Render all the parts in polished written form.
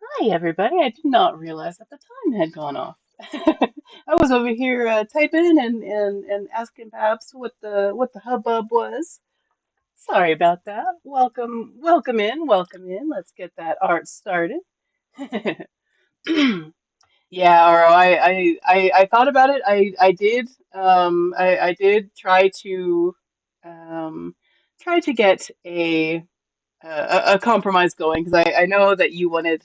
Hi, everybody. I did not realize that the time had gone off. I was over here typing and asking Babs what the hubbub was. Sorry about that. Welcome in. Let's get that art started. Yeah, Aro, I thought about it. I did I did um try to get a compromise going because I know that you wanted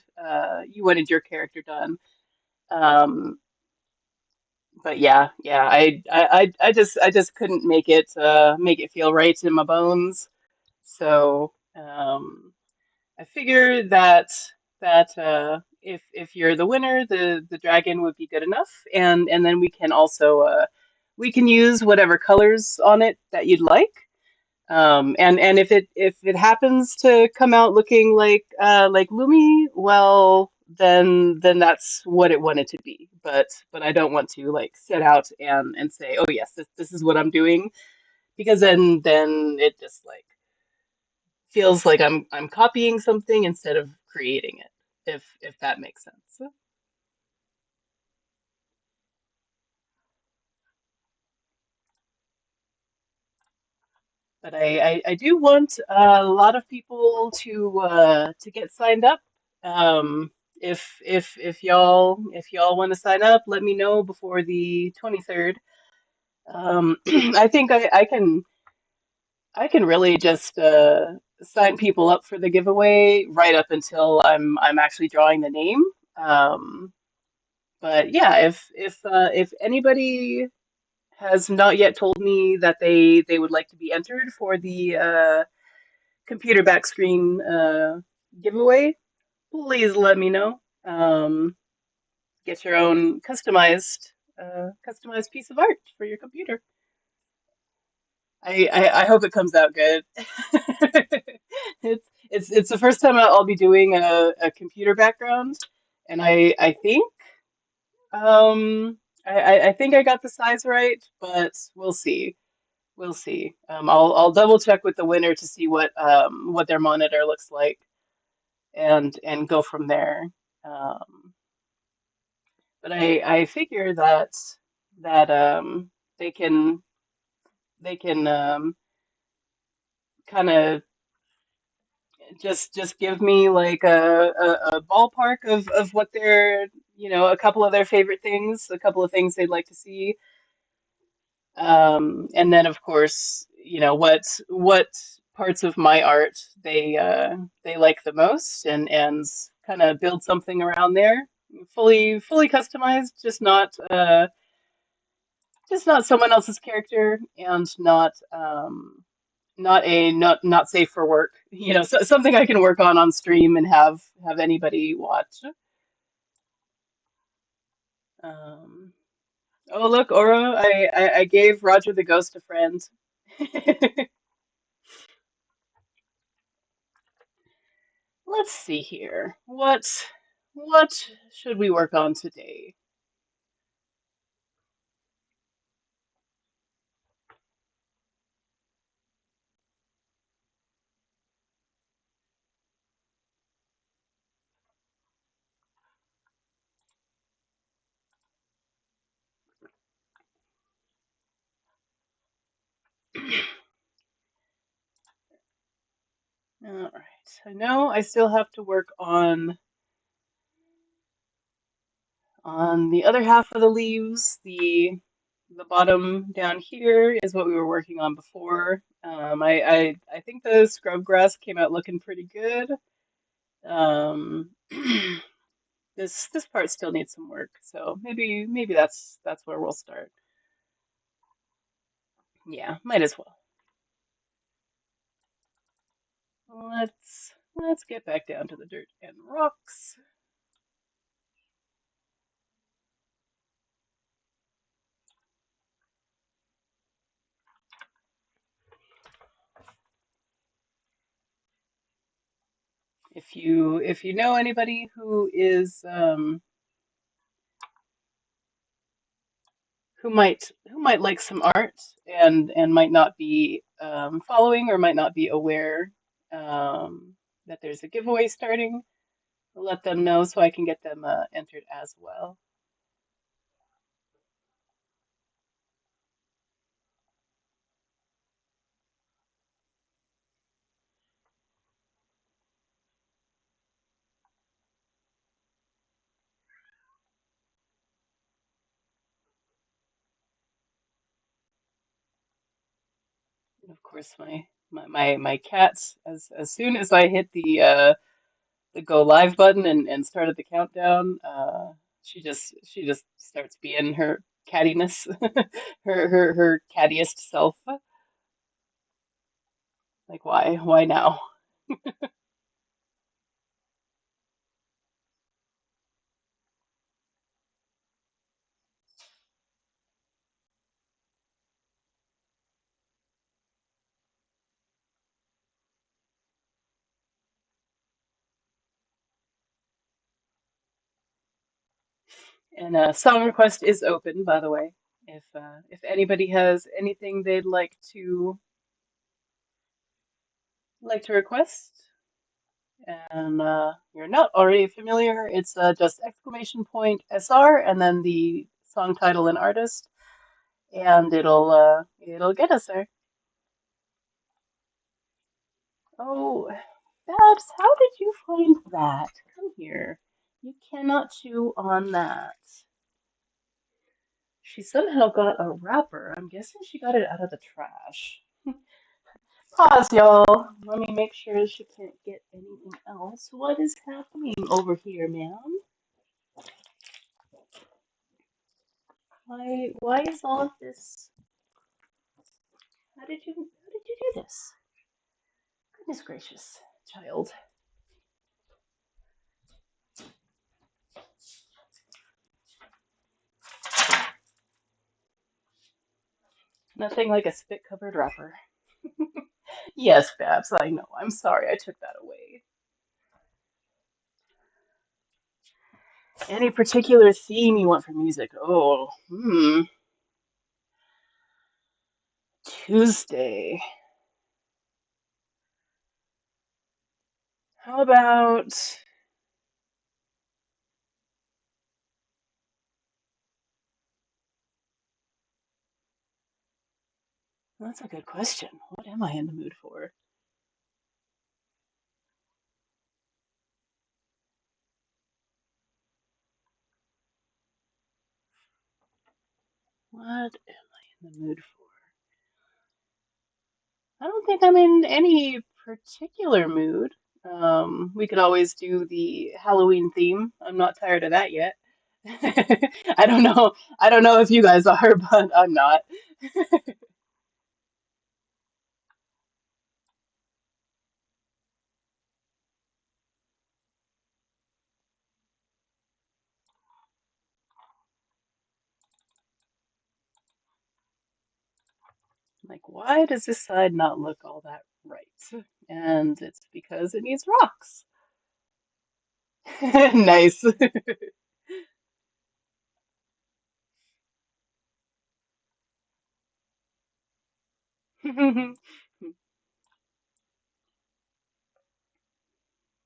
your character done. Um, but yeah, I just couldn't make it feel right in my bones. So I figured that if you're the winner, the dragon would be good enough, and then we can use whatever colors on it that you'd like. And if it happens to come out looking like Lumi, well then that's what it wanted to be. But I don't want to like set out and say, oh yes, this is what I'm doing, because then it just like feels like I'm copying something instead of creating it, if that makes sense. But I do want a lot of people to get signed up. If y'all want to sign up, let me know before the 23rd. I think I can really just sign people up for the giveaway right up until I'm actually drawing the name. Um, but yeah, if anybody has not yet told me that they would like to be entered for the computer back screen giveaway, please let me know. Get your own customized piece of art for your computer. I hope it comes out good. It's the first time I'll be doing a computer background, and I think I think I got the size right, but we'll see. We'll see. I'll double check with the winner to see what their monitor looks like, and go from there. Um, but I figure that they can they can kind of just give me like a ballpark of what their a couple of their favorite things, a couple of things they'd like to see, and then of course what parts of my art they like the most, and kind of build something around there, fully customized, just not someone else's character, and not safe for work. Something I can work on stream and have anybody watch. Um, oh look, Oro, I gave Roger the Ghost a friend. Let's see here. What should we work on today? All right. I know I still have to work on the other half of the leaves. The bottom down here is what we were working on before. I think the scrub grass came out looking pretty good. Um, this part still needs some work, so maybe that's where we'll start. Yeah, might as well. Let's get back down to the dirt and rocks. If you know anybody who might like some art, and might not be following, or might not be aware that there's a giveaway starting, let them know so I can get them entered as well. And of course, my cats, as soon as I hit the go live button and started the countdown, she just starts being her cattiness, her cattiest self. Like why now? And song request is open, by the way. If anybody has anything they'd like to request, and you're not already familiar, it's just exclamation point SR and then the song title and artist, and it'll get us there. Oh, Babs, how did you find that? Come here. You cannot chew on that. She somehow got a wrapper. I'm guessing she got it out of the trash. Pause, y'all. Let me make sure she can't get anything else. What is happening over here, ma'am? Why is all of this? How did you do this? Goodness gracious, child. Nothing like a spit covered wrapper. Yes, Babs, I know. I'm sorry I took that away. Any particular theme you want for music? Oh, Tuesday. How about That's a good question. What am I in the mood for? What am I in the mood for? I don't think I'm in any particular mood. We could always do the Halloween theme. I'm not tired of that yet. I don't know. I don't know if you guys are, but I'm not. Like, why does this side not look all that right? And it's because it needs rocks. Nice.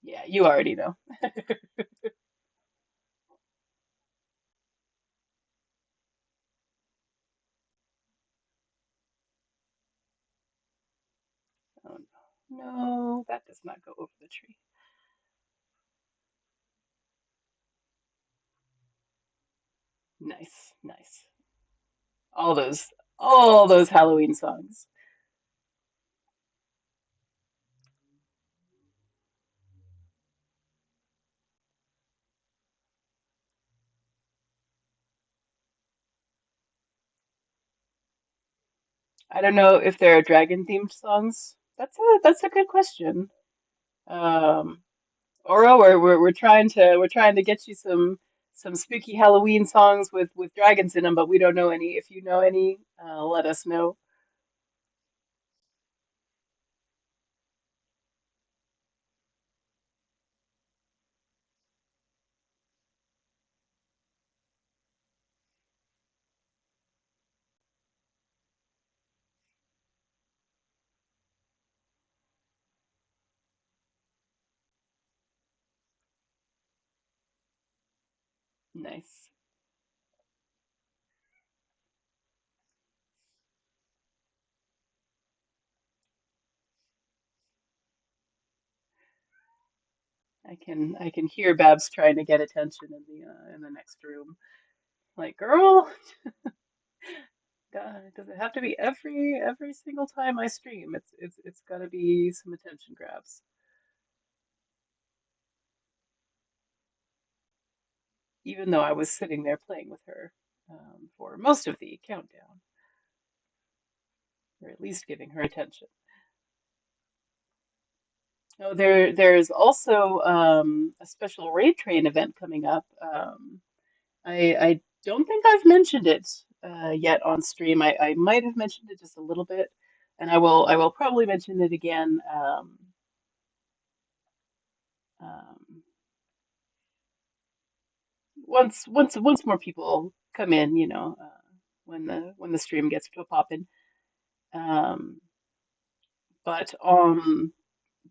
Yeah, you already know. Oh no. No, that does not go over the tree. Nice, nice. All those all those Halloween songs. I don't know if there are dragon themed songs. That's a good question. Um, Oro, we're trying to get you some spooky Halloween songs with dragons in them, but we don't know any. If you know any, let us know. Nice. I can hear Babs trying to get attention in the next room. Like, girl, God, does it have to be every single time I stream? It's got to be some attention grabs. Even though I was sitting there playing with her for most of the countdown, or at least giving her attention. Oh, there's also a special raid train event coming up. I don't think I've mentioned it yet on stream. I might have mentioned it just a little bit, and I will probably mention it again um, once more people come in. When the stream gets to a poppin'. Um, but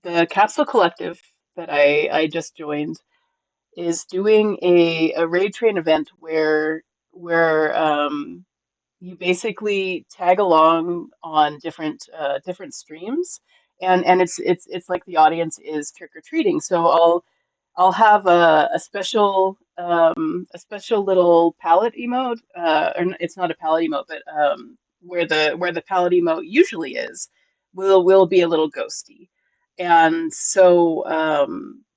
the Capsule Collective that I just joined is doing a raid train event where you basically tag along on different streams, and it's like the audience is trick or treating. So I'll have a special little palette emote, it's not a palette emote, but where the palette emote usually is, will be a little ghosty, and so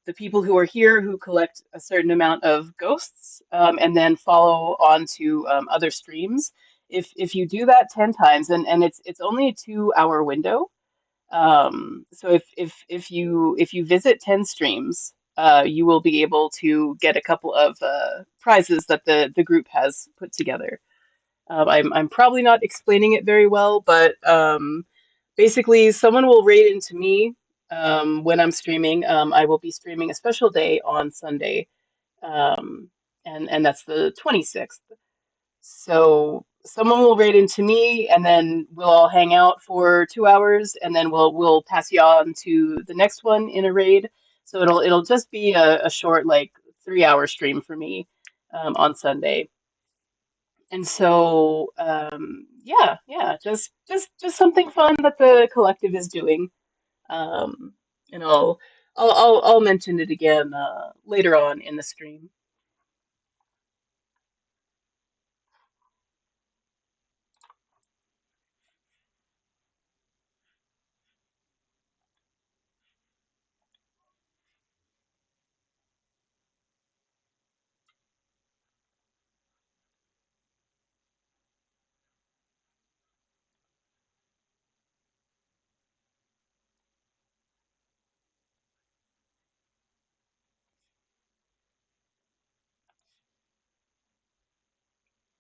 the people who are here who collect a certain amount of ghosts, and then follow on to other streams. If you do that 10 times, and it's only a 2 hour window, so if you visit 10 streams, you will be able to get a couple of prizes that the group has put together. I'm probably not explaining it very well, but basically, someone will raid into me when I'm streaming. I will be streaming a special day on Sunday, um, and that's the 26th. So someone will raid into me, and then we'll all hang out for 2 hours, and then we'll pass you on to the next one in a raid. So it'll just be a short, like, 3 hour stream for me on Sunday. And so yeah, yeah, just something fun that the collective is doing. Um, and I'll mention it again later on in the stream.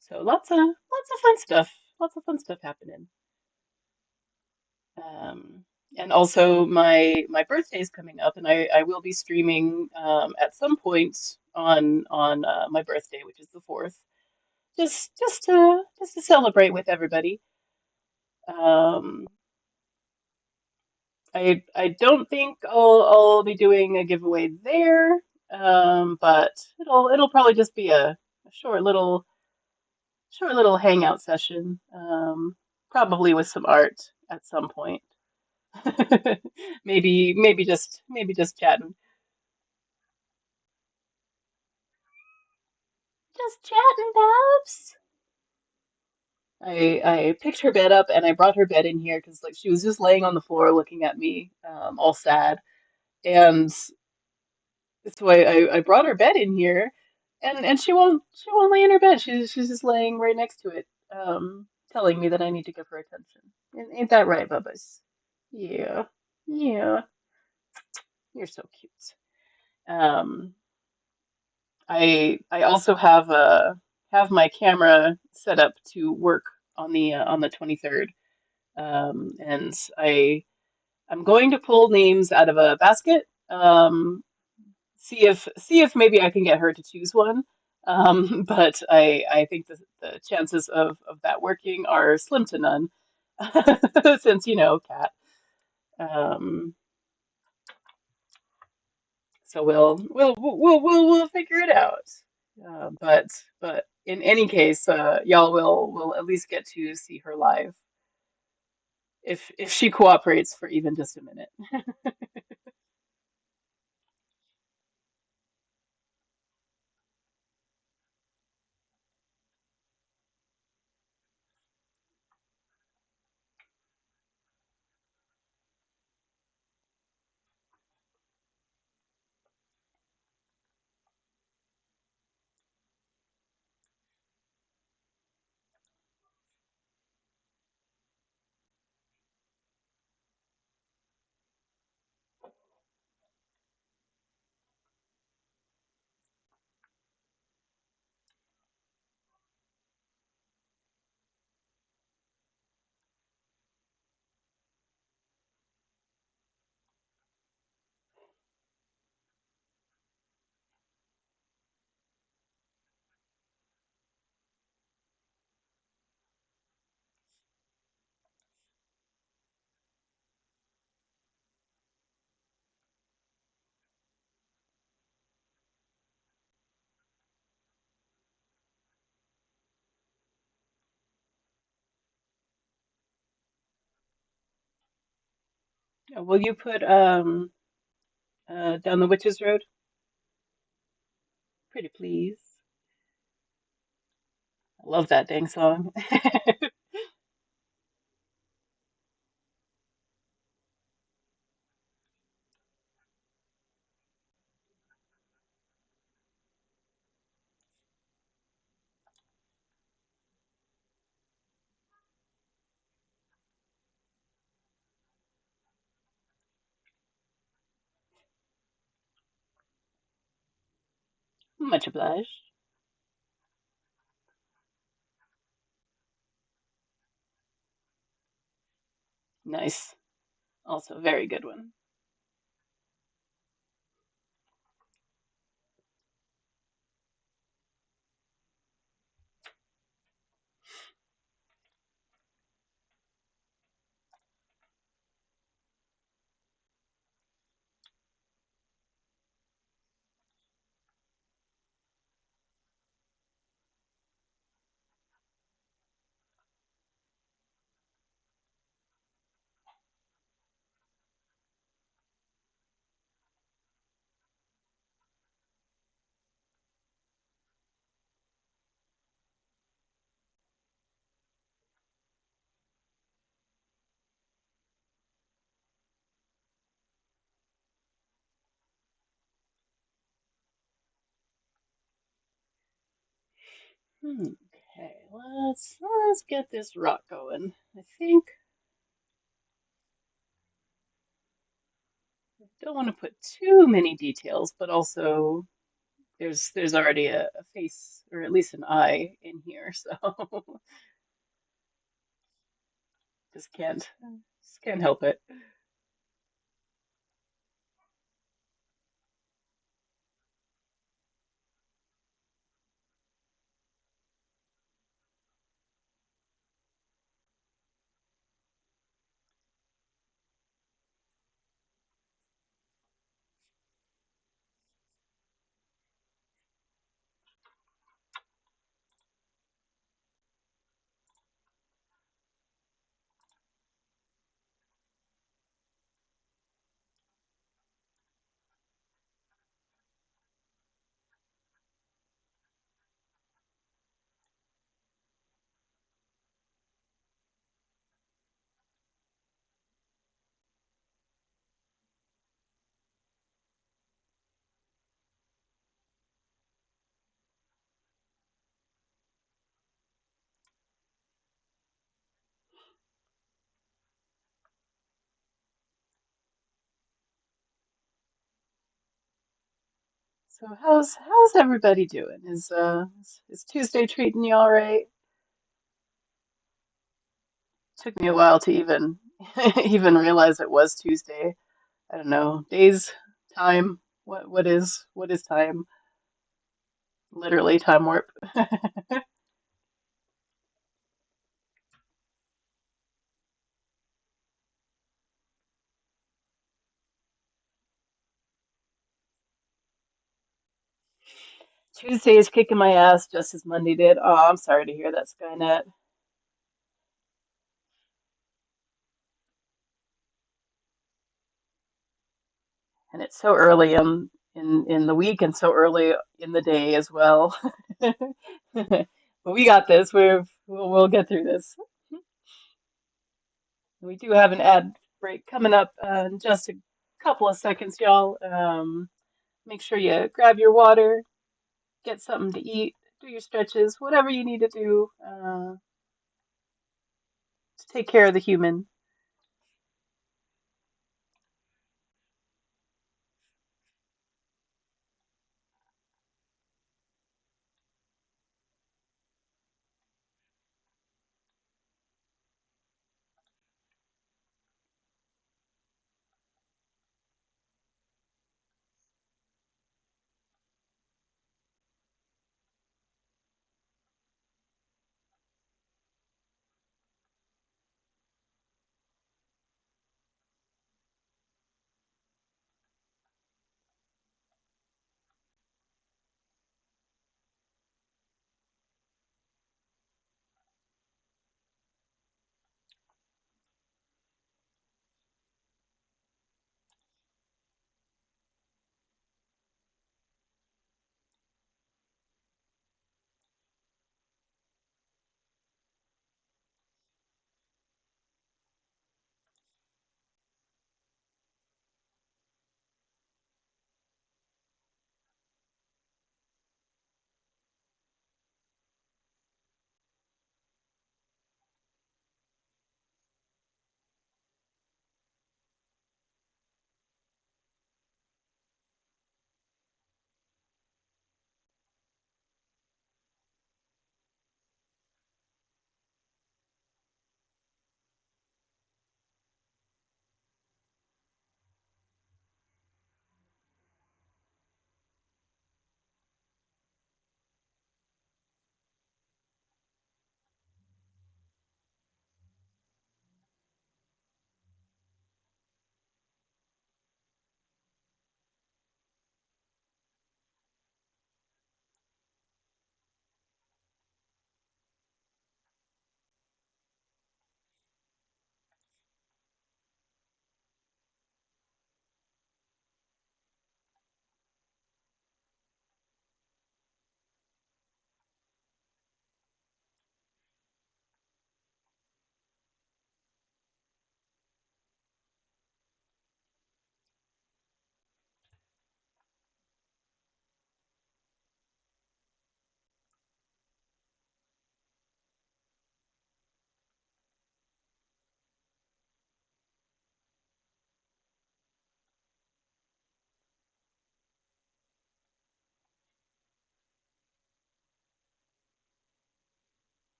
So lots of fun stuff. Lots of fun stuff happening. Um, and also my birthday is coming up, and I will be streaming at some point on my birthday, which is the 4th, just to celebrate with everybody. Um, I don't think I'll be doing a giveaway there, but it'll probably just be a short little hangout session, probably with some art at some point. Maybe just chatting. Just chatting, Babs. I picked her bed up and I brought her bed in here because, like, she was just laying on the floor looking at me, all sad. And so I brought her bed in here, and she won't lay in her bed. She's just laying right next to it, telling me that I need to give her attention. Ain't that right, Bubba's? Yeah, yeah. You're so cute. Um, I also have my camera set up to work on the 23rd. And I'm going to pull names out of a basket. See if maybe I can get her to choose one. But I think the chances of that working are slim to none, since cat. Um, so we'll figure it out. But in any case, y'all will at least get to see her live if she cooperates for even just a minute. Will you put Down the Witch's Road? Pretty please. I love that dang song. Much obliged. Nice. Also, a very good one. Okay, let's get this rock going. I think don't want to put too many details, but also there's already a face or at least an eye in here, so just can't help it. So how's everybody doing? Is Tuesday treating you all right? Took me a while to even even realize it was Tuesday. I don't know. Days, time, what is time? Literally time warp. Tuesday is kicking my ass just as Monday did. Oh, I'm sorry to hear that, Skynet. And it's so early in the week and so early in the day as well. But we got this. We'll get through this. We do have an ad break coming up in just a couple of seconds, y'all. Make sure you grab your water, get something to eat, do your stretches, whatever you need to do to take care of the human.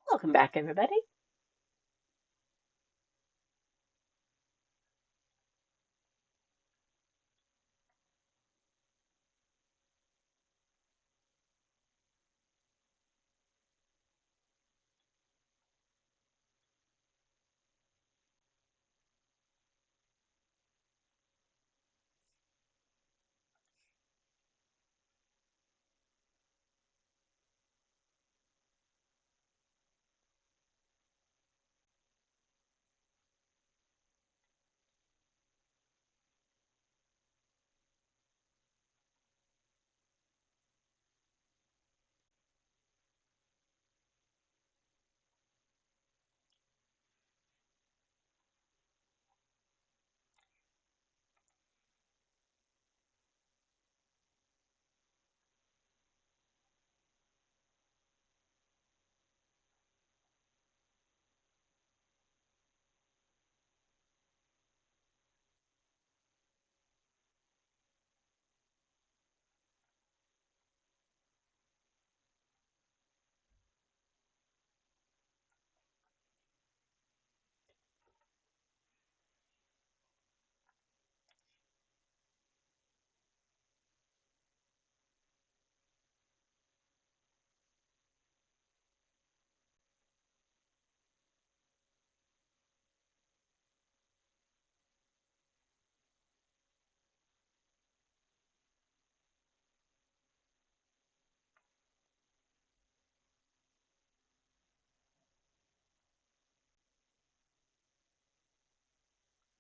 Welcome back, everybody.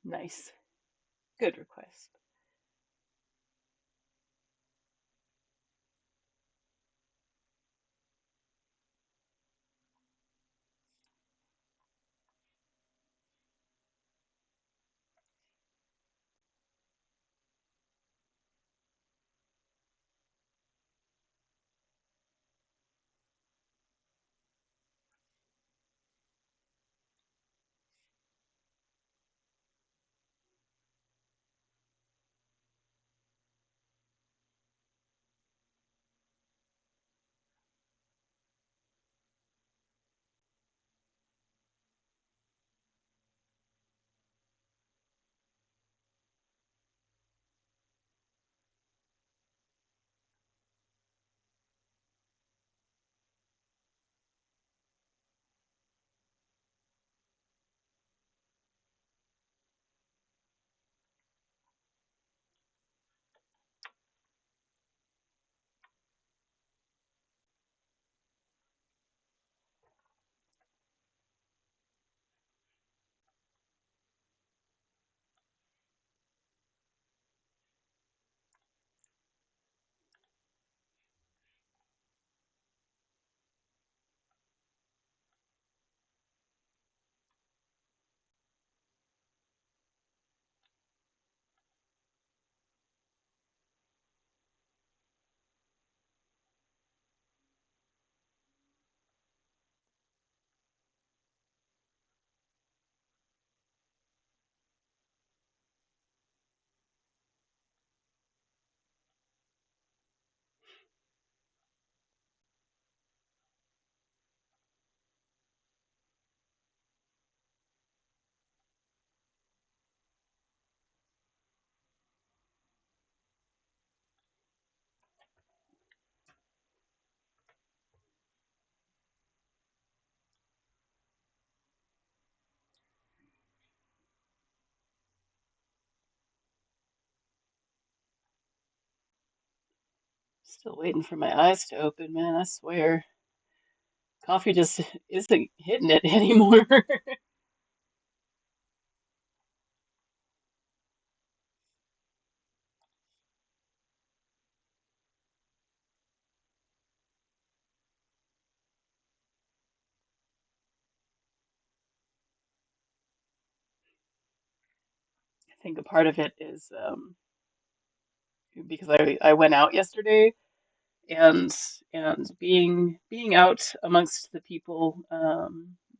Nice. Good request. Still waiting for my eyes to open, man. I swear. Coffee just isn't hitting it anymore. I think a part of it is because I went out yesterday and being out amongst the people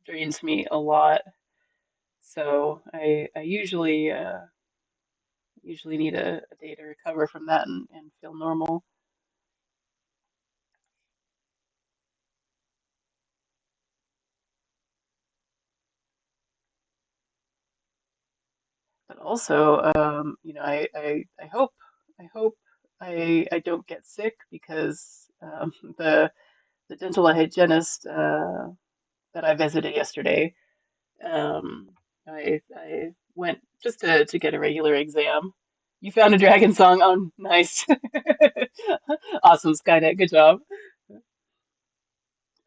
drains me a lot. So I usually need a day to recover from that and feel normal. But also, I hope I don't get sick because the dental hygienist that I visited yesterday, I went just to get a regular exam. You found a dragon song. Oh, nice. Awesome, Skynet. Good job.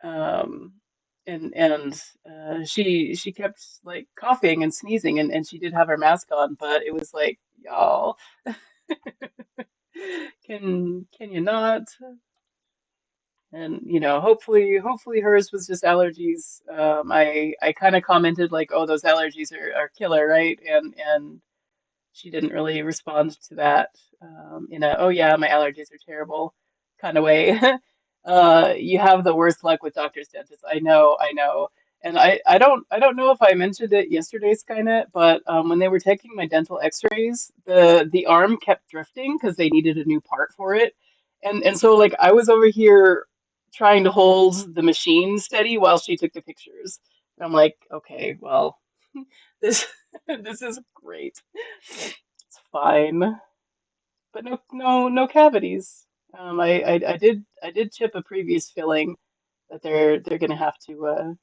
Um, and she kept like coughing and sneezing and she did have her mask on, but it was like, y'all, can you not? And hopefully hers was just allergies. I kind of commented like, oh, those allergies are killer, right? And she didn't really respond to that in a, oh yeah, my allergies are terrible kind of way. You have the worst luck with doctor's dentists. I know. And I don't know if I mentioned it yesterday, Skynet, but when they were taking my dental x-rays, the arm kept drifting because they needed a new part for it. And so like I was over here trying to hold the machine steady while she took the pictures. And I'm like, okay, well, this this is great. It's fine, but no cavities. I did chip a previous filling that they're gonna have to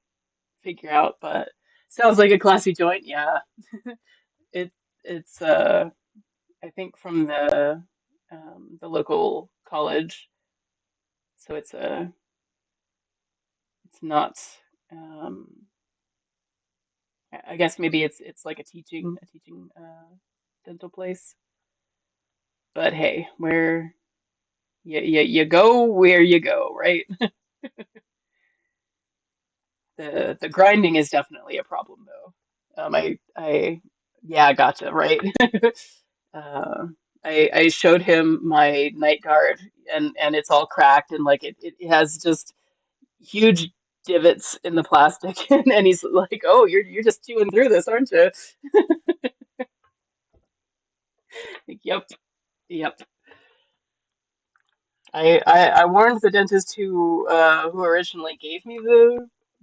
figure out, but sounds like a classy joint. Yeah, it it's I think from the local college, so it's not um I guess maybe it's like a teaching dental place. But hey, where you go where you go, right? The grinding is definitely a problem though. I yeah, gotcha, right. Uh, I showed him my night guard and it's all cracked and like it has just huge divots in the plastic and he's like, "Oh, you're just chewing through this, aren't you?" Like, yep, yep. I warned the dentist who originally gave me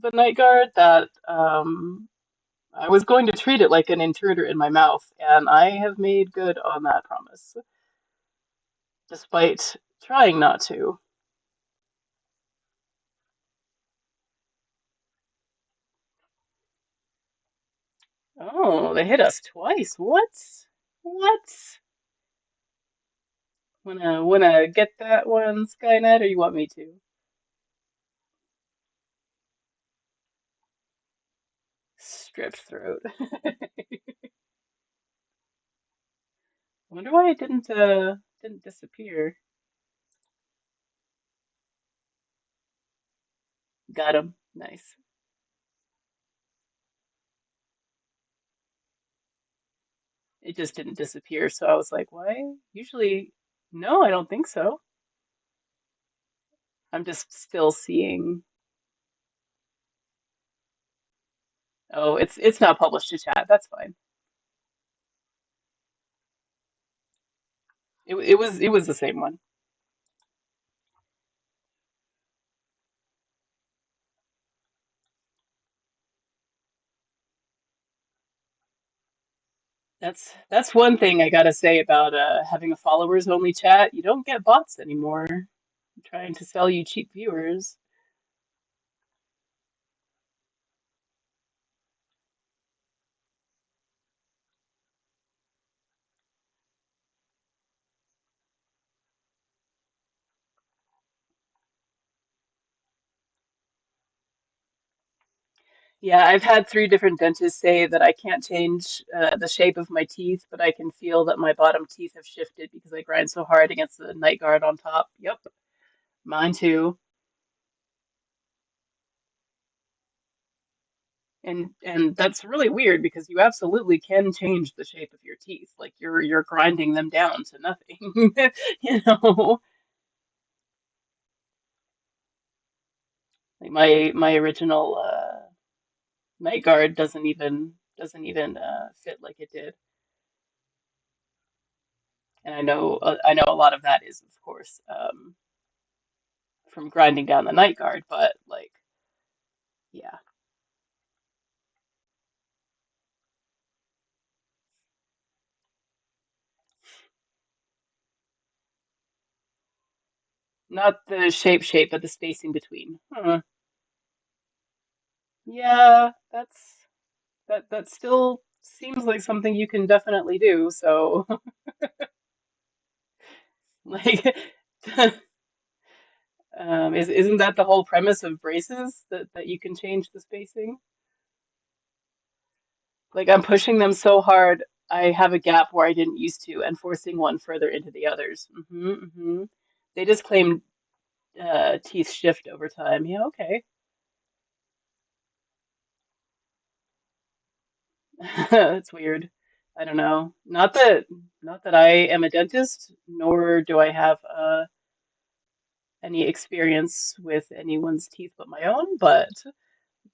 the night guard that I was going to treat it like an intruder in my mouth, and I have made good on that promise, despite trying not to. Oh, they hit us twice. What? What? Wanna get that one, Skynet, or you want me to? Stripped throat. Wonder why it didn't disappear. Got him. Nice. It just didn't disappear, so I was like, why? Usually, no, I don't think so. I'm just still seeing. Oh, it's not published to chat. That's fine. It was the same one. That's one thing I gotta say about having a followers only chat. You don't get bots anymore. I'm trying to sell you cheap viewers. Yeah, I've had three different dentists say that I can't change the shape of my teeth, but I can feel that my bottom teeth have shifted because I grind so hard against the night guard on top. Yep, mine too. And that's really weird because you absolutely can change the shape of your teeth. Like you're grinding them down to nothing. You know, like my original night guard doesn't even fit like it did. And I know a lot of that is of course from grinding down the night guard, but like yeah, not the shape, but the spacing between. Huh. Yeah, that still seems like something you can definitely do. So like isn't that the whole premise of braces that you can change the spacing? Like I'm pushing them so hard, I have a gap where I didn't used to, and forcing one further into the others. They just claim teeth shift over time. Yeah, okay. That's weird. I don't know. Not that I am a dentist, nor do I have any experience with anyone's teeth but my own, but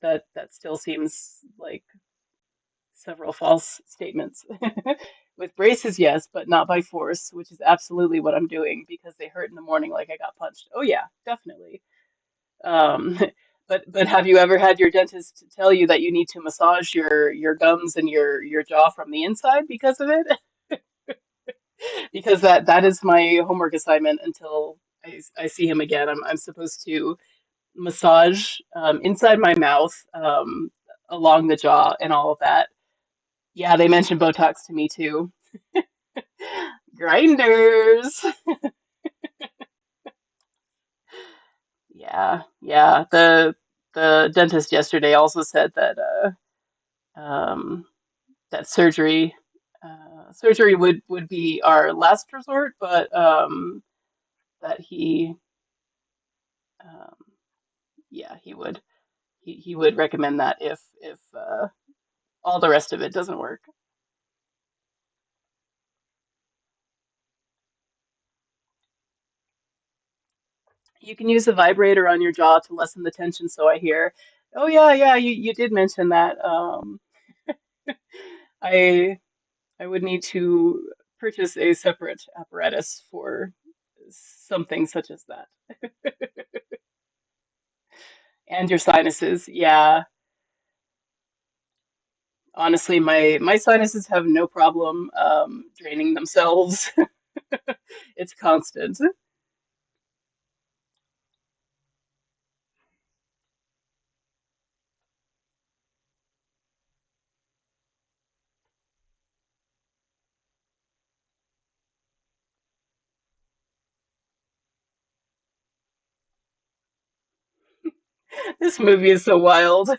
that still seems like several false statements. With braces, yes, but not by force, which is absolutely what I'm doing because they hurt in the morning like I got punched. Oh yeah, definitely. Um, but have you ever had your dentist tell you that you need to massage your gums and your jaw from the inside because of it? Because that is my homework assignment until I see him again. I'm supposed to massage inside my mouth, along the jaw, and all of that. Yeah, they mentioned Botox to me too. Grinders. Yeah, yeah. The dentist yesterday also said that um, that surgery would be our last resort, but that um, yeah, he would recommend that if all the rest of it doesn't work. You can use a vibrator on your jaw to lessen the tension, so I hear. Oh yeah, yeah, you did mention that. I I would need to purchase a separate apparatus for something such as that. And your sinuses, yeah. Honestly, my sinuses have no problem draining themselves. It's constant. This movie is so wild.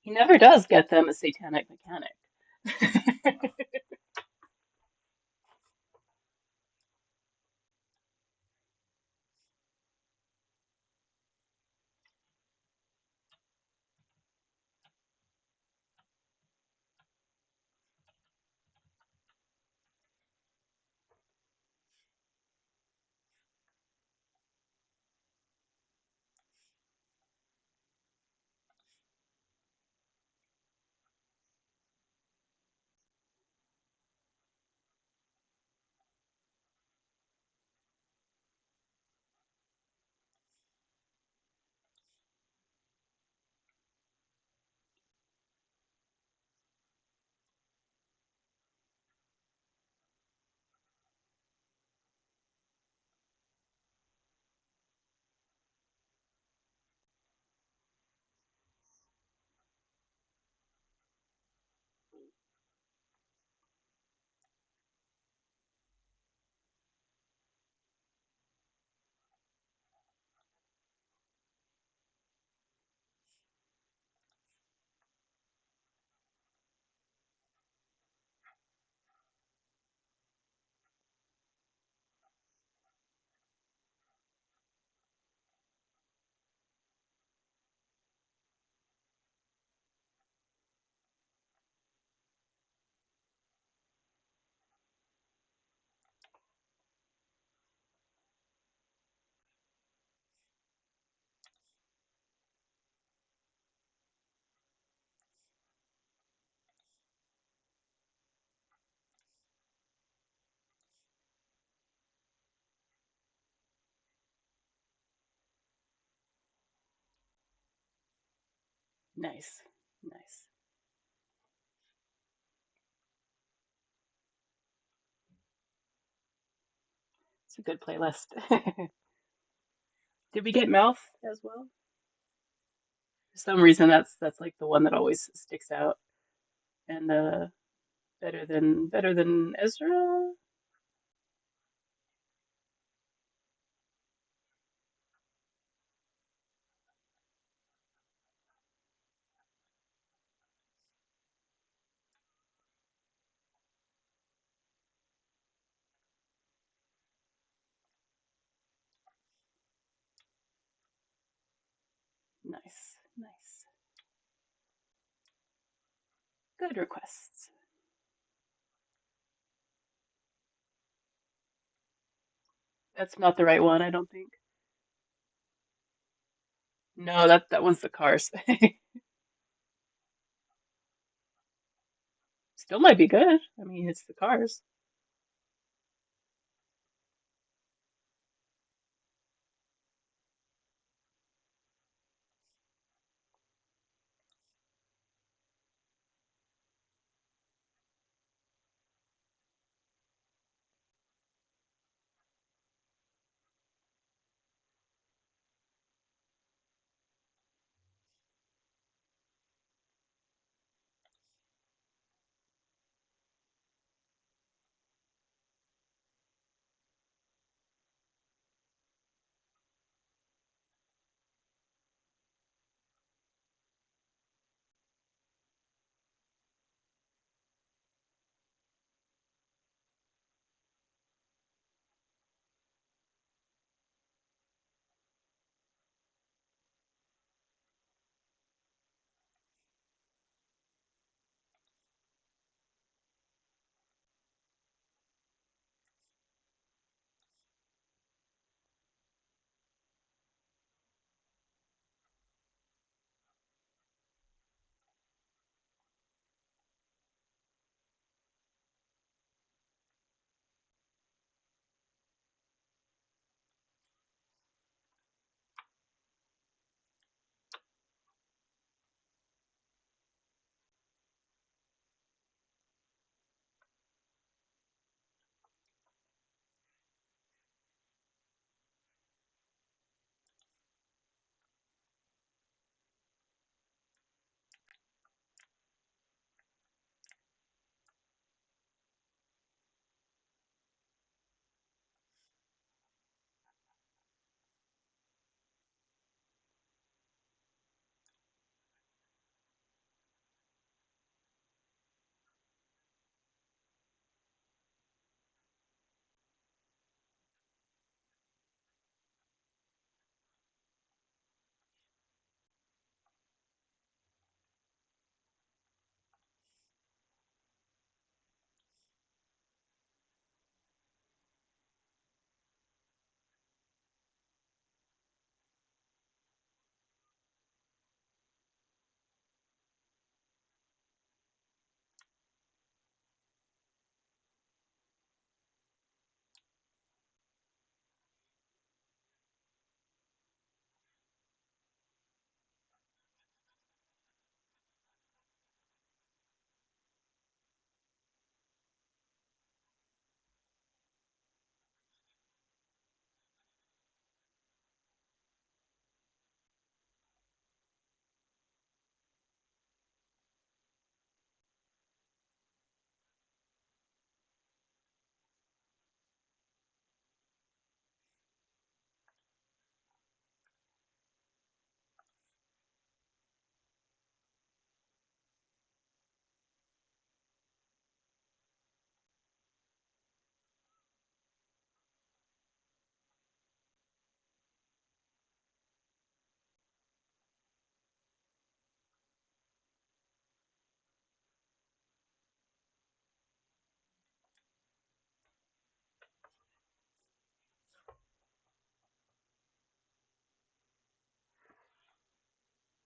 He never does get them a satanic mechanic. Nice, nice. It's a good playlist. Did we get Mouth as well? For some reason, that's like the one that always sticks out. And better than Ezra. Nice, nice. Good requests. That's not the right one, I don't think. No, that one's the Cars. Still might be good. I mean, it's the Cars.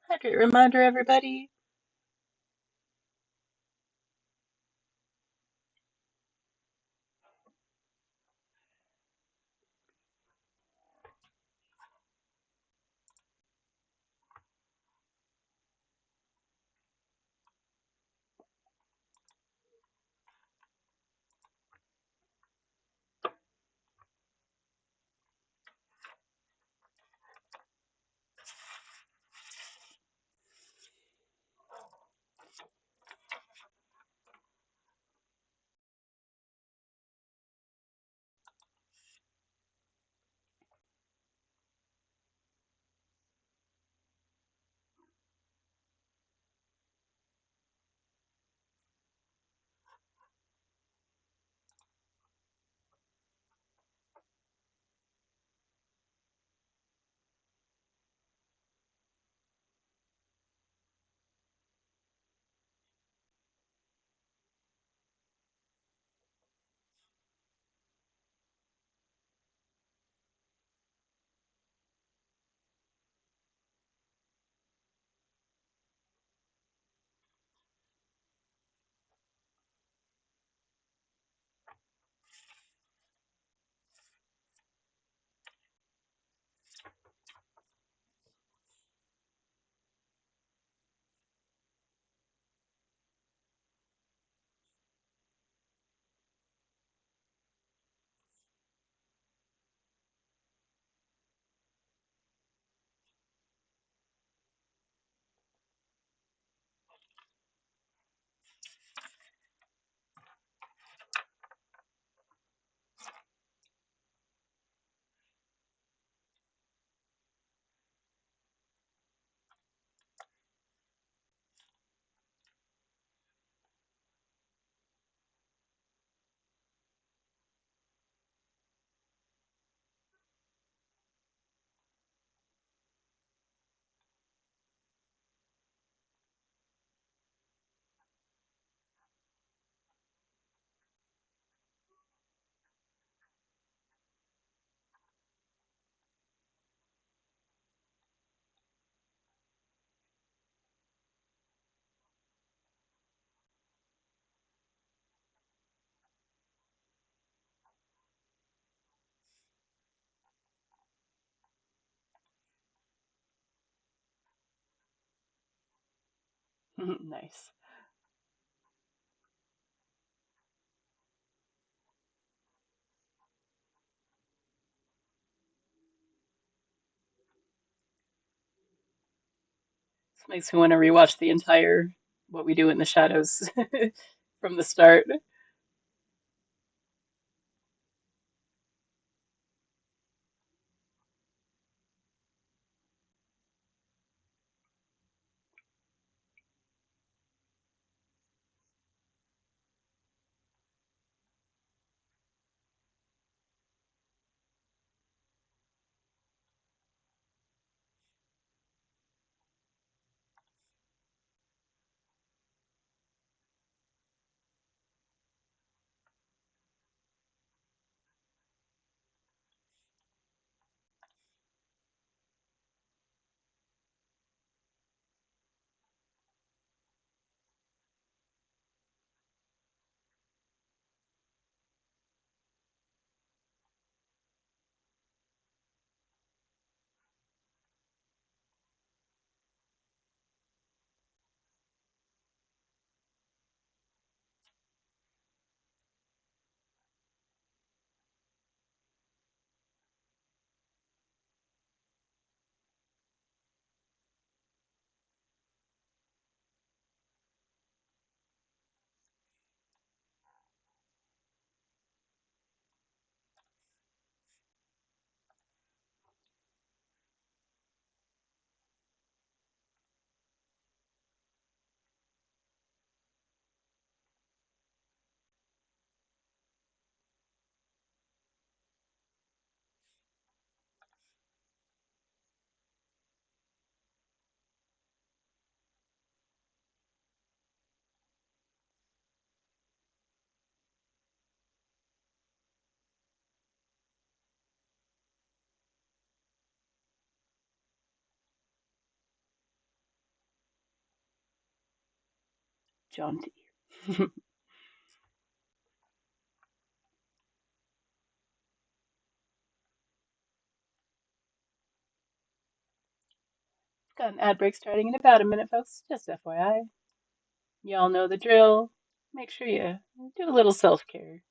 Hydrate reminder, everybody. Nice. This makes me want to rewatch the entire What We Do in the Shadows from the start. Jaunty. Got an ad break starting in about a minute, folks. Just FYI. Y'all know the drill. Make sure you do a little self-care.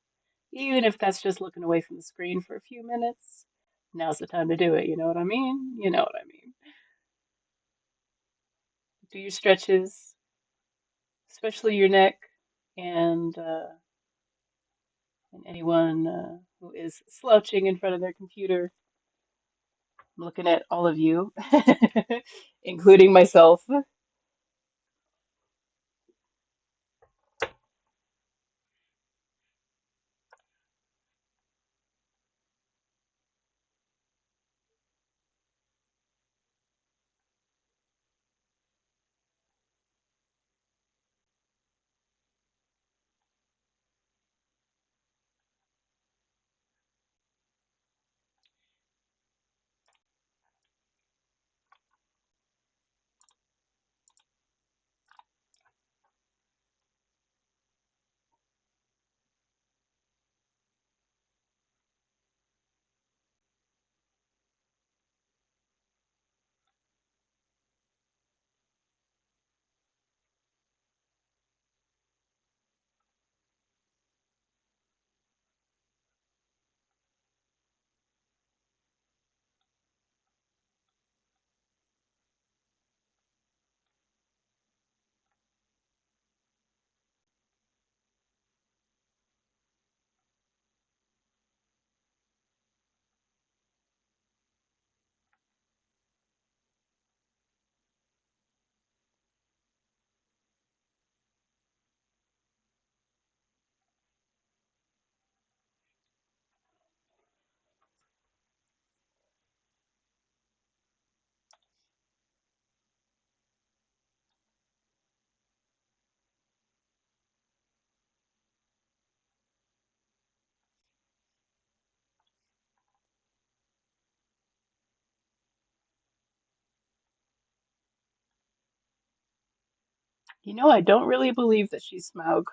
Even if that's just looking away from the screen for a few minutes. Now's the time to do it, you know what I mean? You know what I mean. Do your stretches, especially your neck, and anyone who is slouching in front of their computer. I'm looking at all of you, including myself. You know, I don't really believe that she's Smaug.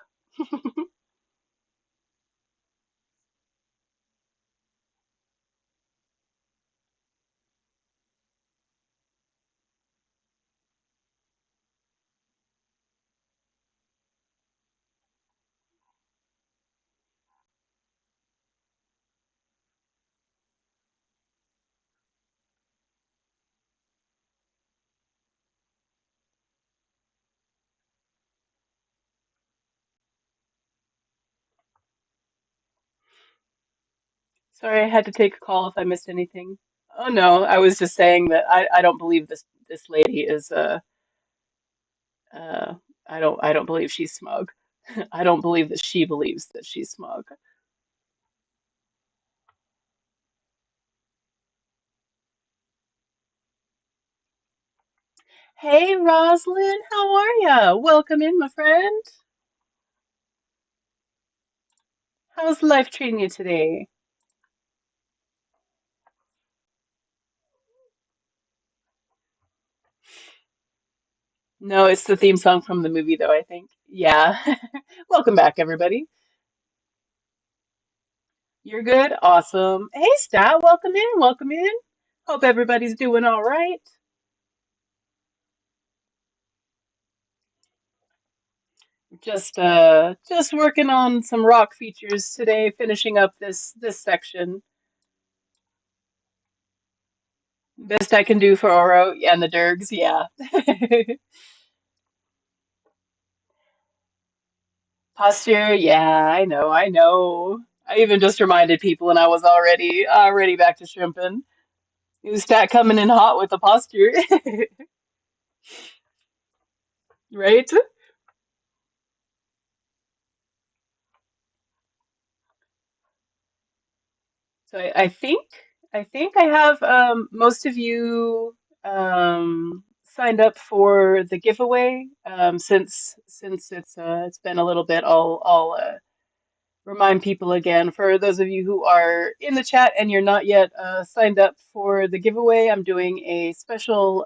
Sorry, I had to take a call if I missed anything. Oh no, I was just saying that I don't believe this lady is uh I don't believe she's smug. I don't believe that she believes that she's smug. Hey Roslyn, how are ya? Welcome in, my friend. How's life treating you today? No, it's the theme song from the movie though, I think. Yeah. Welcome back, everybody. You're good? Awesome. Hey Stat, welcome in, welcome in. Hope everybody's doing all right. Just working on some rock features today, finishing up this section. Best I can do for Oro and the Dergs, yeah. Posture, yeah, I know. I even just reminded people and I was already back to shrimping. It was Stat coming in hot with the posture, right? So I think I have most of you signed up for the giveaway. Since it's been a little bit, I'll remind people again. For those of you who are in the chat and you're not yet signed up for the giveaway, I'm doing a special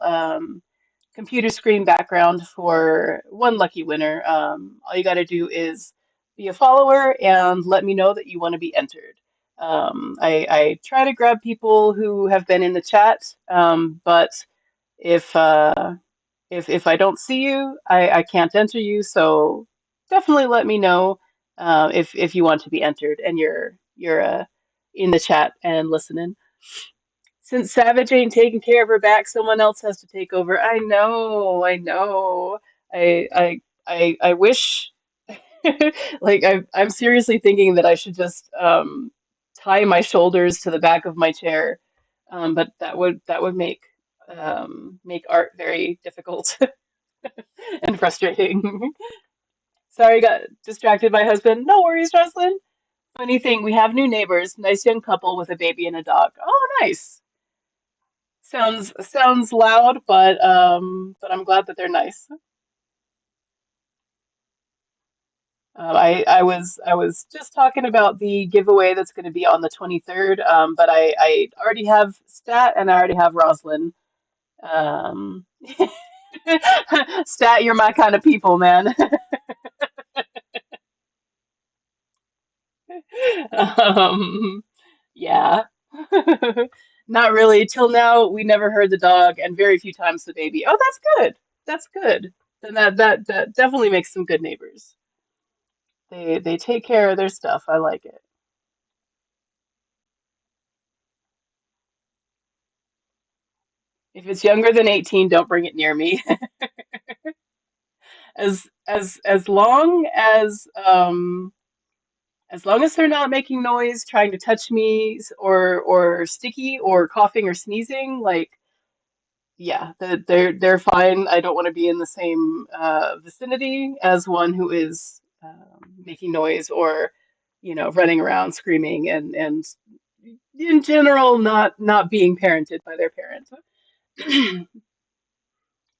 computer screen background for one lucky winner. All you got to do is be a follower and let me know that you want to be entered. I try to grab people who have been in the chat, but if if I don't see you, I can't enter you. So definitely let me know if you want to be entered and you're in the chat and listening. Since Savage ain't taking care of her back, someone else has to take over. I know, I know. I wish like I'm seriously thinking that I should just tie my shoulders to the back of my chair. But that would make art very difficult and frustrating. Sorry, got distracted by husband. No worries, Jocelyn. Funny thing, we have new neighbors. Nice young couple with a baby and a dog. Oh, nice. Sounds loud, but I'm glad that they're nice. I was just talking about the giveaway that's going to be on the 23rd, but I already have Stat and I already have Roslyn. Um, Stat, you're my kind of people, man. Um, yeah. Not really. Till now, we never heard the dog, and very few times the baby. Oh, that's good. That's good. Then that definitely makes some good neighbors. They take care of their stuff. I like it. If it's younger than 18, don't bring it near me. As as long as they're not making noise, trying to touch me, or sticky, or coughing or sneezing, like yeah, they're fine. I don't want to be in the same vicinity as one who is making noise or running around screaming and in general not being parented by their parents.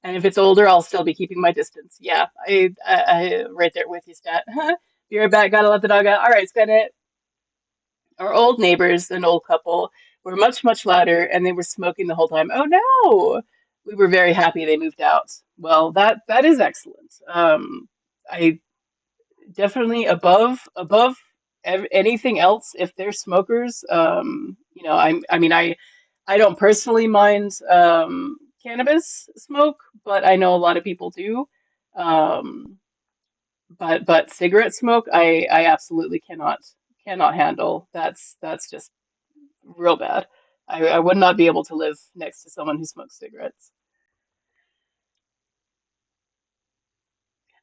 And if it's older, I'll still be keeping my distance. Yeah, I right there with you, Stat. Be right back. Gotta let the dog out. All right, Skynet. Our old neighbors, an old couple, were much louder, and they were smoking the whole time. Oh no! We were very happy they moved out. Well, that is excellent. I definitely above anything else. If they're smokers, I mean, I don't personally mind cannabis smoke, but I know a lot of people do. Um, but cigarette smoke, I absolutely cannot handle. That's just real bad. I would not be able to live next to someone who smokes cigarettes.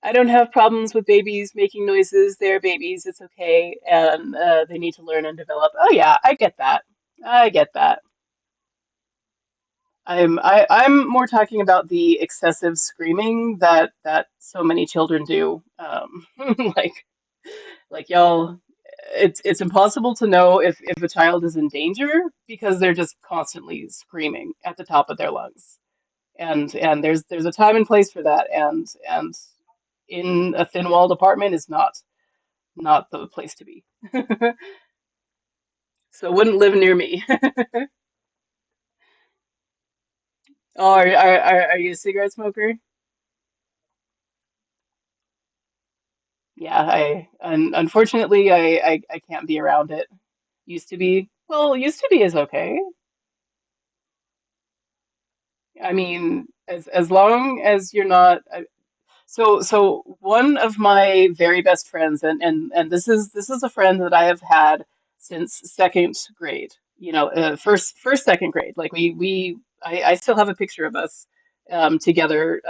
I don't have problems with babies making noises. They're babies. It's okay, and they need to learn and develop. Oh yeah, I get that. I get that. I'm more talking about the excessive screaming that so many children do. Like y'all, it's impossible to know if a child is in danger because they're just constantly screaming at the top of their lungs. And there's a time and place for that, and in a thin-walled apartment is not the place to be. So wouldn't live near me. Oh, are you a cigarette smoker? Yeah, unfortunately I can't be around it. Used to be is okay. I mean, as long as you're not. So one of my very best friends, and this is a friend that I have had since second grade. You know, first second grade. Like I still have a picture of us together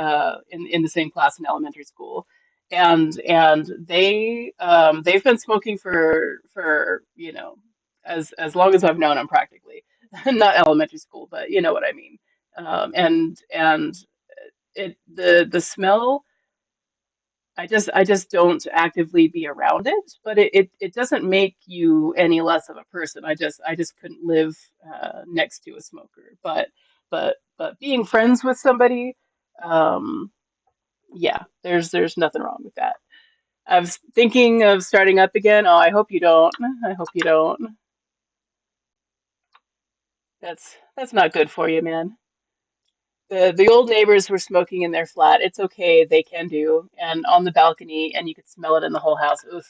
in the same class in elementary school, and they've been smoking for as long as I've known them practically. Not elementary school, but you know what I mean. And the smell. I just don't actively be around it, but it doesn't make you any less of a person. I just couldn't live next to a smoker. But being friends with somebody, um, yeah, there's nothing wrong with that. I was thinking of starting up again. Oh, I hope you don't. I hope you don't. That's not good for you, man. The old neighbors were smoking in their flat. It's okay, they can do, and on the balcony, and you could smell it in the whole house. Oof.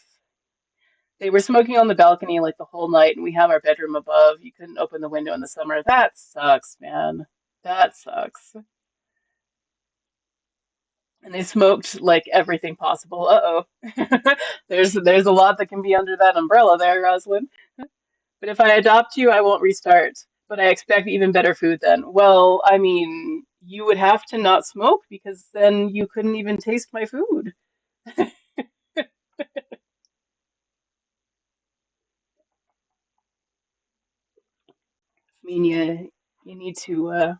They were smoking on the balcony like the whole night, and we have our bedroom above. You couldn't open the window in the summer. That sucks, man. That sucks. And they smoked like everything possible. Uh-oh. There's a lot that can be under that umbrella there, Rosalind. But if I adopt you, I won't restart. But I expect even better food then. Well, I mean, you would have to not smoke because then you couldn't even taste my food. I mean, you need to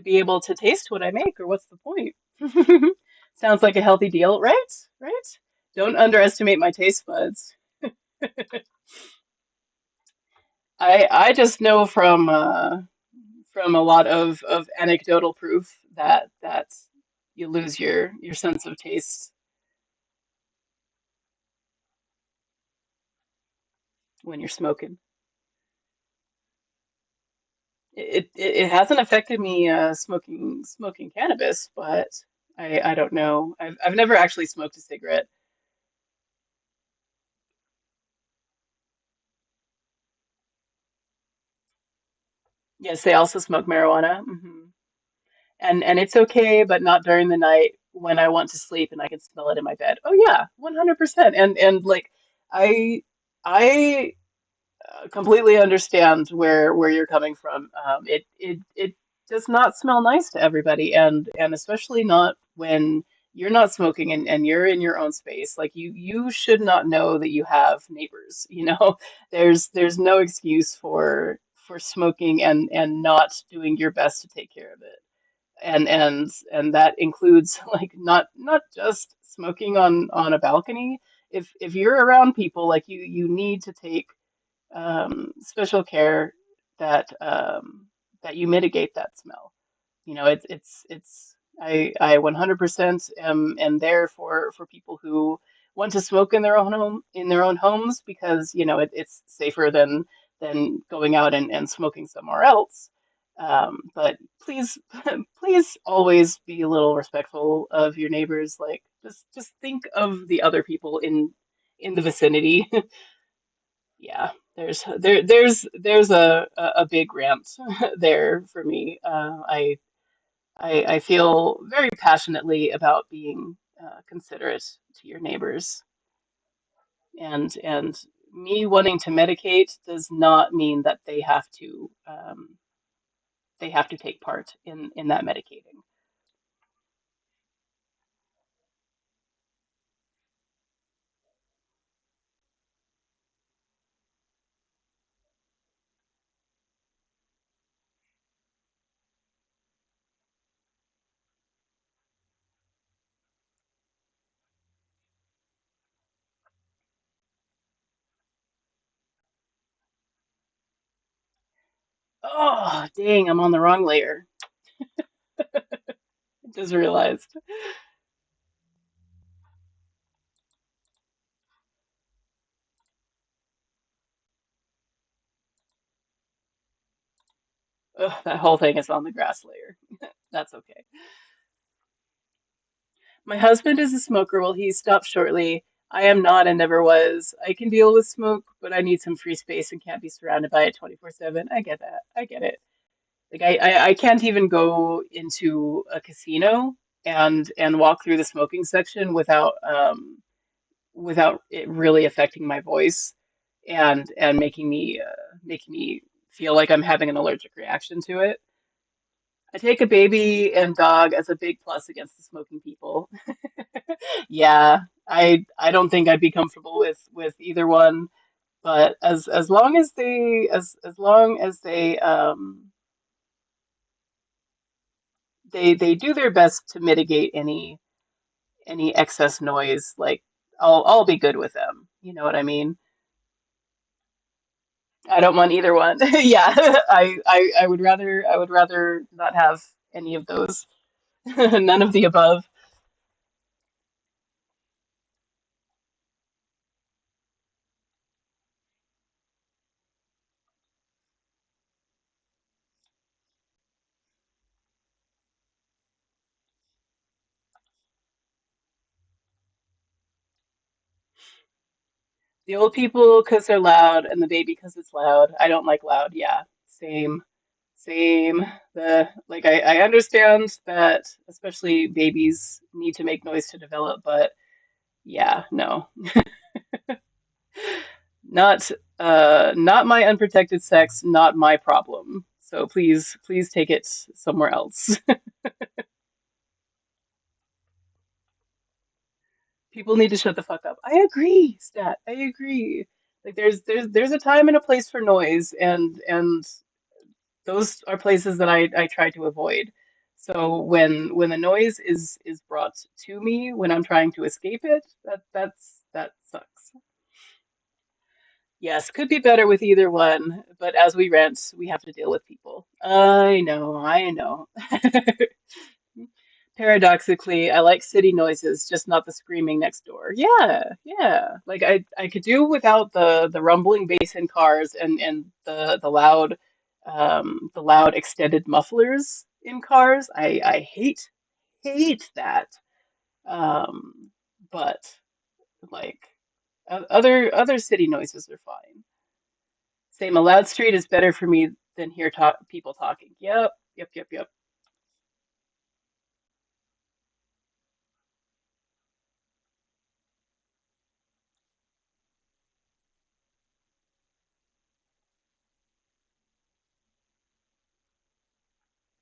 be able to taste what I make, or what's the point? Sounds like a healthy deal, right? Right? Don't underestimate my taste buds. I just know from a lot of anecdotal proof that you lose your sense of taste when you're smoking. It hasn't affected me smoking cannabis, but I don't know. I've never actually smoked a cigarette. Yes, they also smoke marijuana. And it's okay, but not during the night when I want to sleep and I can smell it in my bed. Oh yeah, 100%. And like I I completely understand where you're coming from. It does not smell nice to everybody, and especially not when you're not smoking and you're in your own space. Like you should not know that you have neighbors, you know. There's no excuse for smoking and not doing your best to take care of it, and that includes like not just smoking on a balcony. If you're around people, like you need to take special care that you mitigate that smell. You know, it's I 100% am there for people who want to smoke in their own homes because you know it's safer than going out and smoking somewhere else. But please please always be a little respectful of your neighbors. Like just think of the other people in the vicinity. Yeah, there's a big rant there for me. I feel very passionately about being considerate to your neighbors, and me wanting to medicate does not mean that they have to take part in that medicating. Oh, dang, I'm on the wrong layer. I just realized. Ugh, that whole thing is on the grass layer. That's okay. My husband is a smoker. Well, he stopped shortly. I am not and never was. I can deal with smoke, but I need some free space and can't be surrounded by it 24/7. I get that. I get it. Like I can't even go into a casino and walk through the smoking section without it really affecting my voice and making me feel like I'm having an allergic reaction to it. I take a baby and dog as a big plus against the smoking people. Yeah, I don't think I'd be comfortable with either one, but as long as as long as they do their best to mitigate any excess noise, like I'll be good with them. You know what I mean? I don't want either one. Yeah, I would rather not have any of those. None of the above. The old people because they're loud, and the baby because it's loud. I don't like loud. Yeah, same, same. The like I understand that especially babies need to make noise to develop, but yeah, no, not not my unprotected sex, not my problem. So please take it somewhere else. People need to shut the fuck up. I agree, Stat. I agree. Like there's a time and a place for noise, and those are places that I try to avoid. So when the noise is brought to me when I'm trying to escape it, that sucks. Yes, could be better with either one, but as we rent, we have to deal with people. I know, I know. Paradoxically, I like city noises, just not the screaming next door. Yeah, yeah. Like I could do without the rumbling bass in cars and the loud extended mufflers in cars. I hate that. Um, but like other city noises are fine. Same, a loud street is better for me than hear people talking. Yep, yep, yep, yep.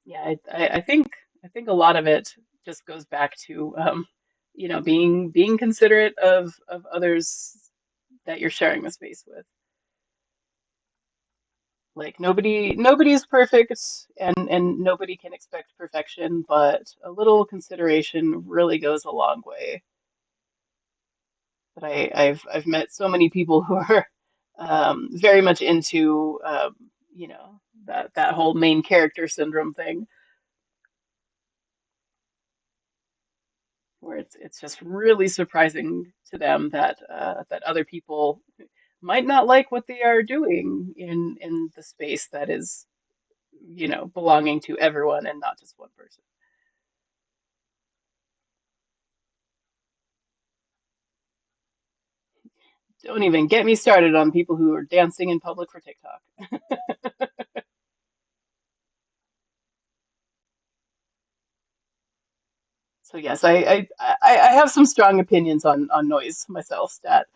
Yeah, I think a lot of it just goes back to being considerate of others that you're sharing the space with. Like nobody's perfect and nobody can expect perfection, but a little consideration really goes a long way. But I've met so many people who are very much into that whole main character syndrome thing, where it's just really surprising to them that other people might not like what they are doing in the space that is belonging to everyone and not just one person. Don't even get me started on people who are dancing in public for TikTok. So yes, I have some strong opinions on noise myself, Stat.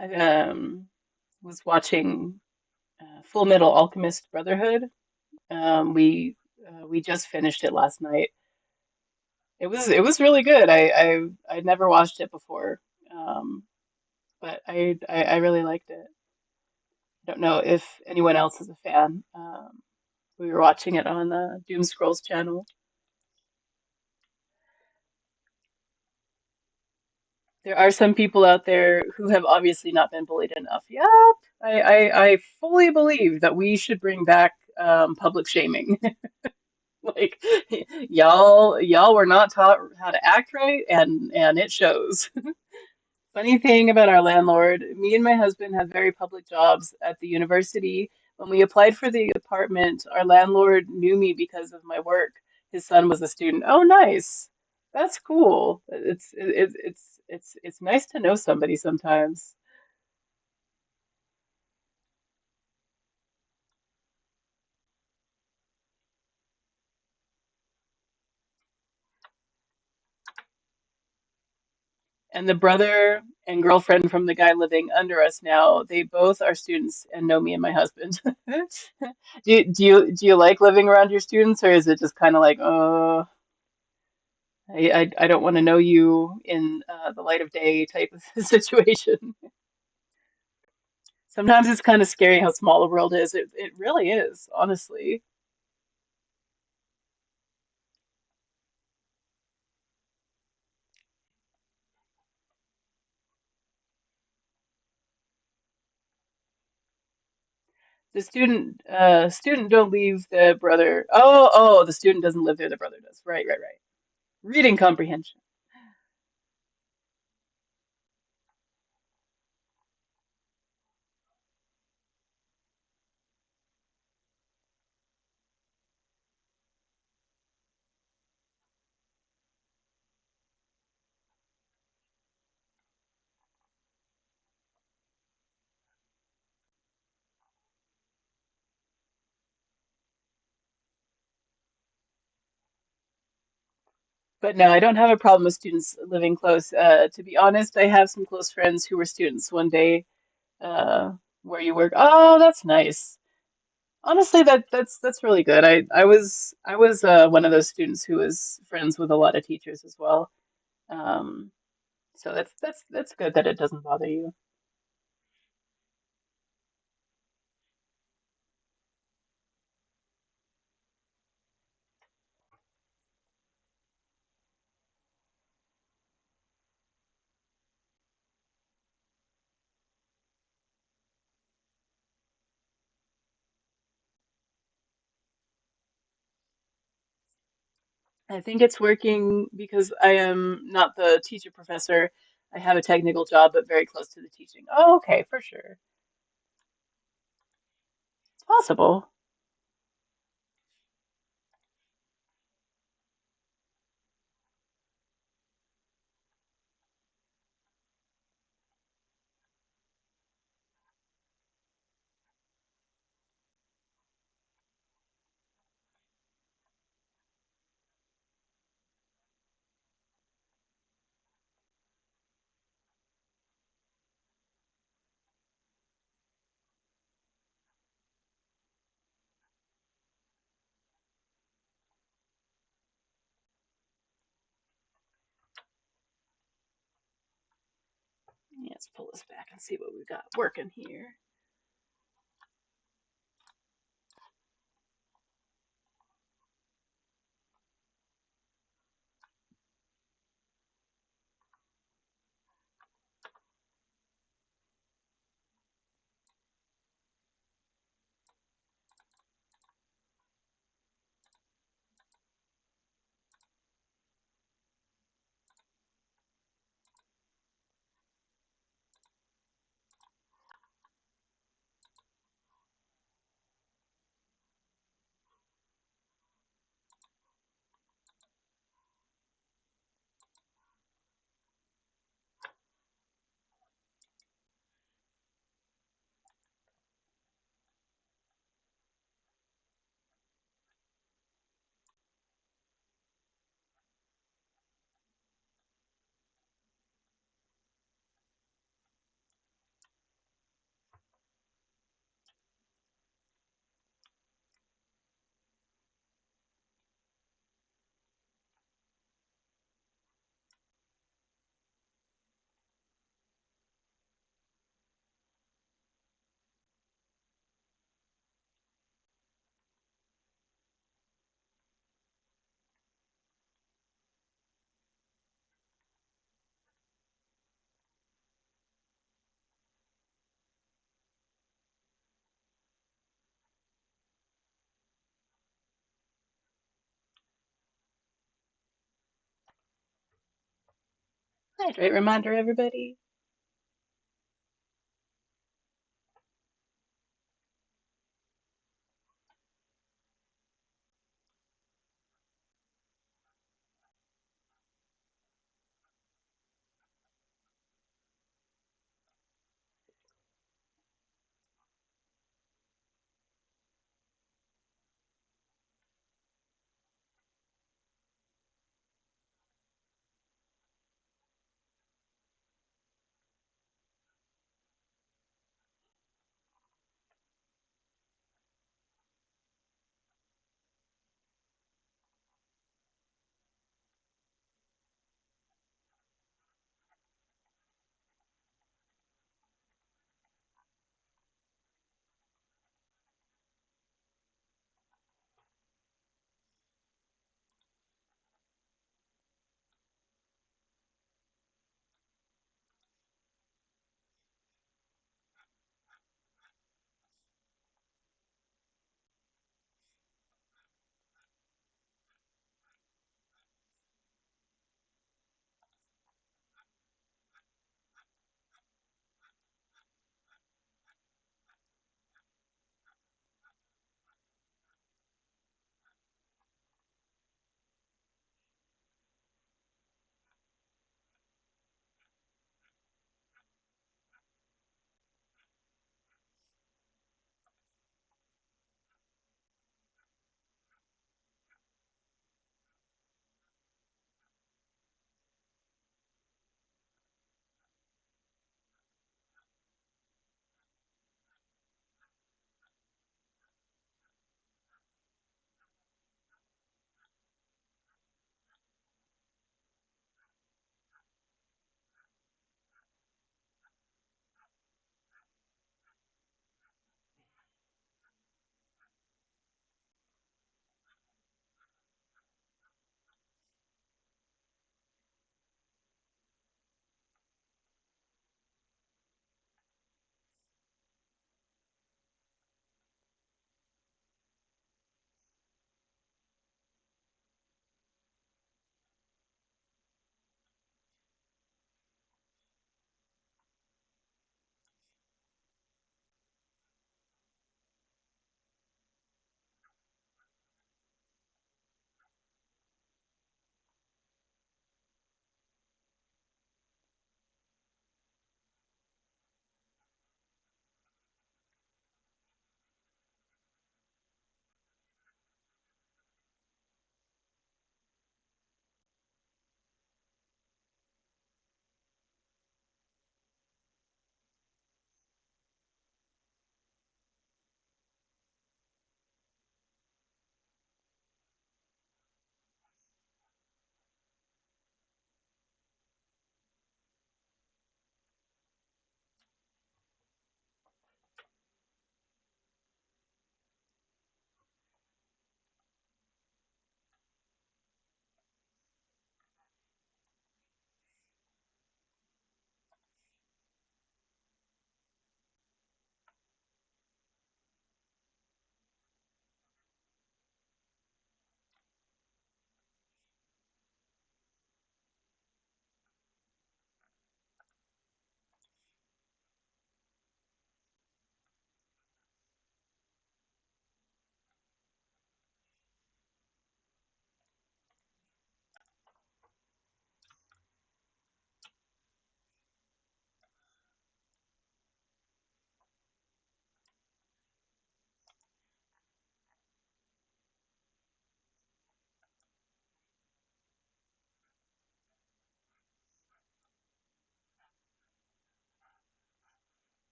I was watching Full Metal Alchemist Brotherhood. We just finished it last night. It was really good. I'd never watched it before, um, but I really liked it. I don't know if anyone else is a fan. We were watching it on the Doom Scrolls channel. There are some people out there who have obviously not been bullied enough. Yep, I fully believe that we should bring back public shaming. Like y'all were not taught how to act right, and it shows. Funny thing about our landlord, me and my husband have very public jobs at the university. When we applied for the apartment, our landlord knew me because of my work. His son was a student. Oh, nice. That's cool. It's nice to know somebody sometimes. And the brother and girlfriend from the guy living under us now, they both are students and know me and my husband. Do you like living around your students, or is it just kind of like, oh, I don't want to know you in the light of day type of situation? Sometimes it's kind of scary how small the world is. It really is, honestly. The student don't leave the brother. Oh, the student doesn't live there, the brother does. Right. Reading comprehension. But no, I don't have a problem with students living close. To be honest, I have some close friends who were students one day, uh, where you work. Oh, that's nice. Honestly, that's really good. I was one of those students who was friends with a lot of teachers as well. Um, so that's good that it doesn't bother you. I think it's working because I am not the teacher professor. I have a technical job, but very close to the teaching. Oh, okay, for sure. It's possible. Yeah, let's pull this back and see what we've got working here. Hydrate reminder, everybody.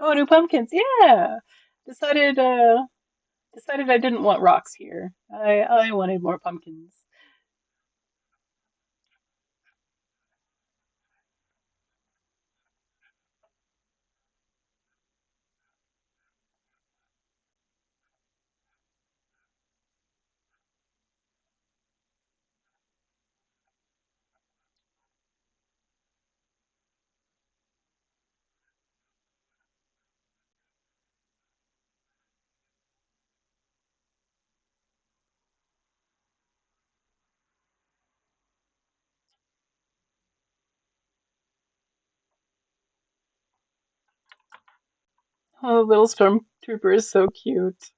Oh, new pumpkins. Yeah. Decided decided I didn't want rocks here. I wanted more pumpkins. Oh, little stormtrooper is so cute.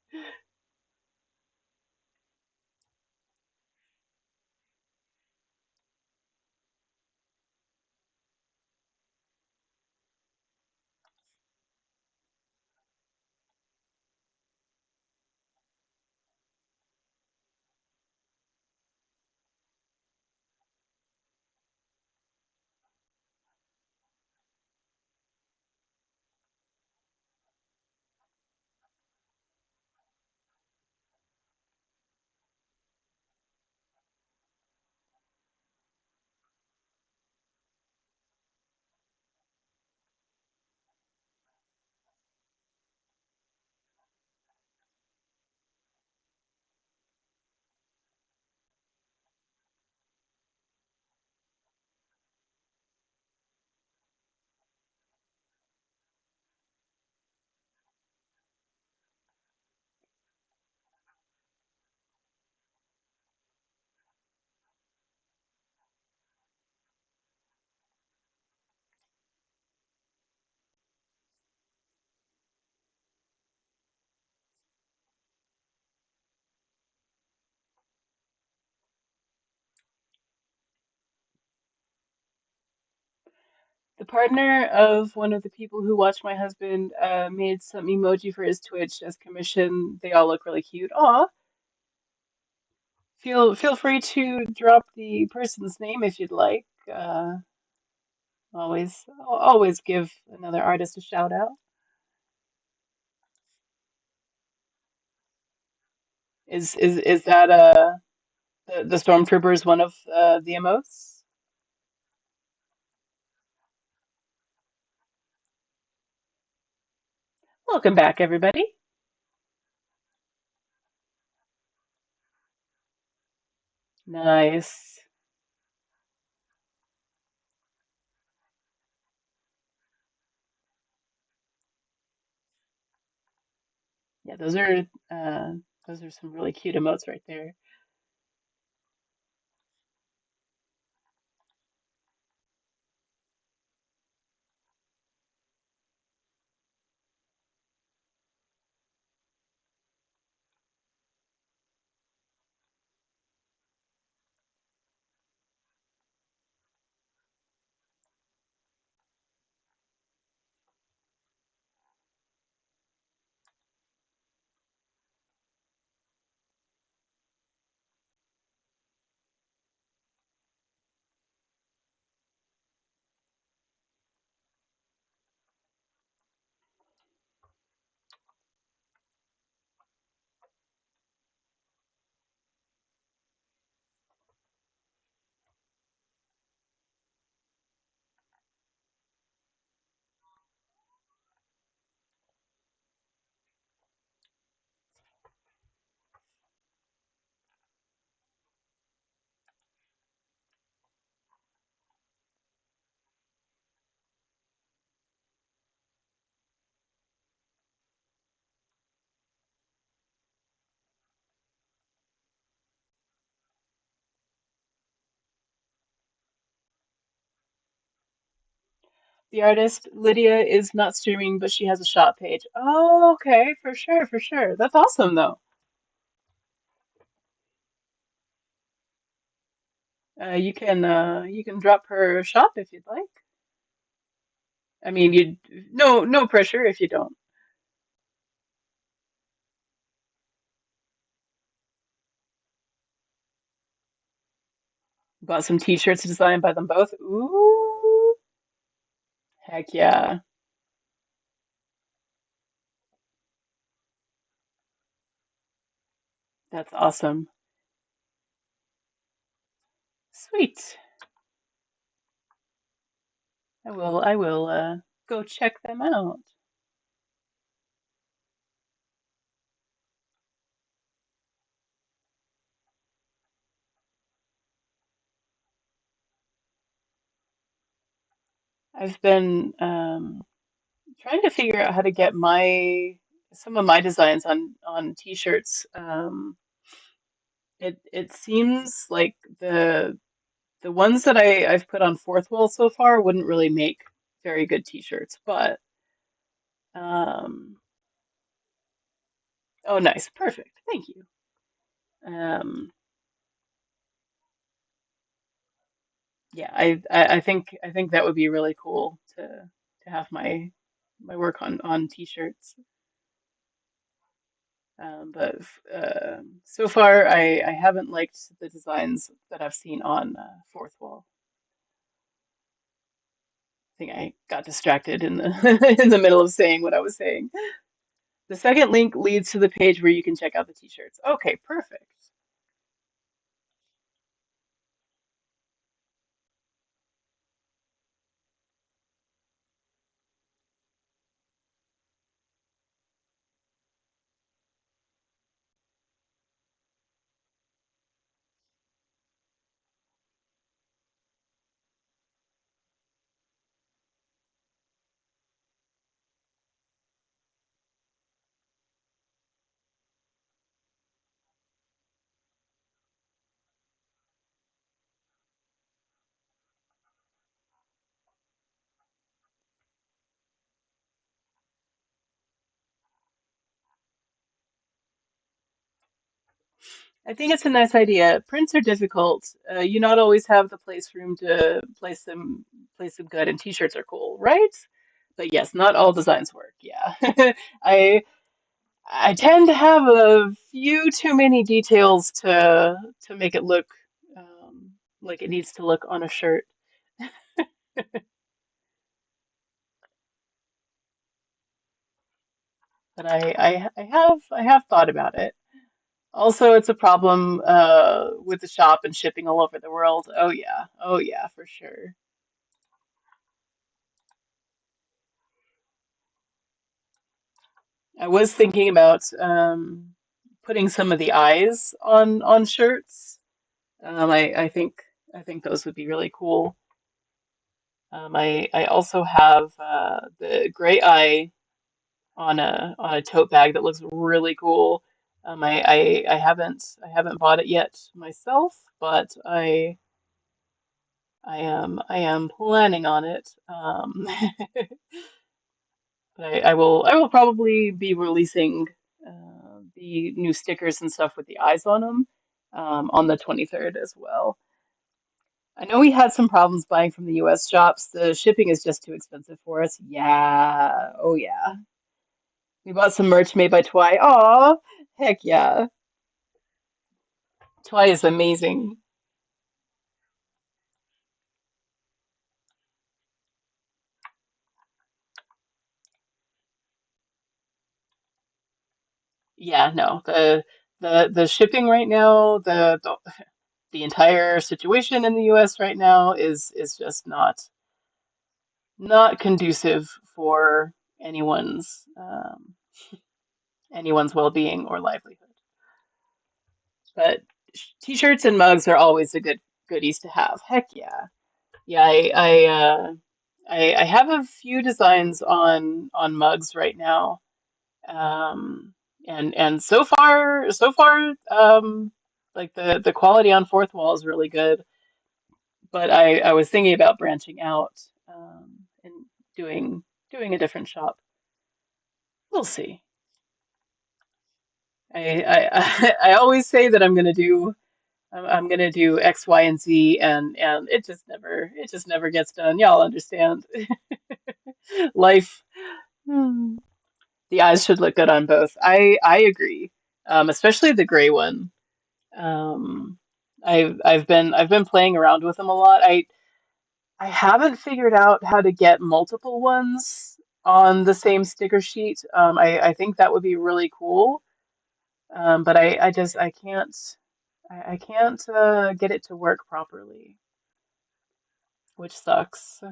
The partner of one of the people who watched my husband made some emoji for his Twitch as commission. They all look really cute. Aw, feel free to drop the person's name if you'd like. Always give another artist a shout out. Is that the Stormtroopers one of the emotes? Welcome back, everybody. Nice. Yeah, those are some really cute emotes right there. The artist Lydia is not streaming, but she has a shop page. Oh, okay, for sure, for sure. That's awesome, though. You can drop her shop if you'd like. I mean, you no pressure if you don't. Bought some t-shirts designed by them both. Ooh, heck yeah. That's awesome. Sweet. I will go check them out. I've been trying to figure out how to get my some of my designs on t-shirts. It seems like the ones that I've put on Fourth Wall so far wouldn't really make very good t-shirts, but um, oh, nice, perfect, thank you. Um, yeah, I think that would be really cool to have my work on t-shirts. But so far, I haven't liked the designs that I've seen on Fourth Wall. I think I got distracted in the in the middle of saying what I was saying. The second link leads to the page where you can check out the t-shirts. Okay, perfect. I think it's a nice idea. Prints are difficult. You not always have the place room to place them good, and t-shirts are cool, right? But yes, not all designs work. Yeah. I I tend to have a few too many details to make it look like it needs to look on a shirt. But I have thought about it. Also, it's a problem with the shop and shipping all over the world. Oh yeah, for sure. I was thinking about putting some of the eyes on shirts. I think those would be really cool. I also have the gray eye on a tote bag that looks really cool. I haven't bought it yet myself, but I am planning on it. But I will probably be releasing the new stickers and stuff with the eyes on them on the 23rd as well. I know we had some problems buying from the US shops. The shipping is just too expensive for us. Yeah. Oh yeah. We bought some merch made by Twy. Aw, heck yeah. Twy is amazing. Yeah, no. The shipping right now, the entire situation in the US right now is just not conducive for anyone's well-being or livelihood. But t-shirts and mugs are always a good goodies to have. Heck yeah. Yeah, I have a few designs on mugs right now. And so far like the quality on Fourth Wall is really good, but I was thinking about branching out and doing a different shop. We'll see. I always say that I'm gonna do X, Y, and Z, and it just never gets done. Y'all understand. Life, hmm, the eyes should look good on both. I agree, especially the gray one. Um, I've been playing around with them a lot. I haven't figured out how to get multiple ones on the same sticker sheet. I think that would be really cool. But I can't I can't get it to work properly, which sucks.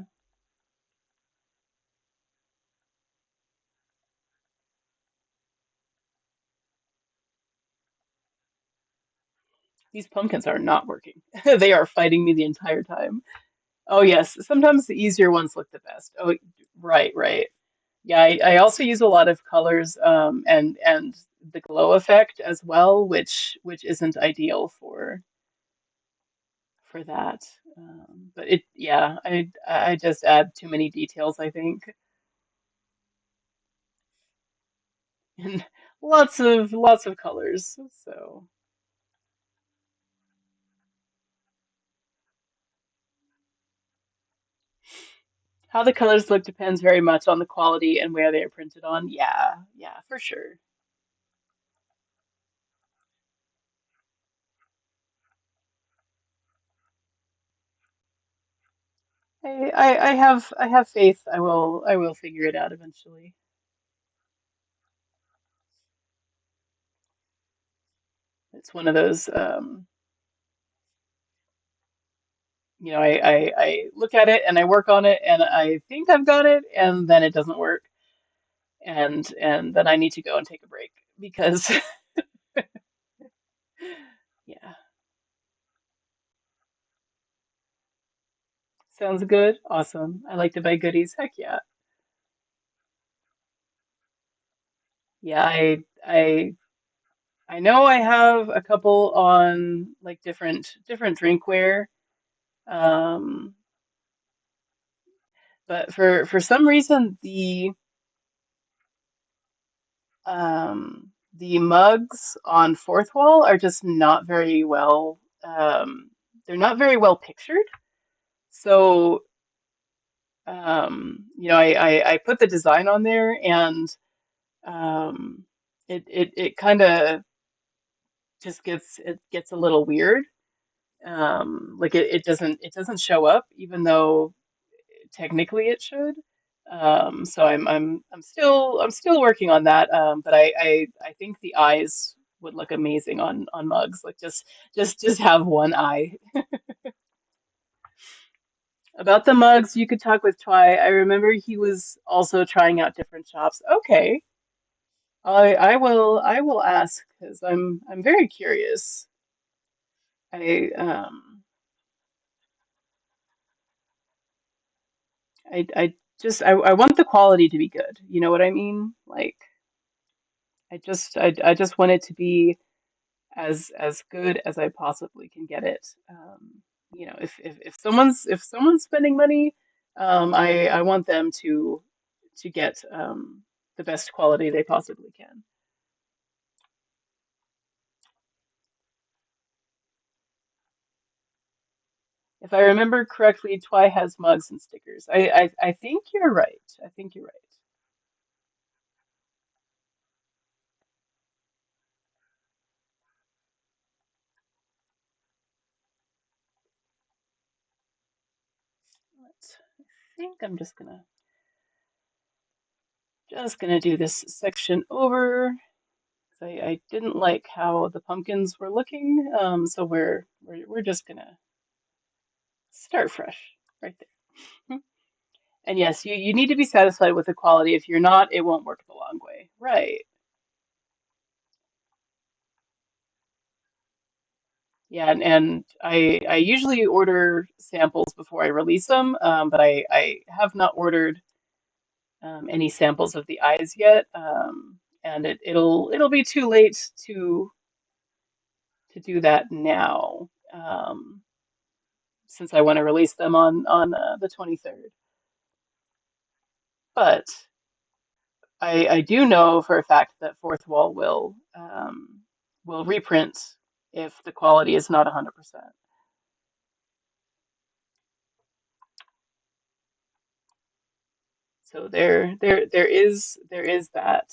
These pumpkins are not working. They are fighting me the entire time. Oh yes, sometimes the easier ones look the best. Oh, right, right. Yeah, I also use a lot of colors and the glow effect as well, which isn't ideal for that. But it yeah, I just add too many details, I think. And lots of colors. So how the colors look depends very much on the quality and where they are printed on. Yeah, yeah, for sure. I have faith I will figure it out eventually. It's one of those I look at it and I work on it and I think I've got it and then it doesn't work and then I need to go and take a break because yeah, sounds good. Awesome. I like to buy goodies. Heck yeah. Yeah, I know I have a couple on like different drinkware. Um, but for some reason the mugs on Fourth Wall are just not very well they're not very well pictured. So I put the design on there and um it kind of just it gets a little weird. Like it doesn't show up even though technically it should. So I'm still working on that. But I think the eyes would look amazing on mugs. Like just have one eye. About the mugs, you could talk with Twy. I remember he was also trying out different shops. Okay, I will ask because I'm very curious. I I want the quality to be good. You know what I mean? Like I just want it to be as good as I possibly can get it. If someone's spending money, I want them to get the best quality they possibly can. If I remember correctly, Twy has mugs and stickers. I think you're right. I think you're right. Let's, I think I'm just gonna do this section over. I didn't like how the pumpkins were looking, so we're just gonna start fresh right there. And yes, you need to be satisfied with the quality. If you're not, it won't work the long way. Right. Yeah, and I usually order samples before I release them, but I have not ordered any samples of the eyes yet, and it'll be too late to do that now, since I want to release them on the 23rd. But I do know for a fact that Fourth Wall will reprint if the quality is not 100%. So there is that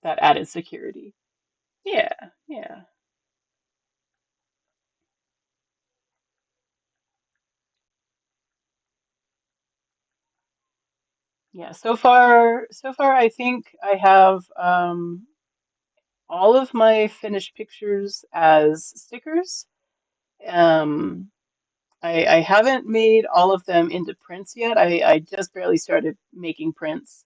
that added security. Yeah, yeah, yeah. So far, I think I have all of my finished pictures as stickers. Um, I haven't made all of them into prints yet. I just barely started making prints.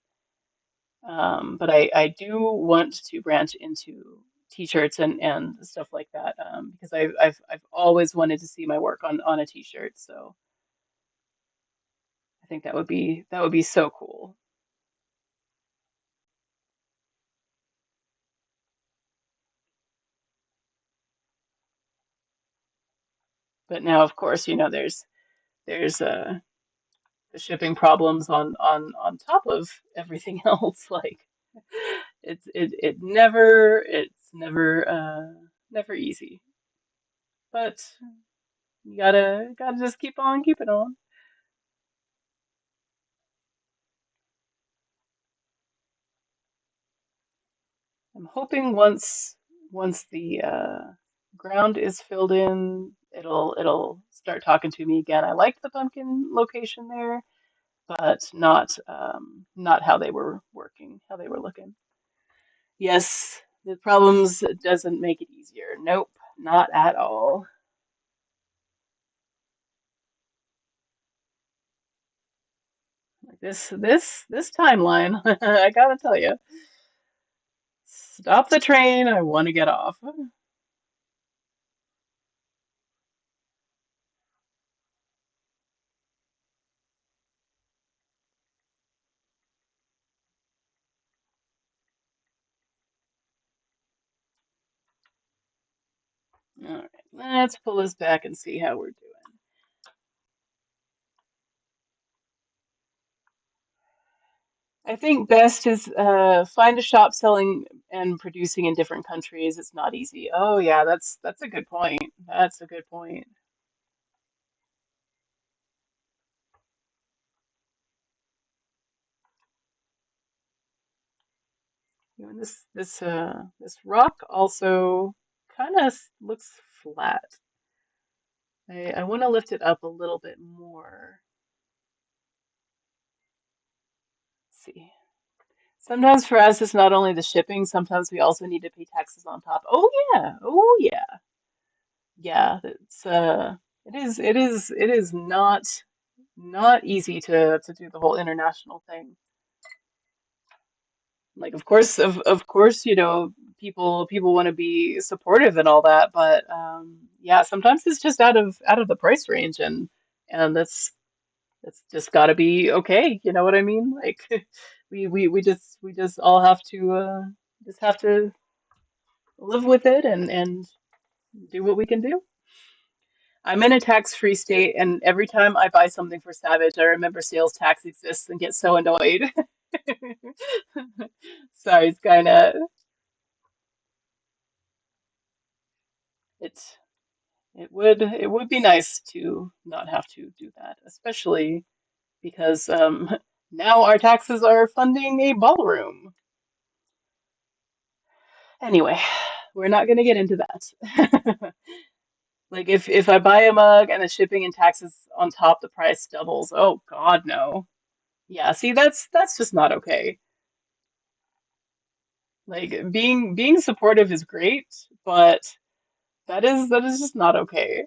But I do want to branch into t-shirts and stuff like that, because I've always wanted to see my work on a t-shirt. So I think that would be so cool. But now, of course, there's the shipping problems on top of everything else. Like it's never easy. But you gotta just keep on keeping on. I'm hoping once the ground is filled in, it'll start talking to me again. I liked the pumpkin location there, but not how they were working, how they were looking. Yes, the problems doesn't make it easier. Nope, not at all. Like this timeline, I gotta tell you, stop the train. I want to get off. All right, let's pull this back and see how we're doing. I think best is find a shop selling and producing in different countries. It's not easy. Oh yeah, that's a good point. That's a good point. You know, this rock also kind of looks flat. I want to lift it up a little bit more. Let's see. Sometimes for us, it's not only the shipping. Sometimes we also need to pay taxes on top. Oh yeah. Oh yeah. Yeah. It is not easy to do the whole international thing. Like of course, people want to be supportive and all that, but yeah, sometimes it's just out of the price range, and that's just got to be okay. You know what I mean? Like we just all have to just have to live with it and do what we can do. I'm in a tax-free state, and every time I buy something for Savage, I remember sales tax exists and get so annoyed. Sorry, it's kind of it's it would be nice to not have to do that, especially because now our taxes are funding a ballroom. Anyway, we're not going to get into that. Like if I buy a mug and the shipping and taxes on top, the price doubles. Oh God, no. Yeah, see that's just not okay. Like being supportive is great, but that is just not okay.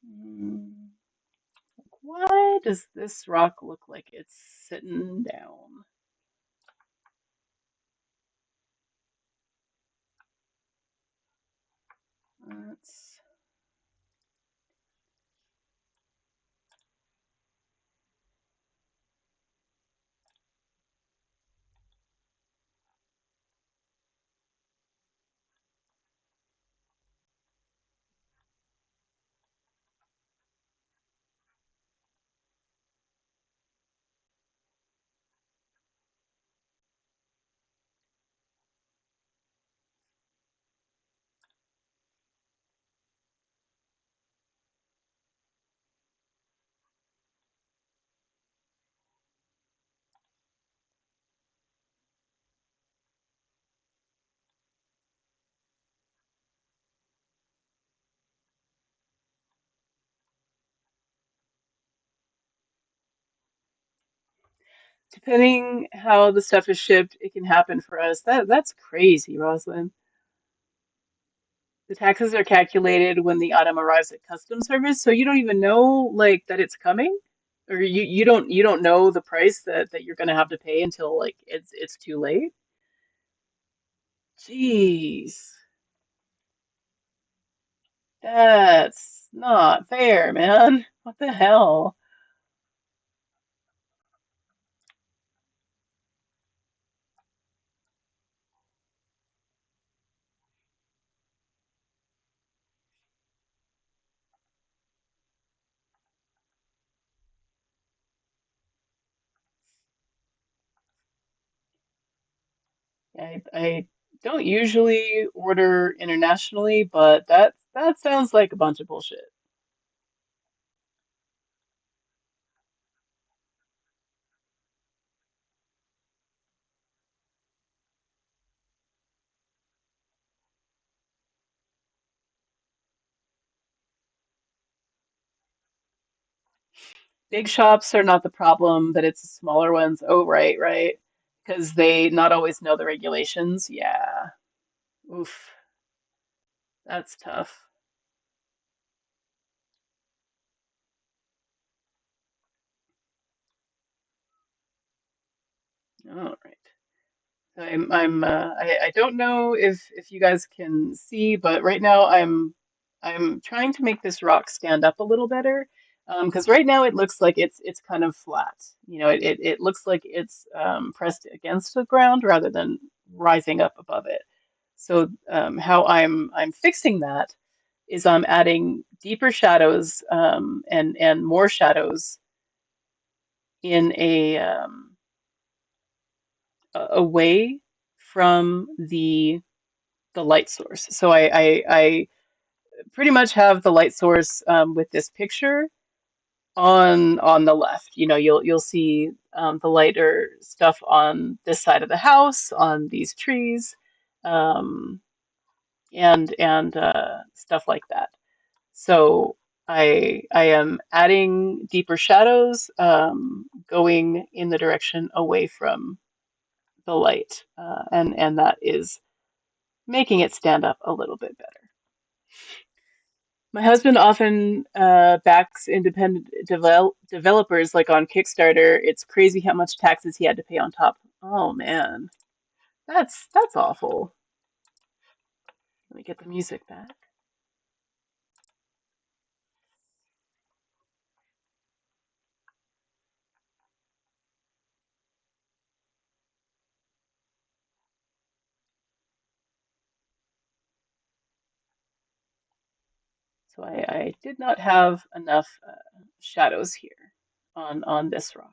Mm, why does this rock look like it's sitting down? Let's Depending how the stuff is shipped, it can happen for us. That's crazy, Rosalind. The taxes are calculated when the item arrives at customs service, so you don't even know like that it's coming, or you don't know the price that you're gonna have to pay until like it's too late. Jeez, that's not fair, man. What the hell? I don't usually order internationally, but that sounds like a bunch of bullshit. Big shops are not the problem, but it's the smaller ones. Oh, right, right. Because they not always know the regulations. Yeah. Oof. That's tough. All right. I don't know if you guys can see, but right now I'm trying to make this rock stand up a little better. Because right now it looks like it's kind of flat. You know, it looks like it's pressed against the ground rather than rising up above it. So how I'm fixing that is I'm adding deeper shadows and more shadows in away from the light source. So I pretty much have the light source with this picture on the left. You know, you'll see the lighter stuff on this side of the house, on these trees, um, and stuff like that. So I am adding deeper shadows, going in the direction away from the light, and that is making it stand up a little bit better. My husband often backs independent developers like on Kickstarter. It's crazy how much taxes he had to pay on top. Oh man, that's awful. Let me get the music back. So I did not have enough shadows here on this rock.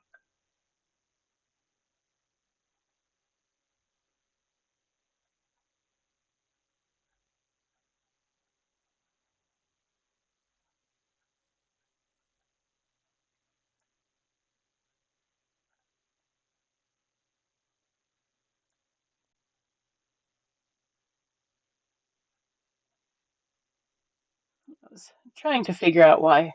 I was trying to figure out why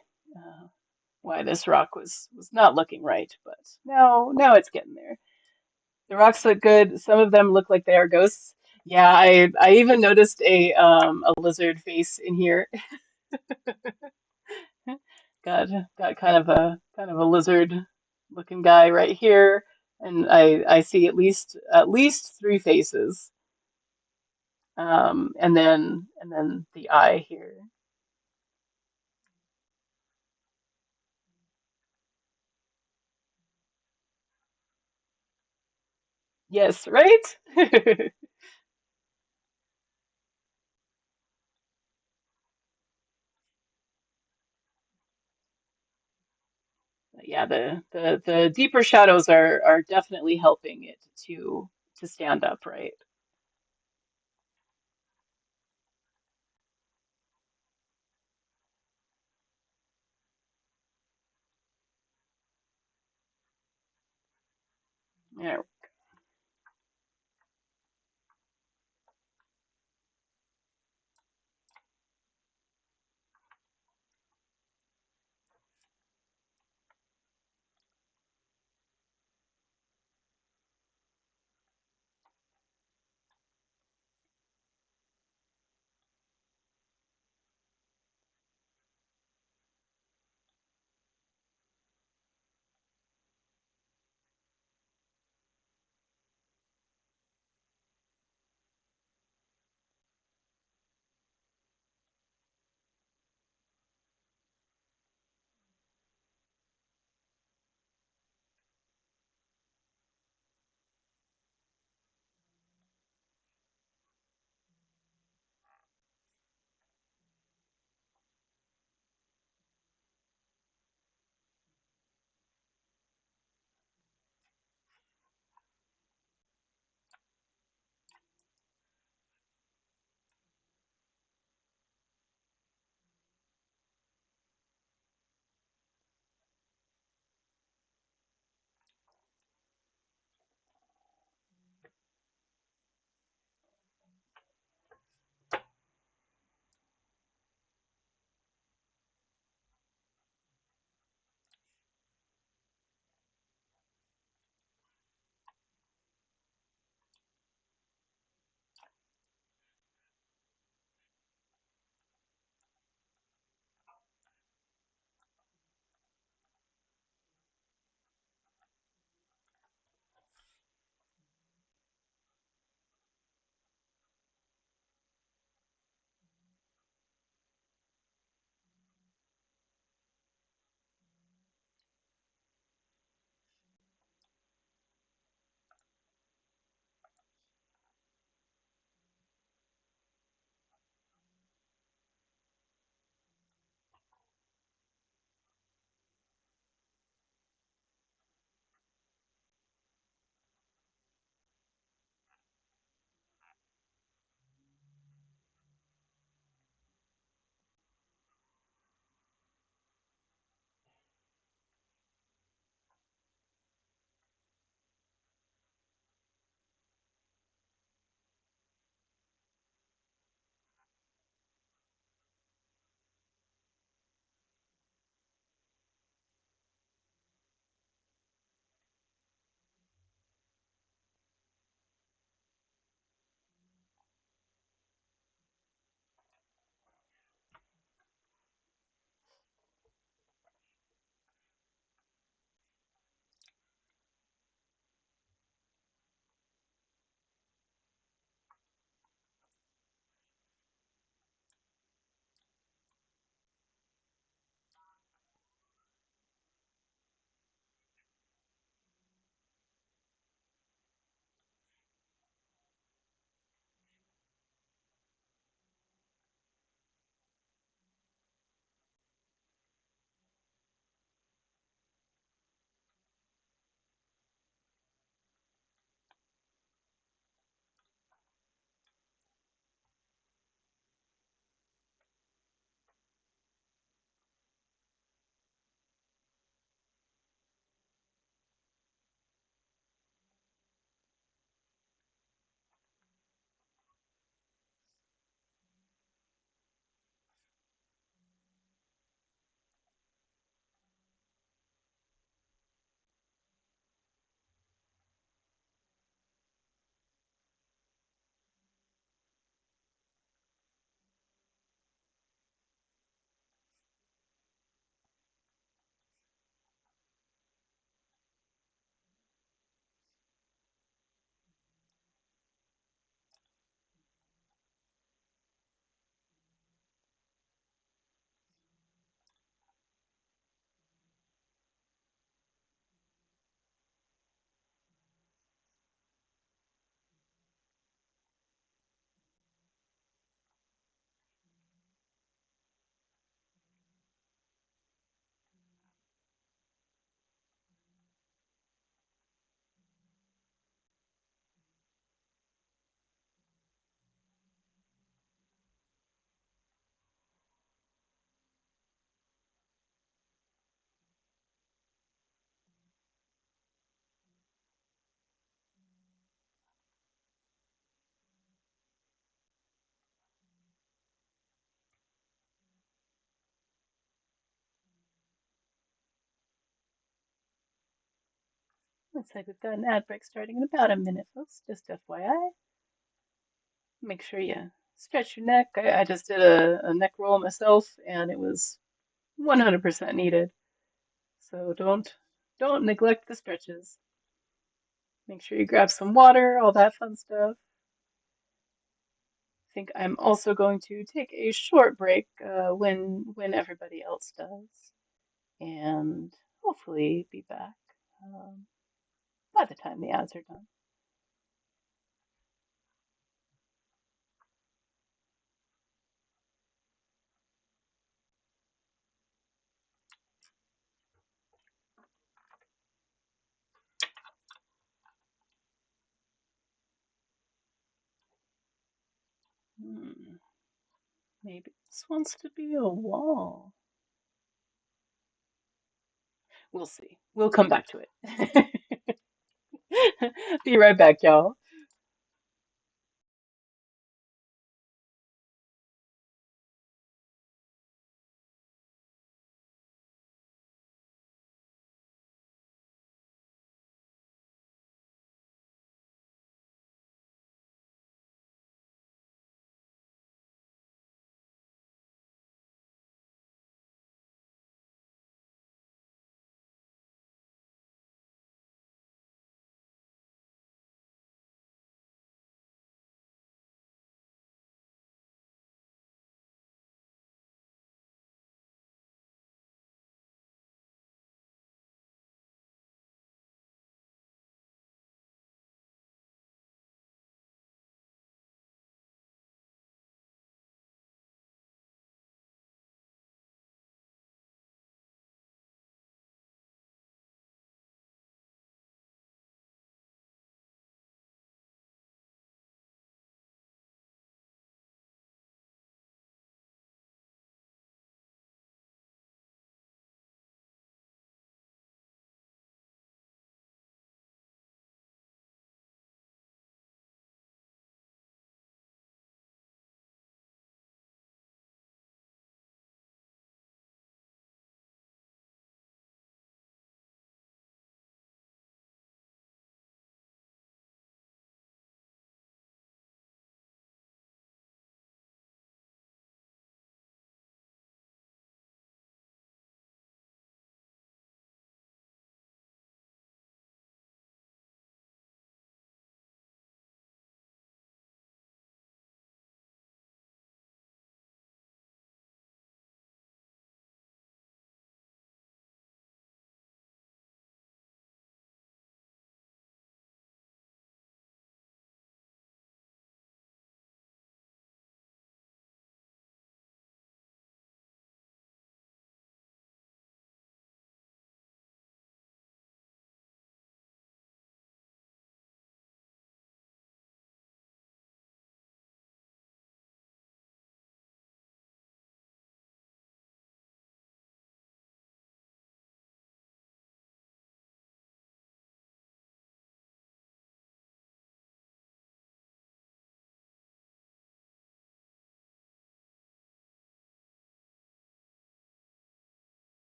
this rock was not looking right, but now it's getting there. The rocks look good. Some of them look like they are ghosts. Yeah, I even noticed a lizard face in here. Got got kind of a lizard looking guy right here, and I see at least three faces. And then the eye here. Yes, right? Yeah, the deeper shadows are definitely helping it to stand up, right? Yeah. Looks like we've got an ad break starting in about a minute, folks. Just FYI. Make sure you stretch your neck. I just did a neck roll myself, and it was 100% needed. So don't neglect the stretches. Make sure you grab some water, all that fun stuff. I think I'm also going to take a short break when everybody else does, and hopefully be back um, by the time the ads are done. Hmm, maybe this wants to be a wall. We'll see. We'll come back to it. Be right back, y'all.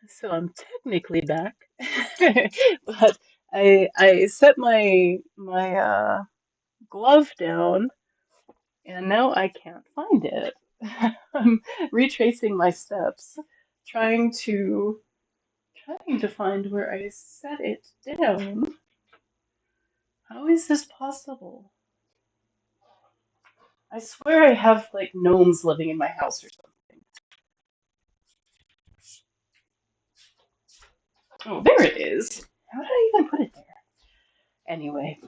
So I'm technically back, but I set my glove down, and now I can't find it. I'm retracing my steps, trying to trying to find where I set it down. How is this possible? I swear I have like gnomes living in my house or something. Oh, there it is. How did I even put it there? Anyway,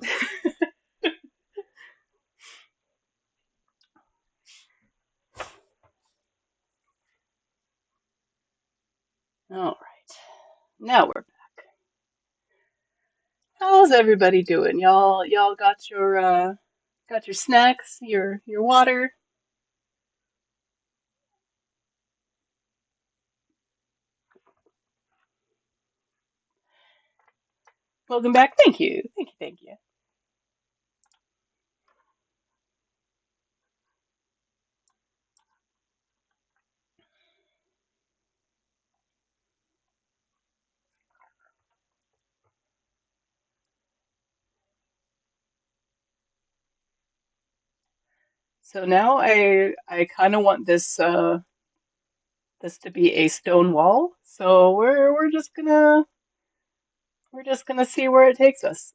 all right. Now we're How's everybody doing? Y'all got your snacks, your water? Welcome back. Thank you. Thank you. Thank you. So now I kind of want this to be a stone wall. So we're just gonna see where it takes us.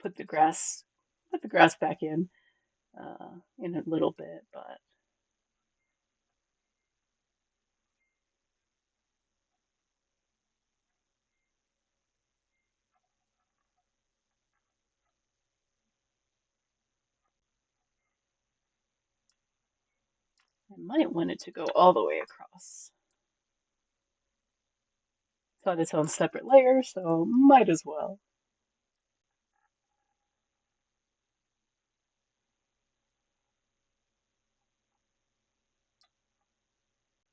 Put the grass put the grass back in a little bit, but I might want it to go all the way across. It's on its own separate layer, so might as well.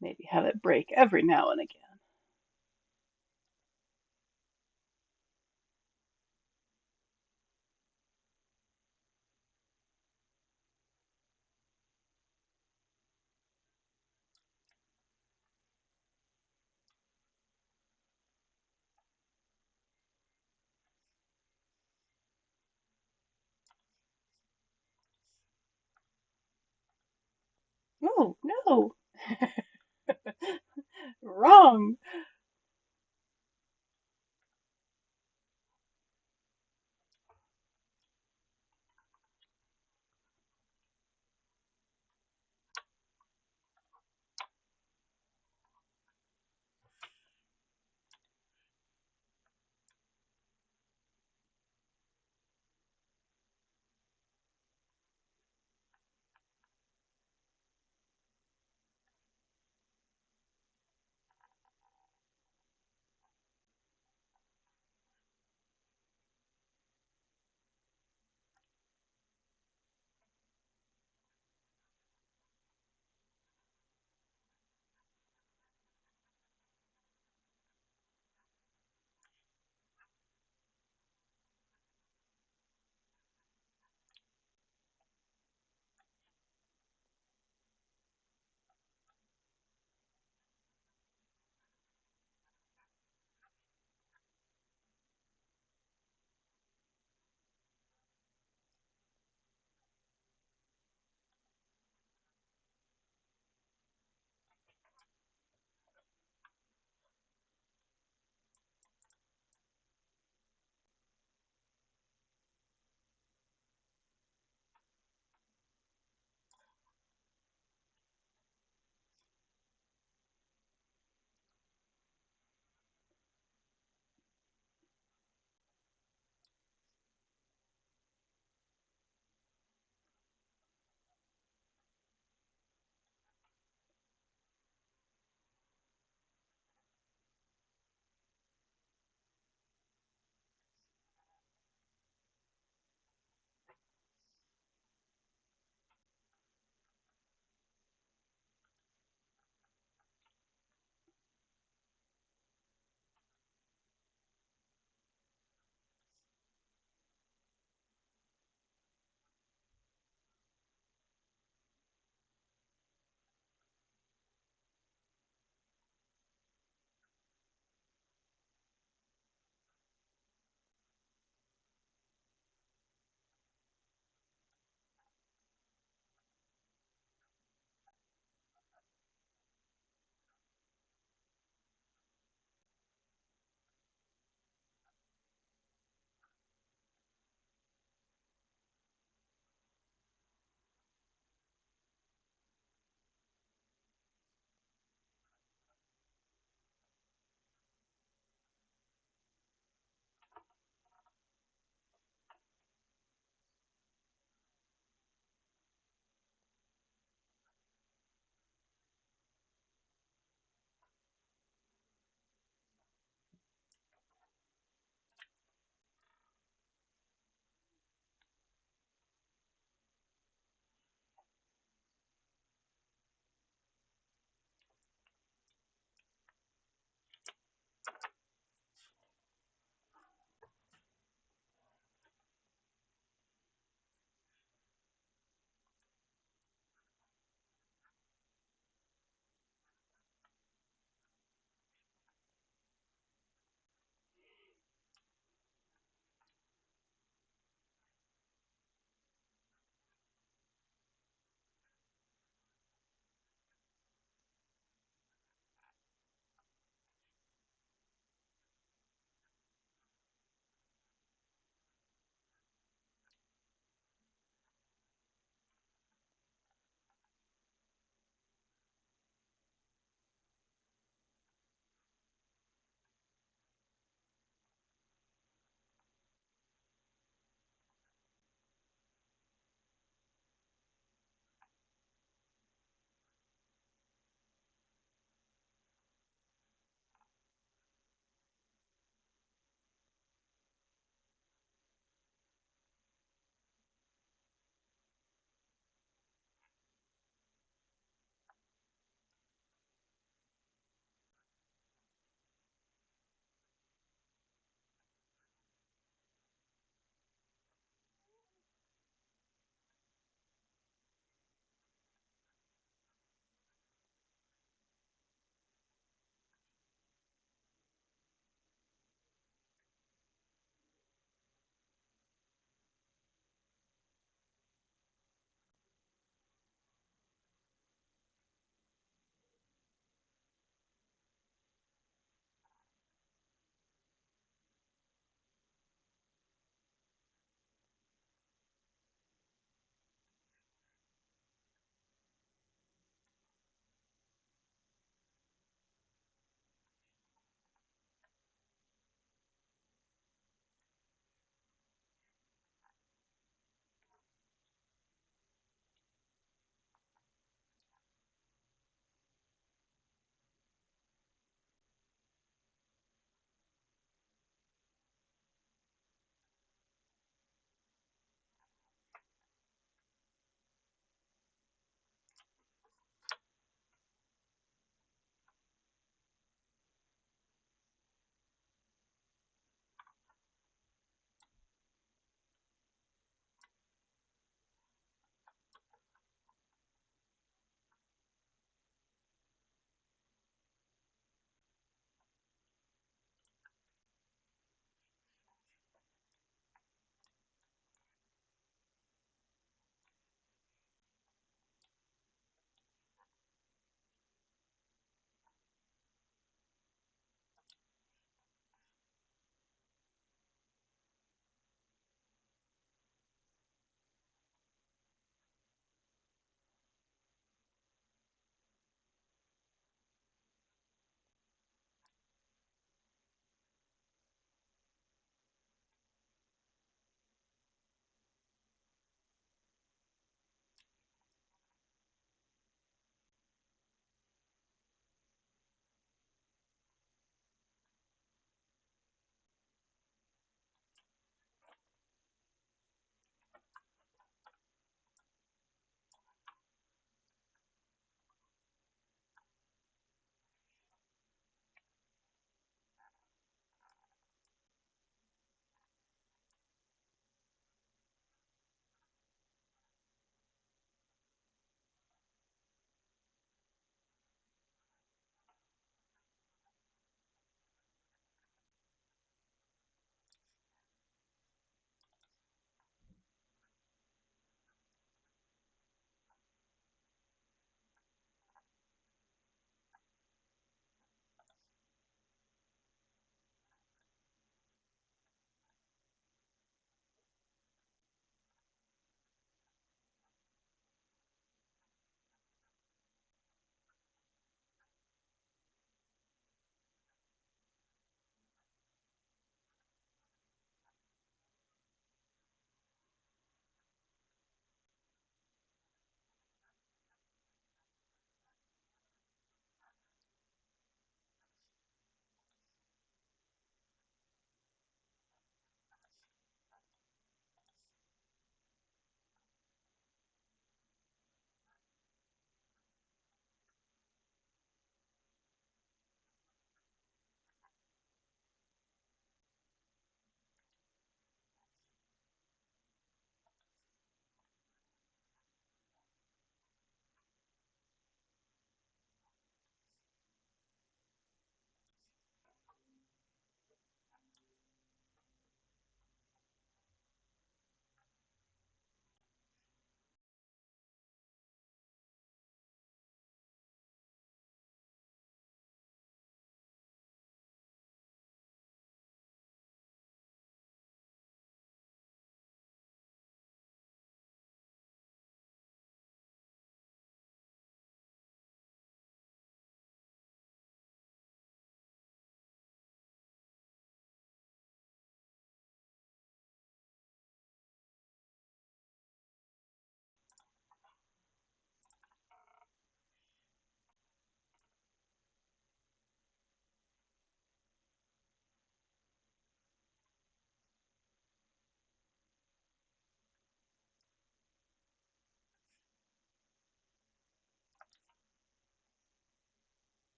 Maybe have it break every now and again. Oh, no. Wrong.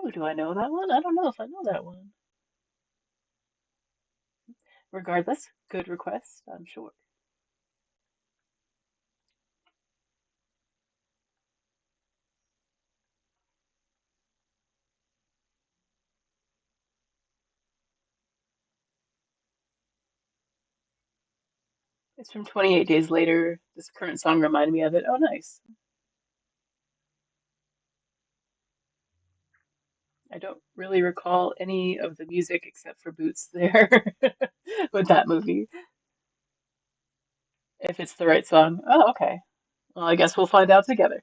Oh, do I know that one? I don't know if I know that one. Regardless, good request, I'm sure. It's from 28 Days Later. This current song reminded me of it. Oh, nice. I don't really recall any of the music except for Boots there with that movie. If it's the right song. Oh, okay. Well, I guess we'll find out together.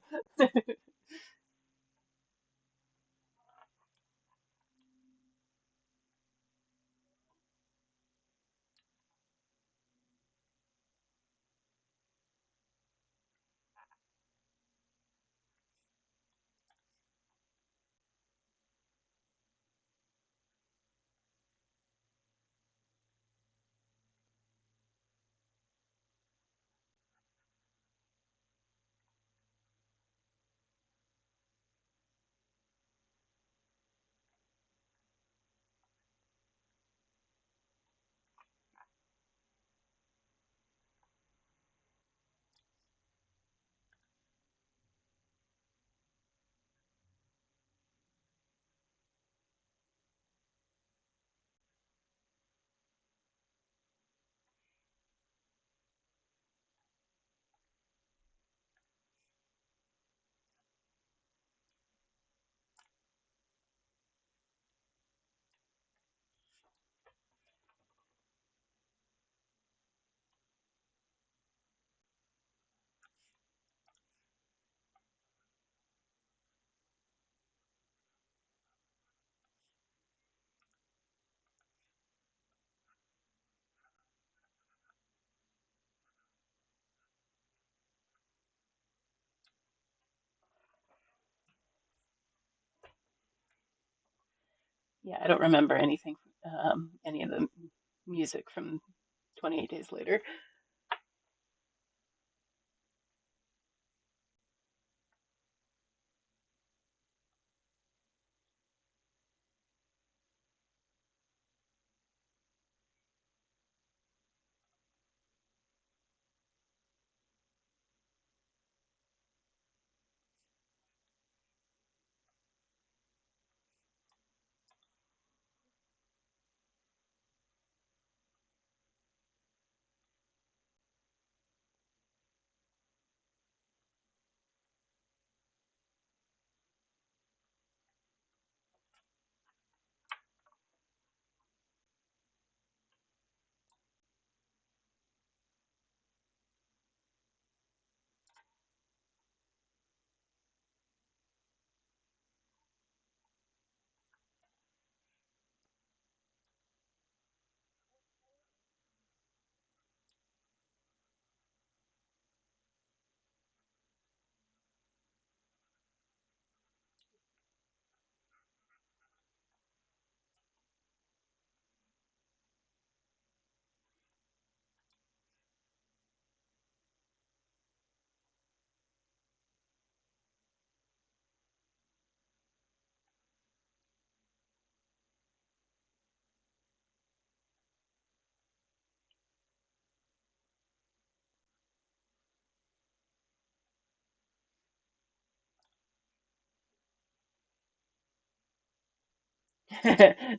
Yeah, I don't remember anything, any of the music from 28 Days Later.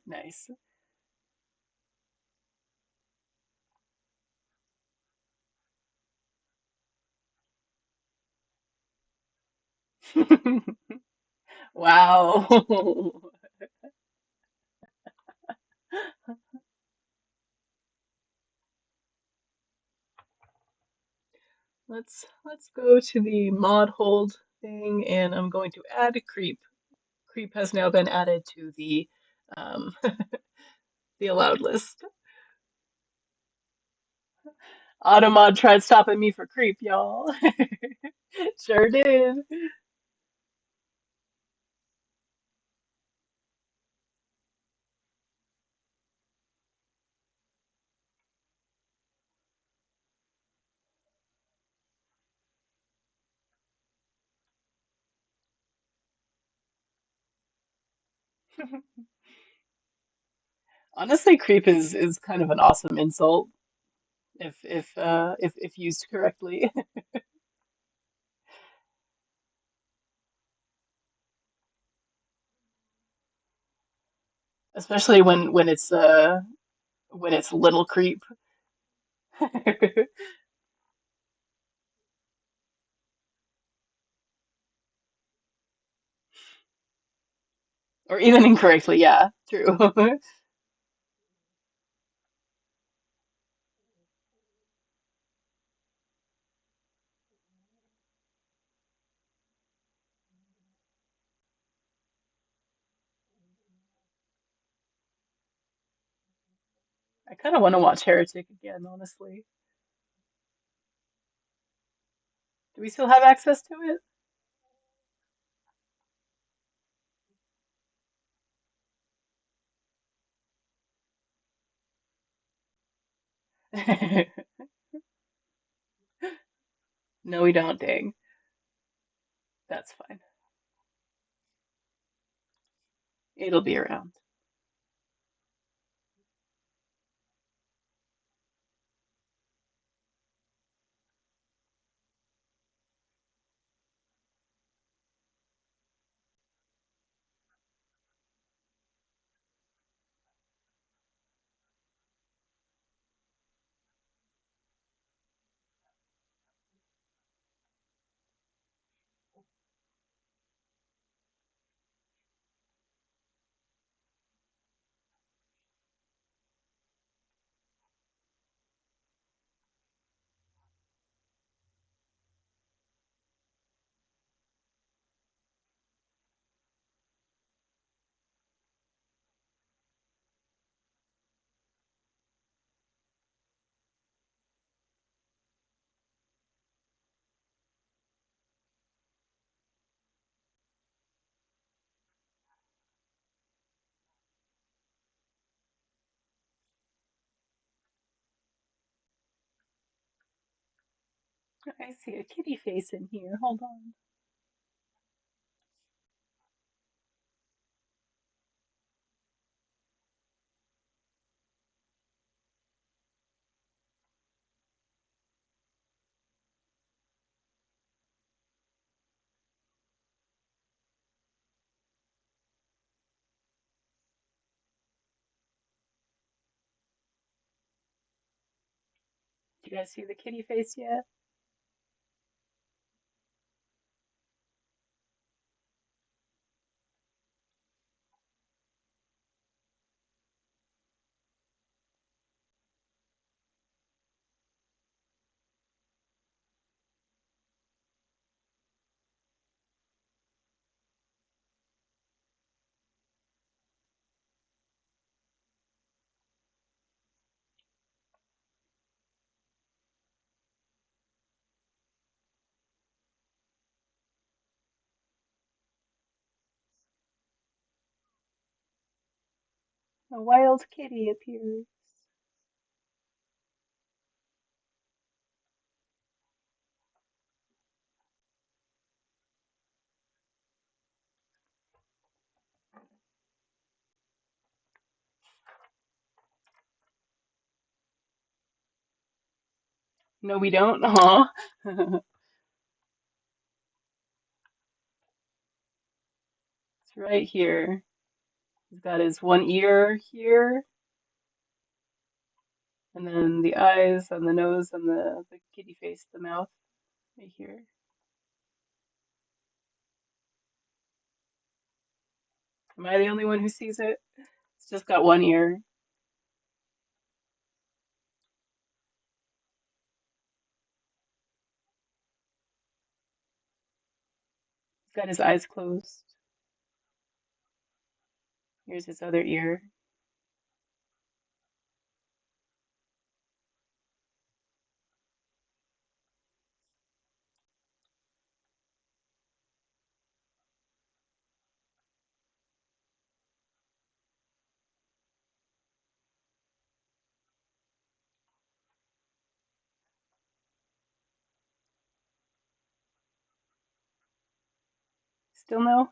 Nice. Wow. Let's go to the mod hold thing, and I'm going to add Creep. Creep has now been added to um, the allowed list. Automod tried stopping me for Creep, y'all. Sure did. Honestly, creep is kind of an awesome insult if used correctly. Especially when it's little creep. Or even incorrectly, yeah, true. I kind of want to watch Heretic again, honestly. Do we still have access to it? No, we don't, dang. That's fine. It'll be around. I see a kitty face in here. Hold on. Do you guys see the kitty face yet? A wild kitty appears. No, we don't. Aw. It's right here. He's got his one ear here, and then the eyes and the nose and the kitty face, the mouth right here. Am I the only one who sees it? It's just got one ear. He's got his eyes closed. Here's his other ear. Still no?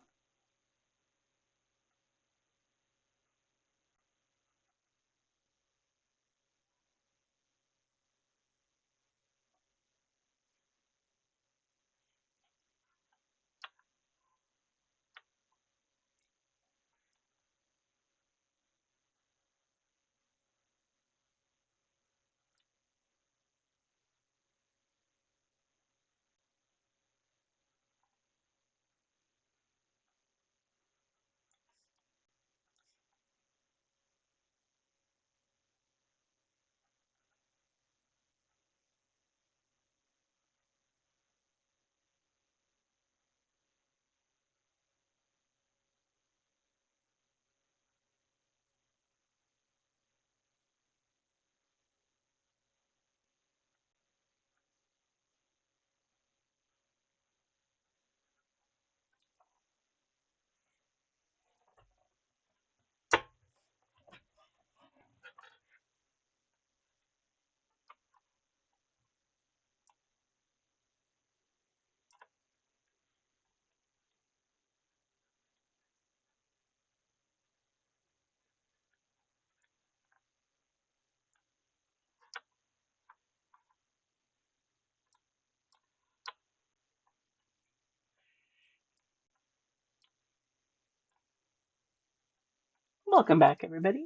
Welcome back, everybody.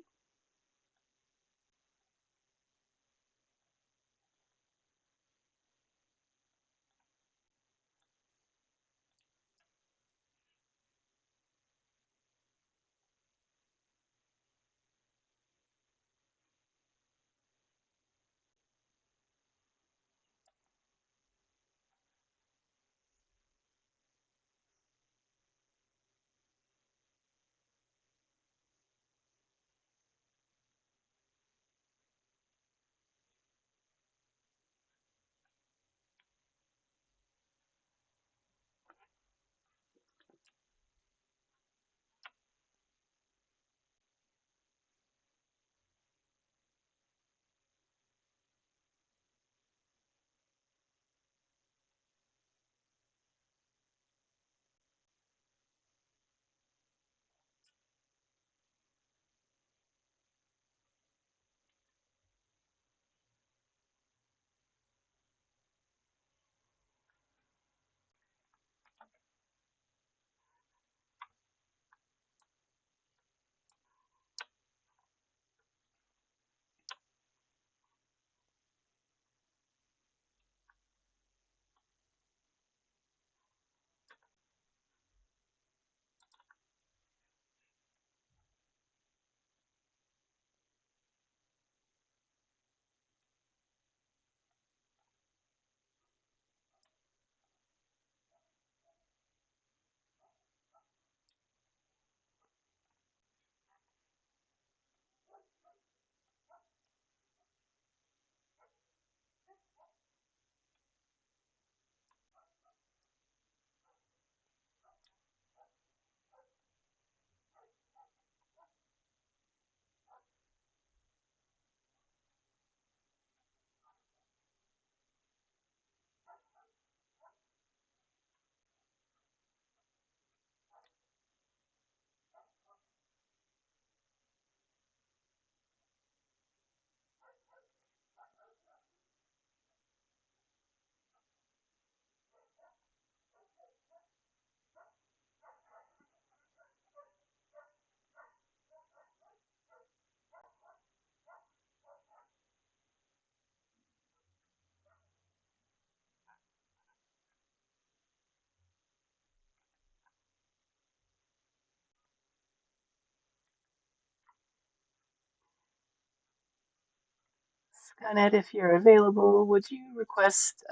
Skynet, if you're available, would you request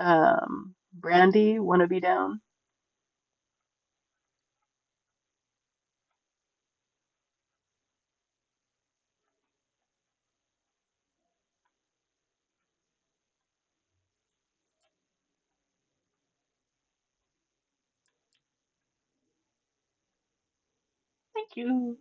Brandy, Wanna Be Down? Thank you.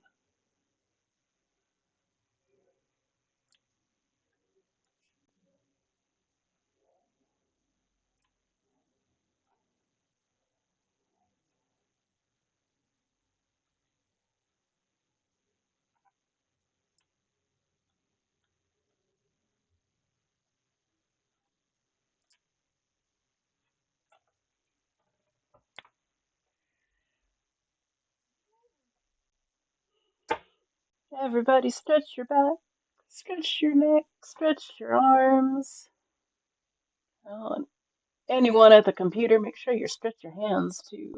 Everybody stretch your back, stretch your neck, stretch your arms. Oh, and anyone at the computer, make sure you stretch your hands too.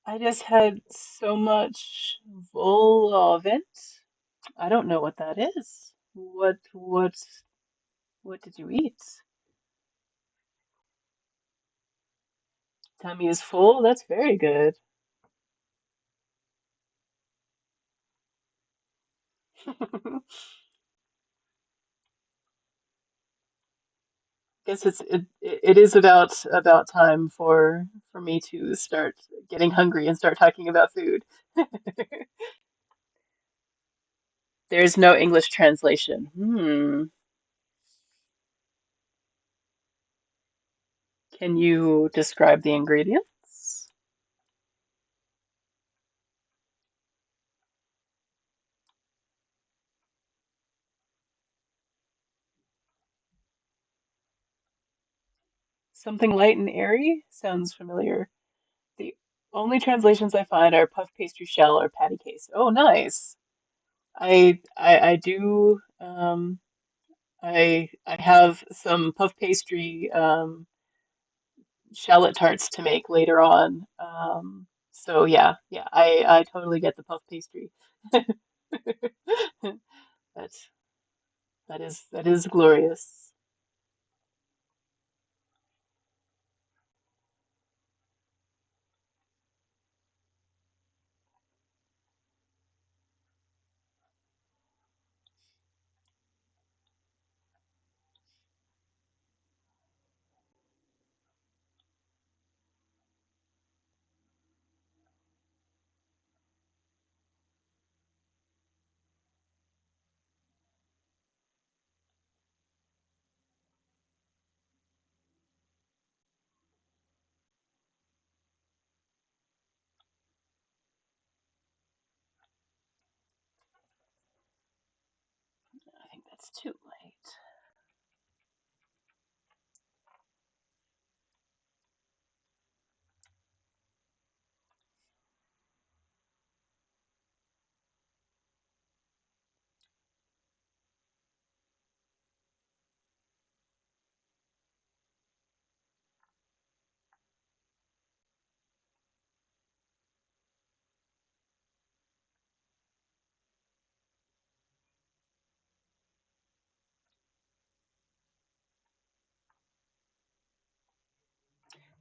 I just had so much Volovent. I don't know what that is. What did you eat? Tummy is full? That's very good. Guess it is about time for me to start getting hungry and start talking about food. There's no English translation. Can you describe the ingredients? Something light and airy sounds familiar. The only translations I find are puff pastry shell or patty case. Oh, nice. I do I have some puff pastry shallot tarts to make later on. So yeah, yeah, I totally get the puff pastry. That's that is glorious. I think that's too late.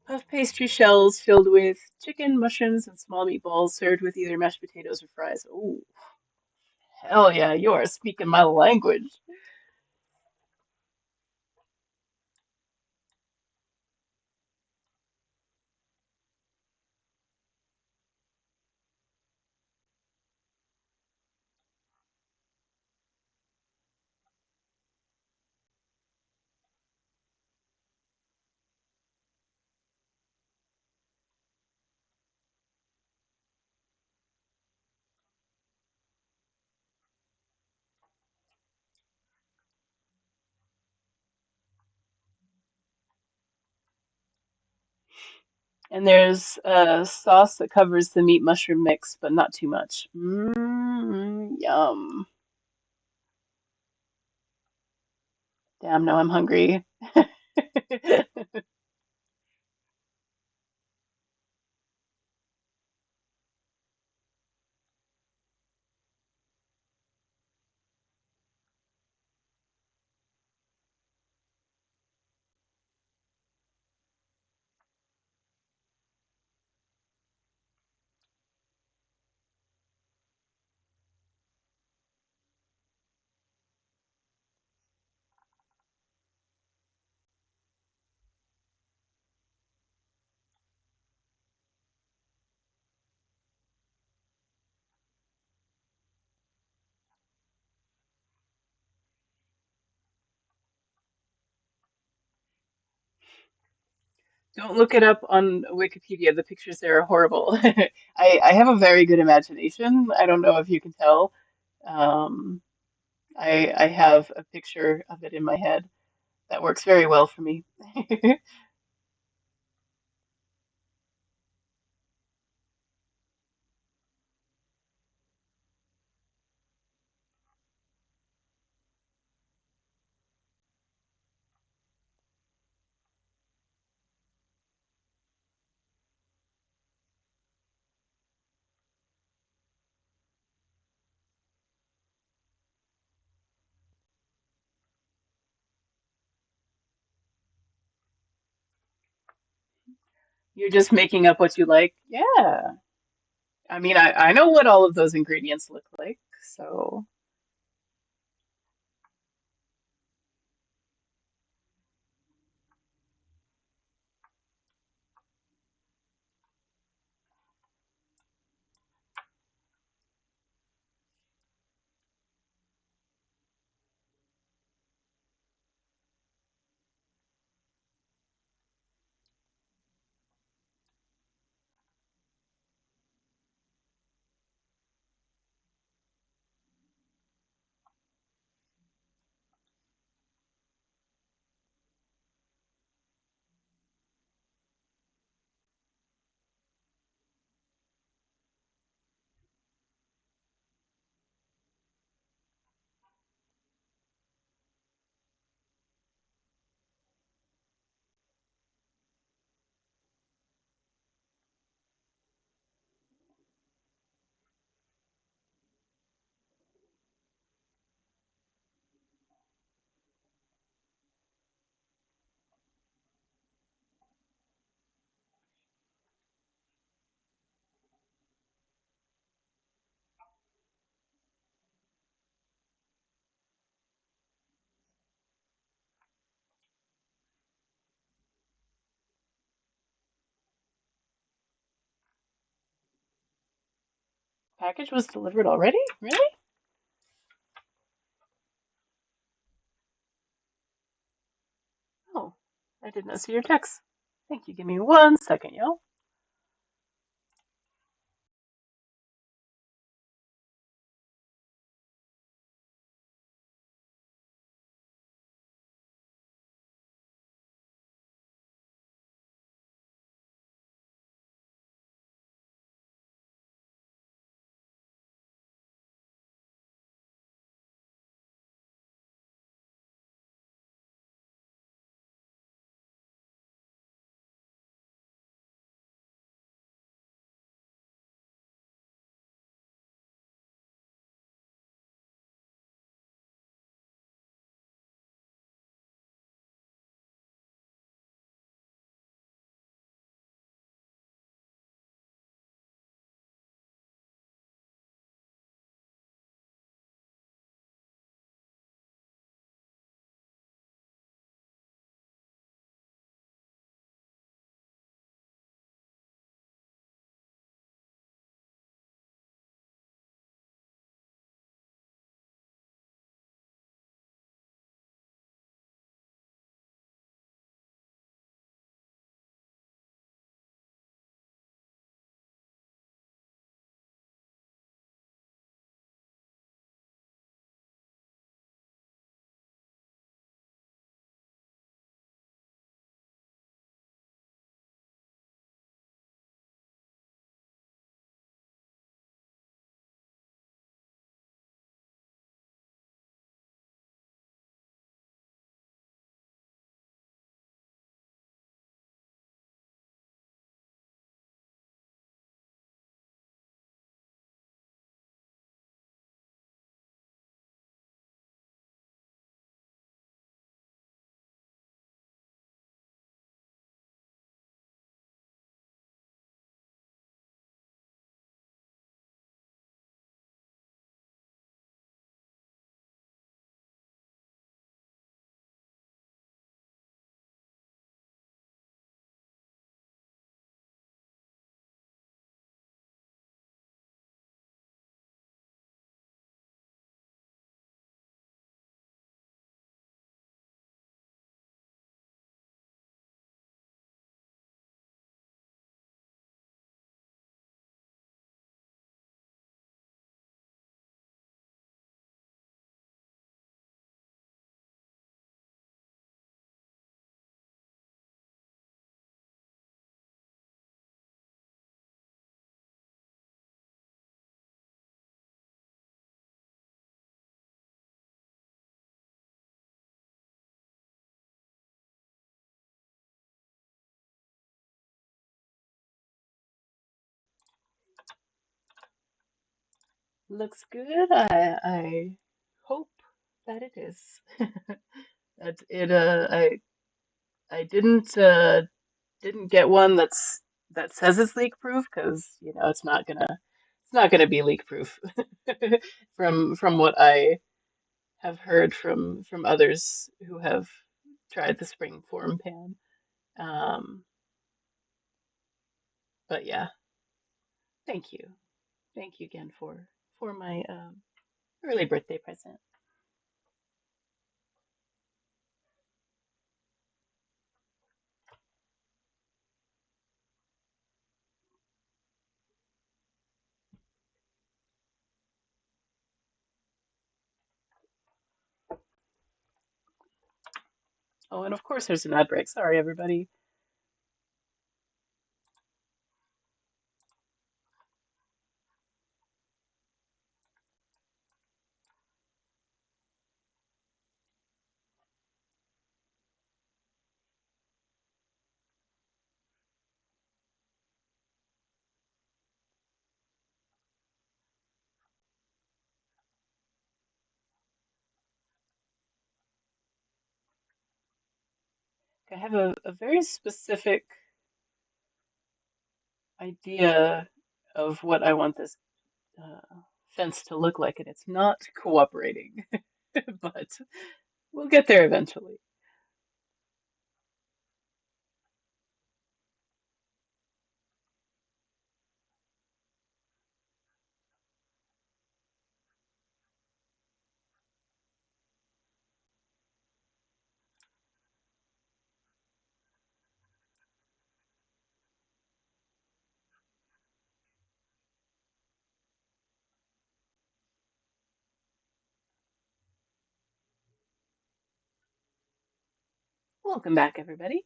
Puff pastry shells filled with chicken, mushrooms, and small meatballs served with either mashed potatoes or fries. Oh, hell yeah, you are speaking my language. And there's a sauce that covers the meat mushroom mix, but not too much. Yum. Damn, now I'm hungry. Don't look it up on Wikipedia. The pictures there are horrible. I have a very good imagination. I don't know if you can tell. Um, I have a picture of it in my head that works very well for me. You're just making up what you like. Yeah. I mean, I know what all of those ingredients look like, so package was delivered already? Really? Oh, I did not see your text. Thank you. Give me 1 second, y'all. Looks good. I hope that it is. That it I didn't get one that's that says it's leak proof because it's not gonna be leak proof from what I have heard from others who have tried the spring form pan. Um, but yeah, thank you, thank you again for my early birthday present. Oh, and of course there's an ad break. Sorry, everybody. I have a very specific idea of what I want this fence to look like, and it's not cooperating, but we'll get there eventually. Welcome back, everybody.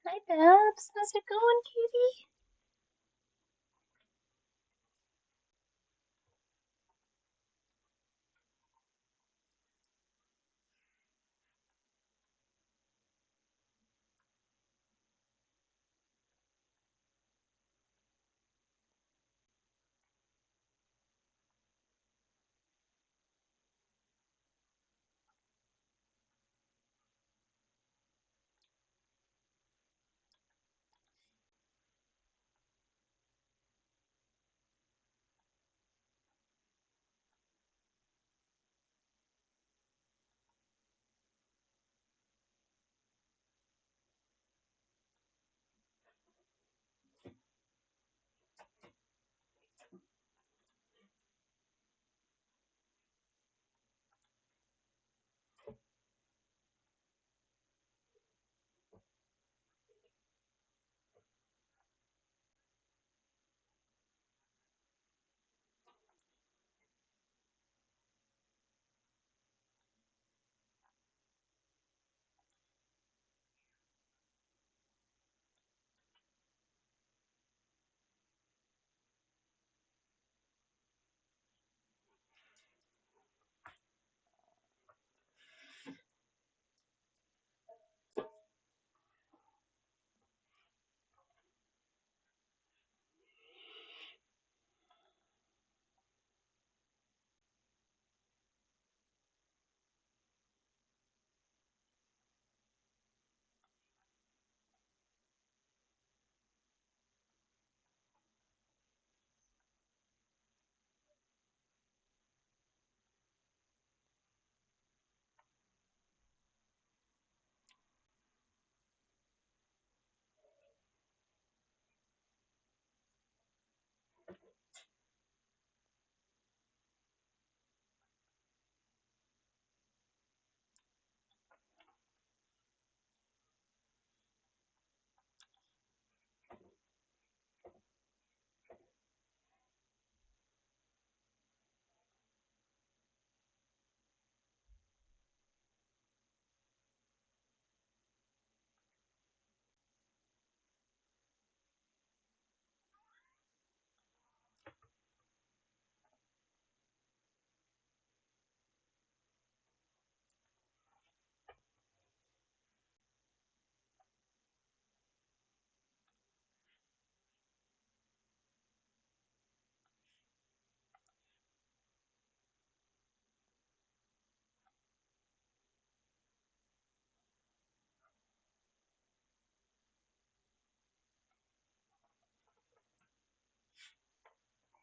Hi, Babs. How's it going, kitty?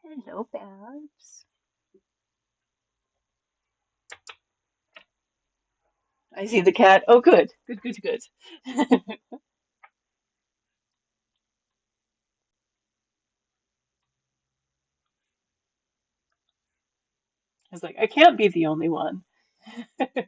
Hello, Babs. I see the cat. Oh, good. Good, good, good. I was like, I can't be the only one. Hi,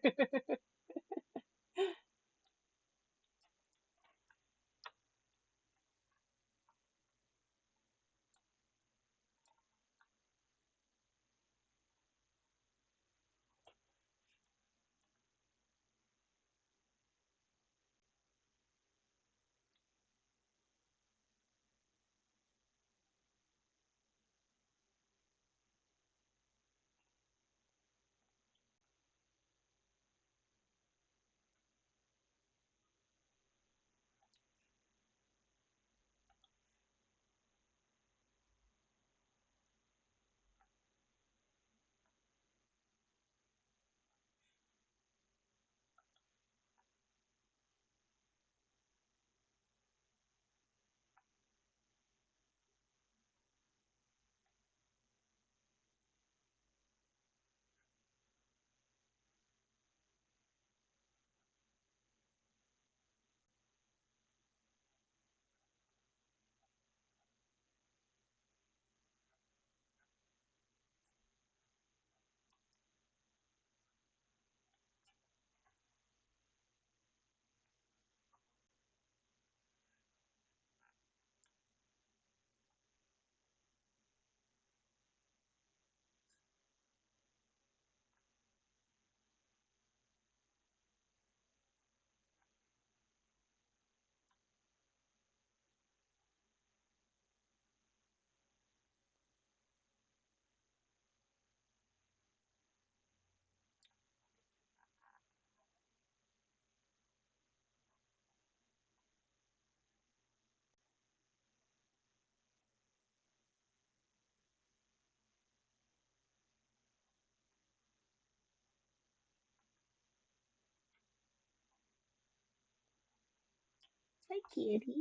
kitty.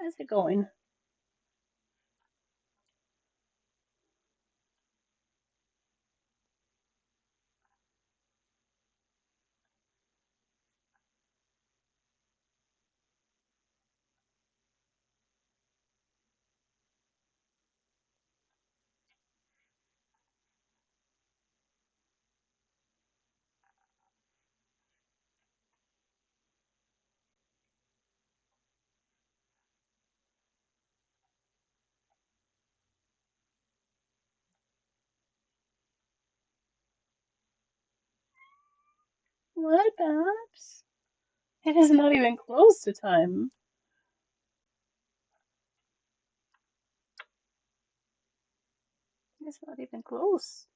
How's it going? What, Babs? It is not even close to time. It's not even close.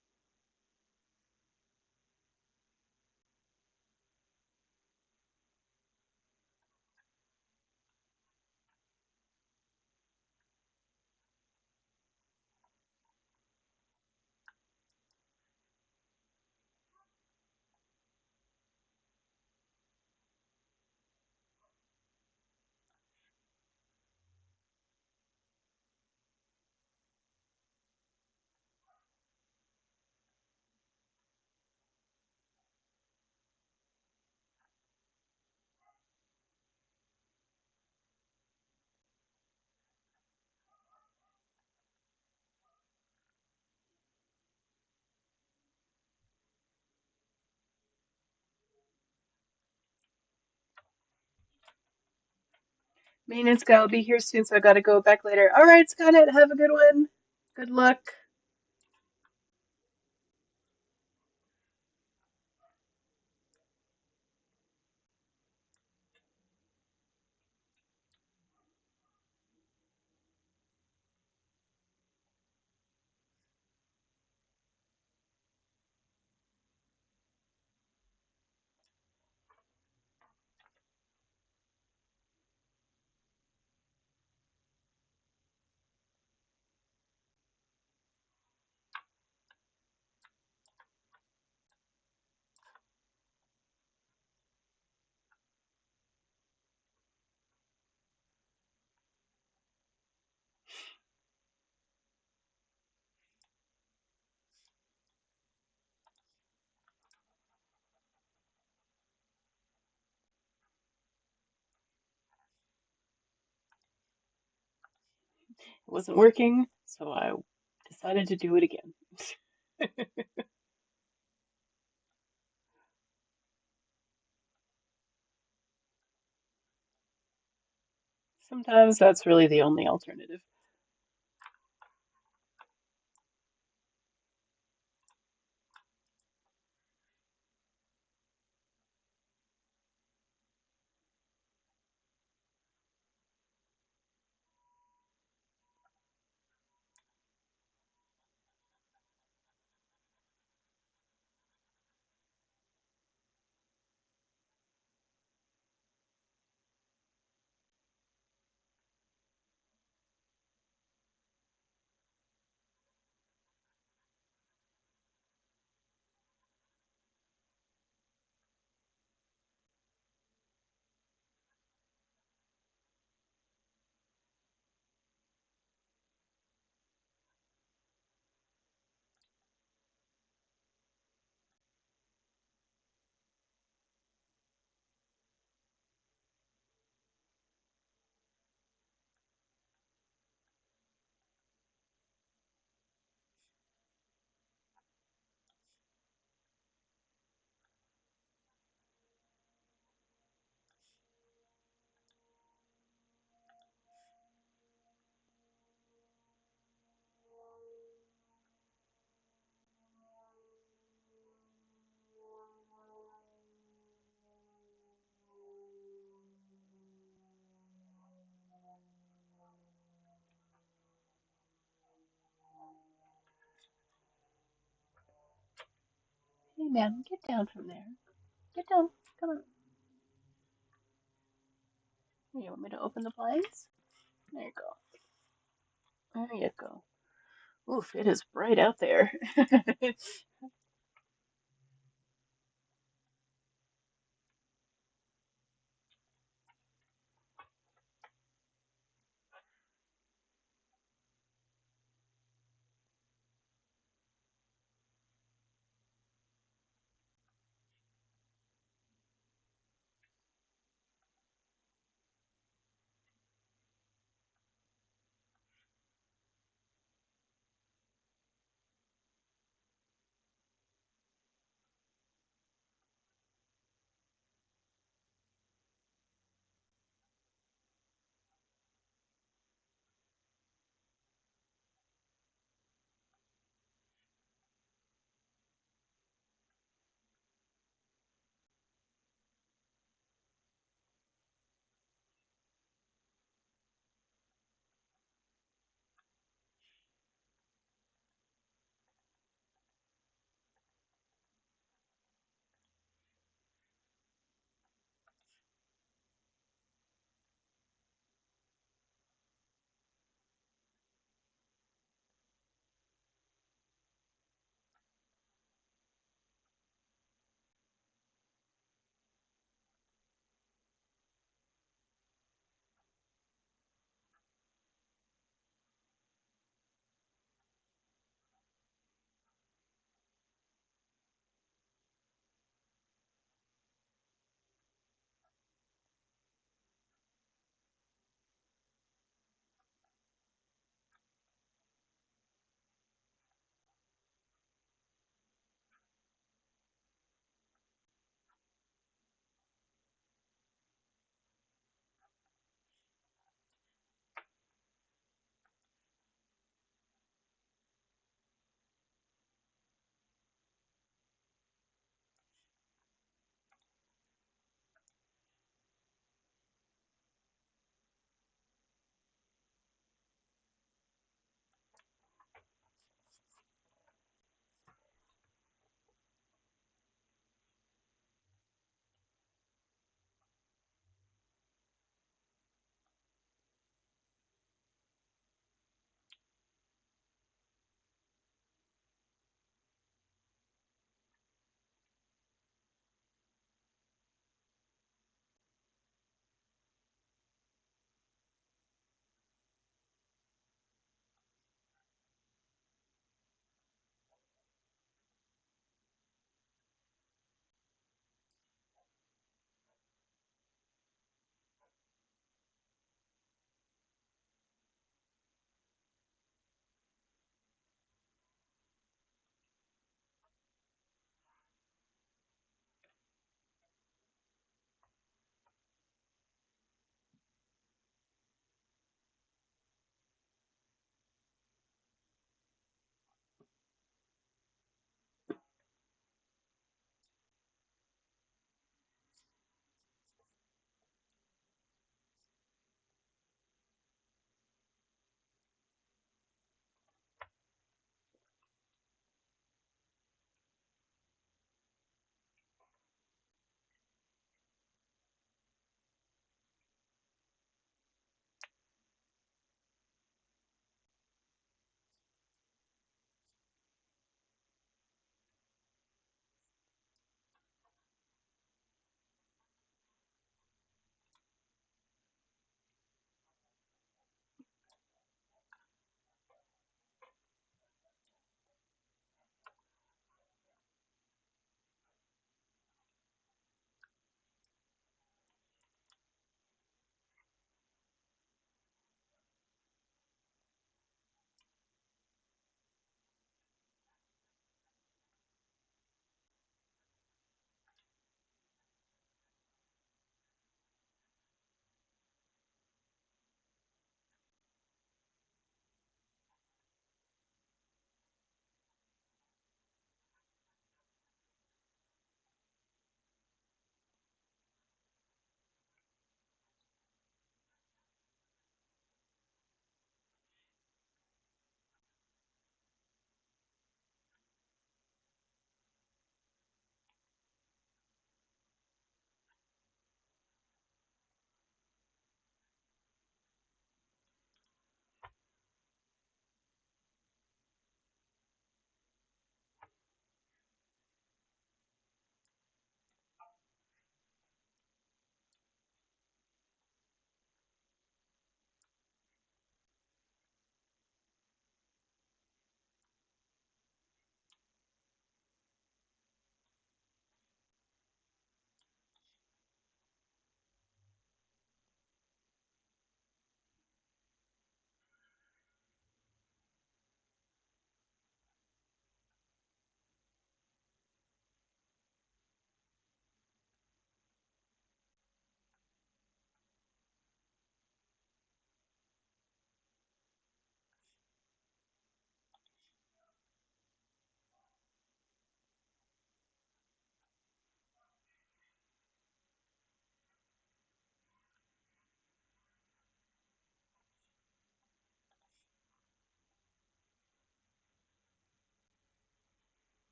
Maintenance guy will be here soon, so I gotta go back later. All right, Skynet, have a good one. Good luck. It wasn't working, so I decided to do it again. Sometimes that's really the only alternative. Hey man, get down from there. Get down. Come on. You want me to open the blinds? There you go. There you go. Oof, it is bright out there.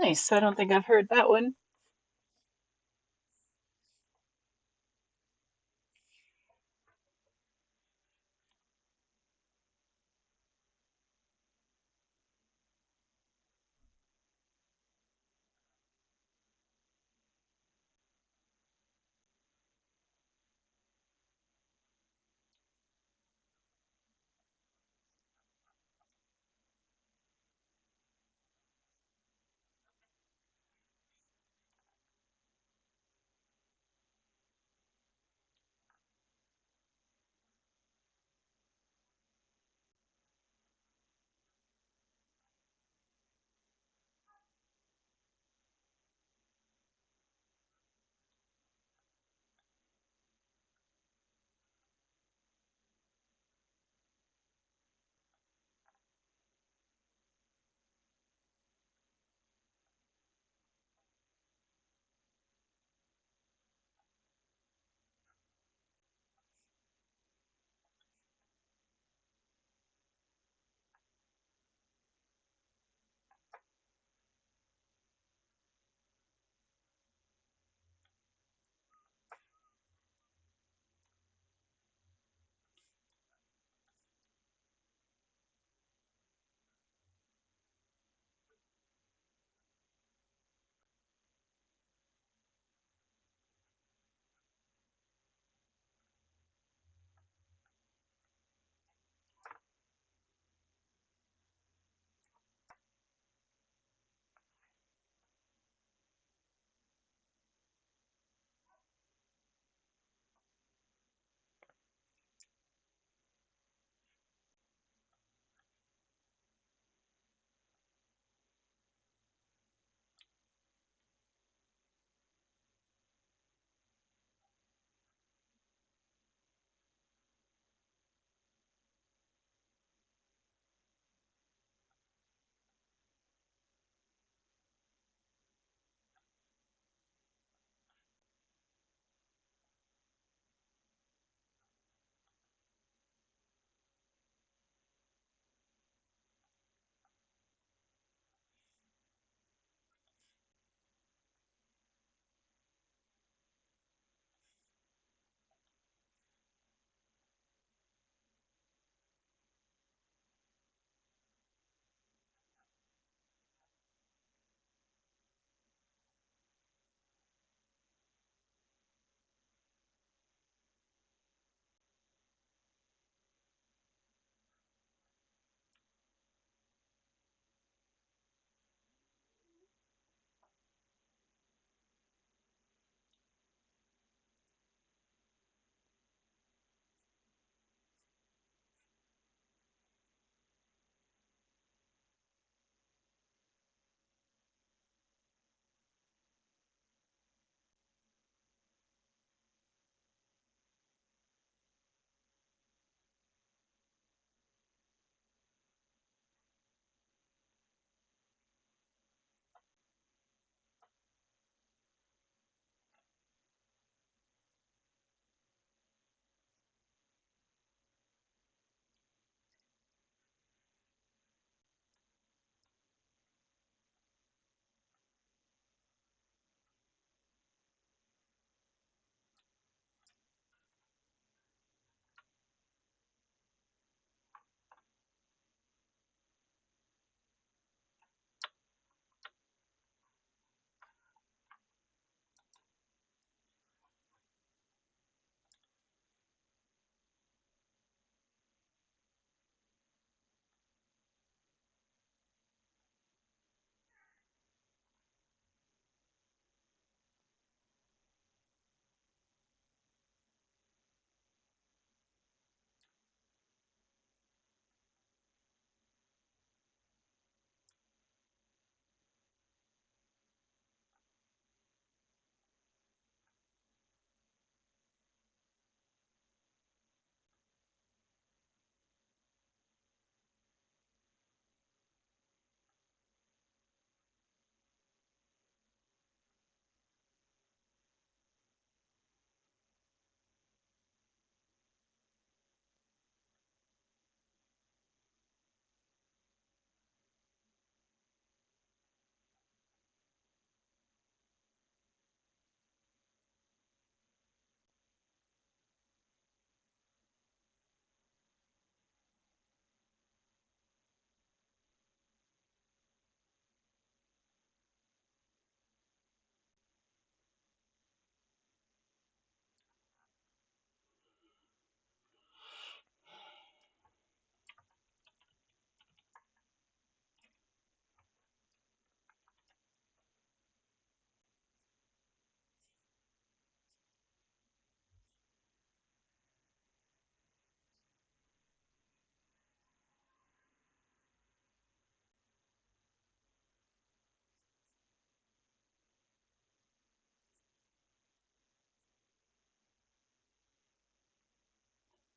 Nice. I don't think I've heard that one.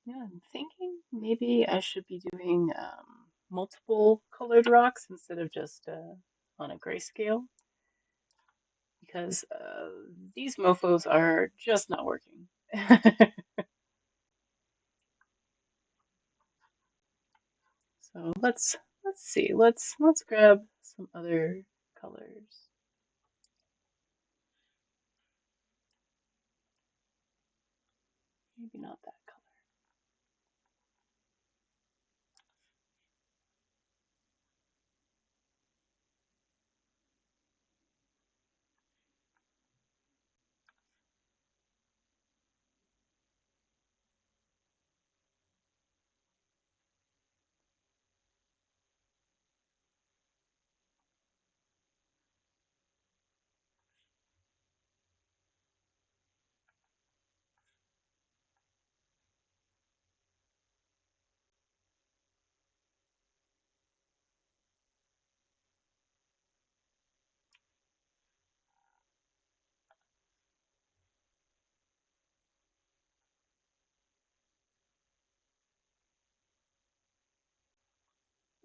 Yeah, I'm thinking maybe I should be doing multiple colored rocks instead of just on a grayscale because these mofos are just not working. So let's see. Let's grab some other colors. Maybe not that color.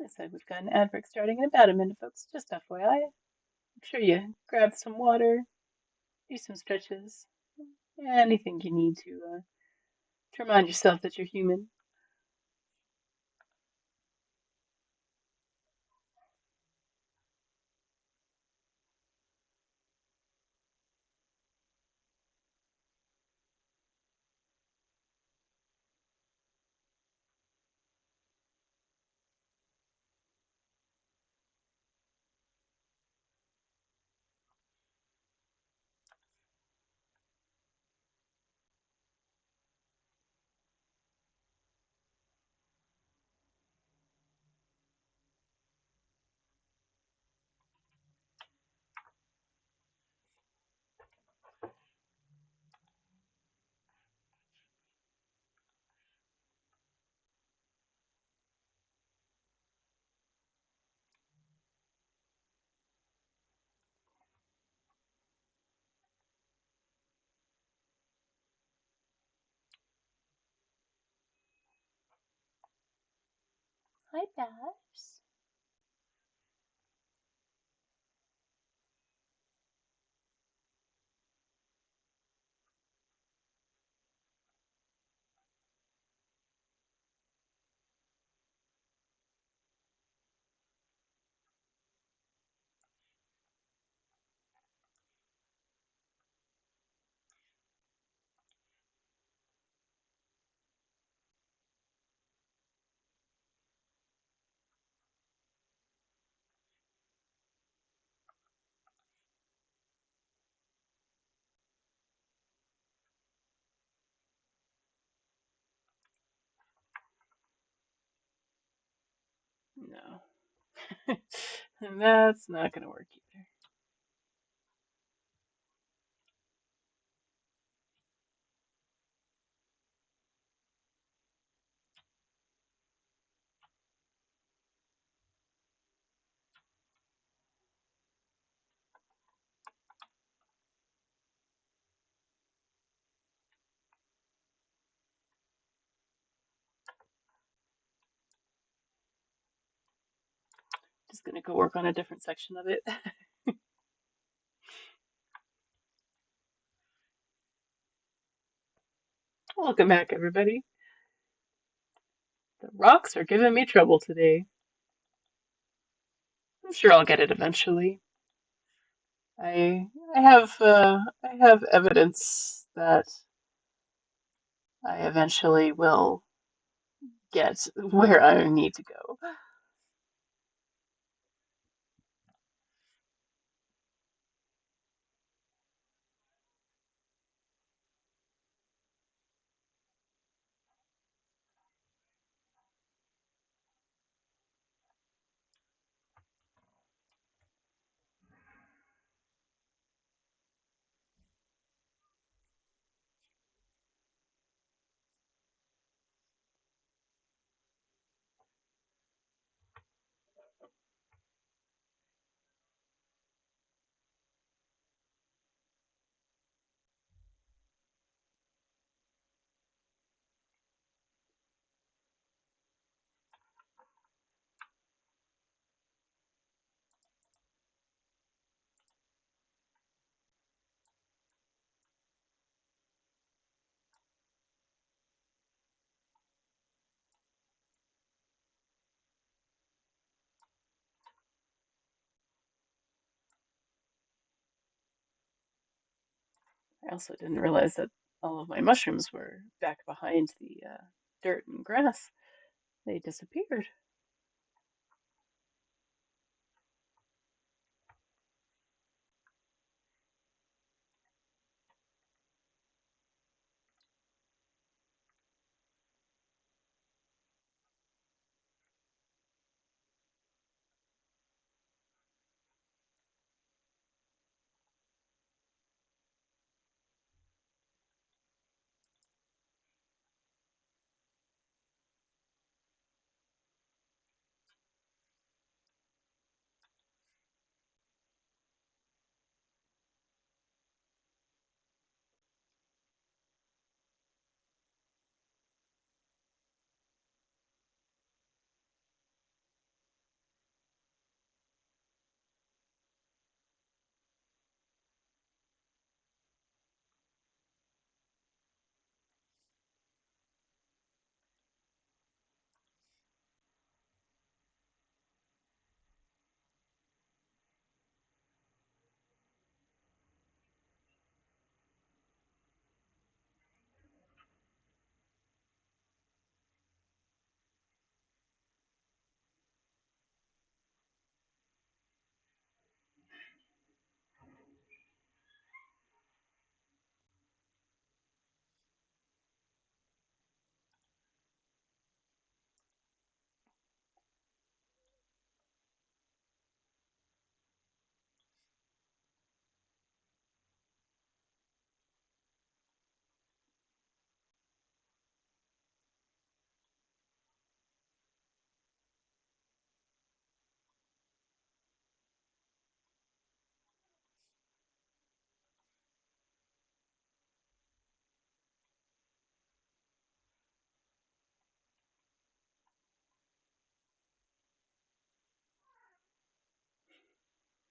I said we've got an ad break starting in about a minute, folks. Just FYI. Make sure you grab some water, do some stretches, anything you need to remind yourself that you're human. Hi, Babs. No. And that's not gonna work either. Just gonna go work on a different section of it. Welcome back, everybody. The rocks are giving me trouble today. I'm sure I'll get it eventually. I have evidence that I eventually will get where I need to go. I also didn't realize that all of my mushrooms were back behind the dirt and grass. They disappeared.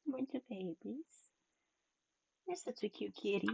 Winter babies. You're such a cute kitty.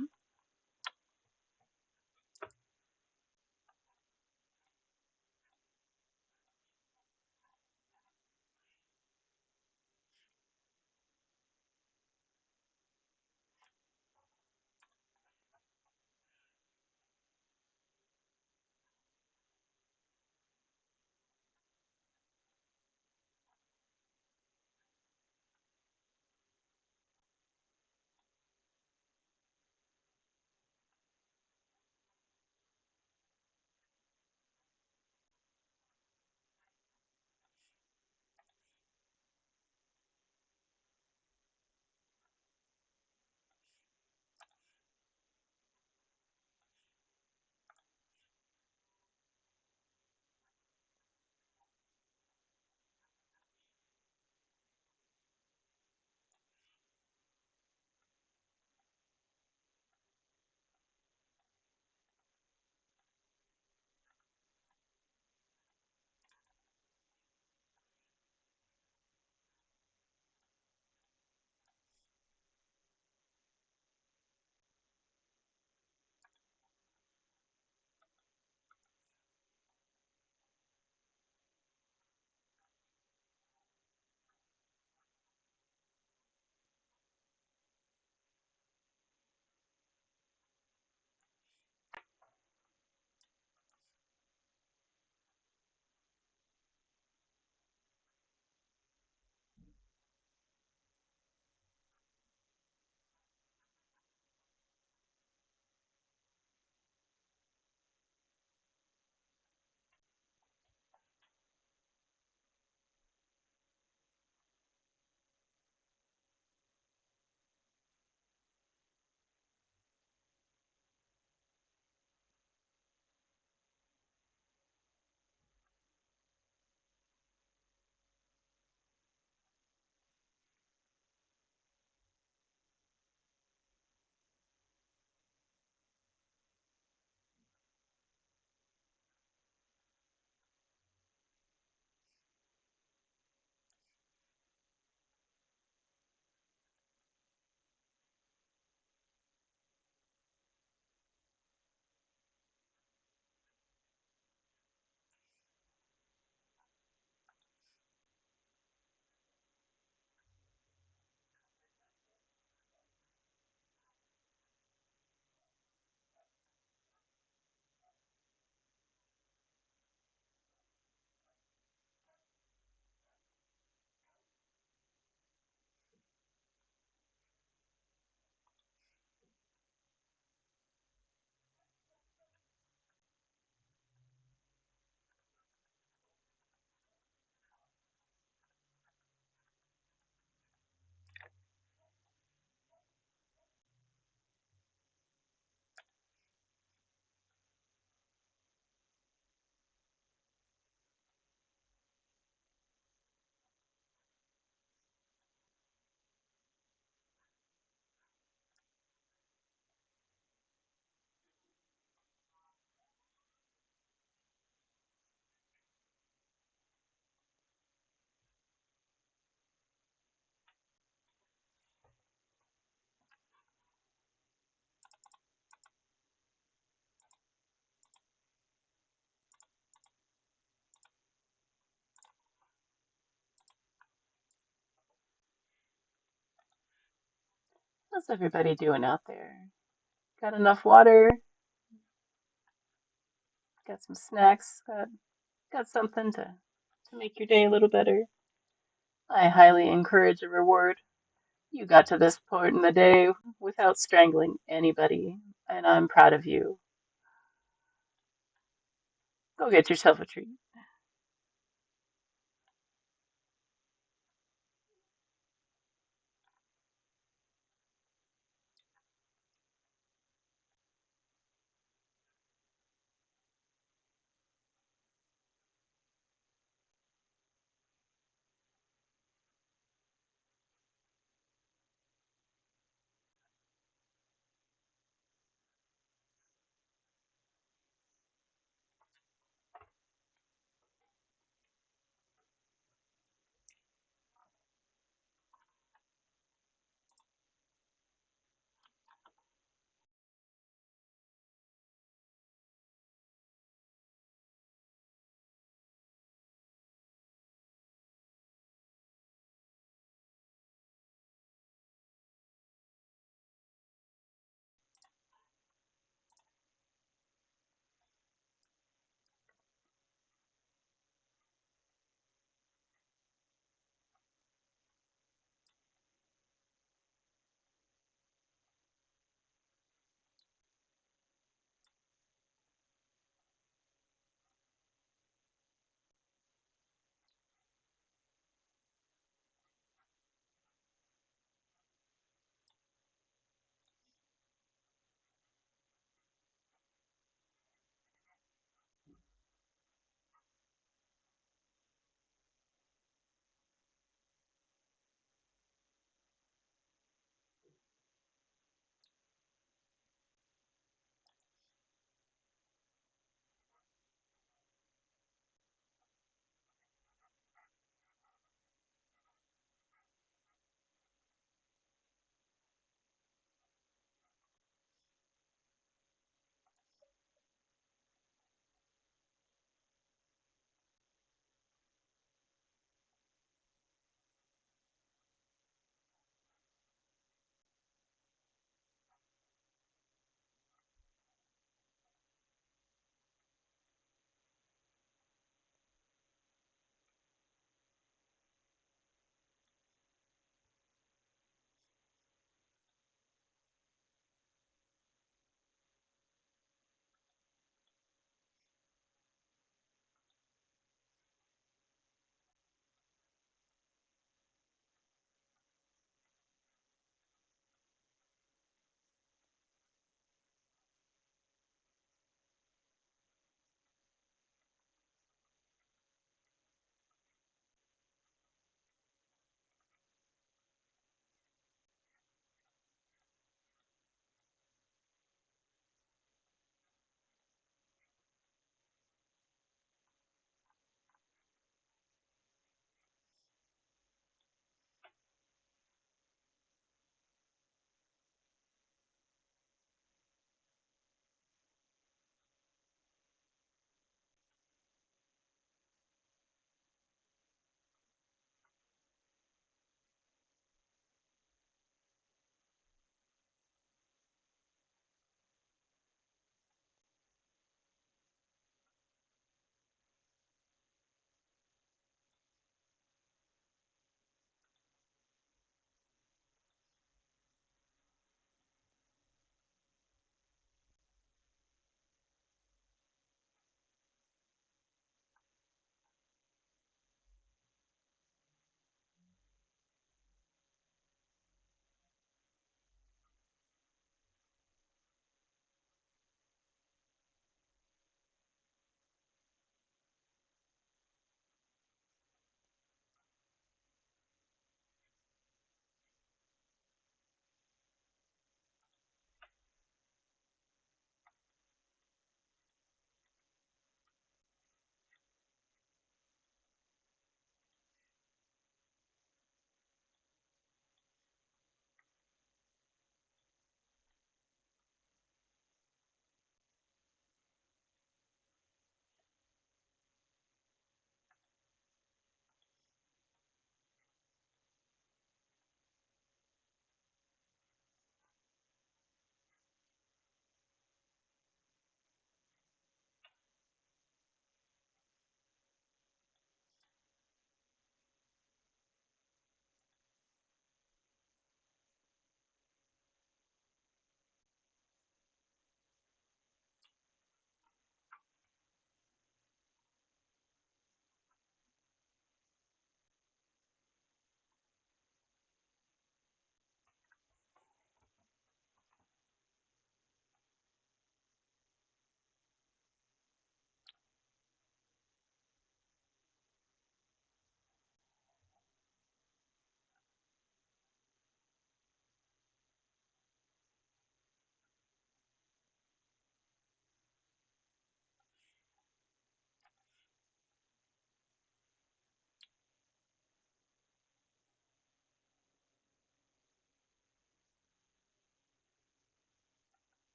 How's everybody doing out there? Got enough water? Got some snacks? Got something to make your day a little better? I highly encourage a reward. You got to this point in the day without strangling anybody, and I'm proud of you. Go get yourself a treat.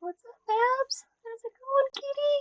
What's up, Babs? How's it going, kitty?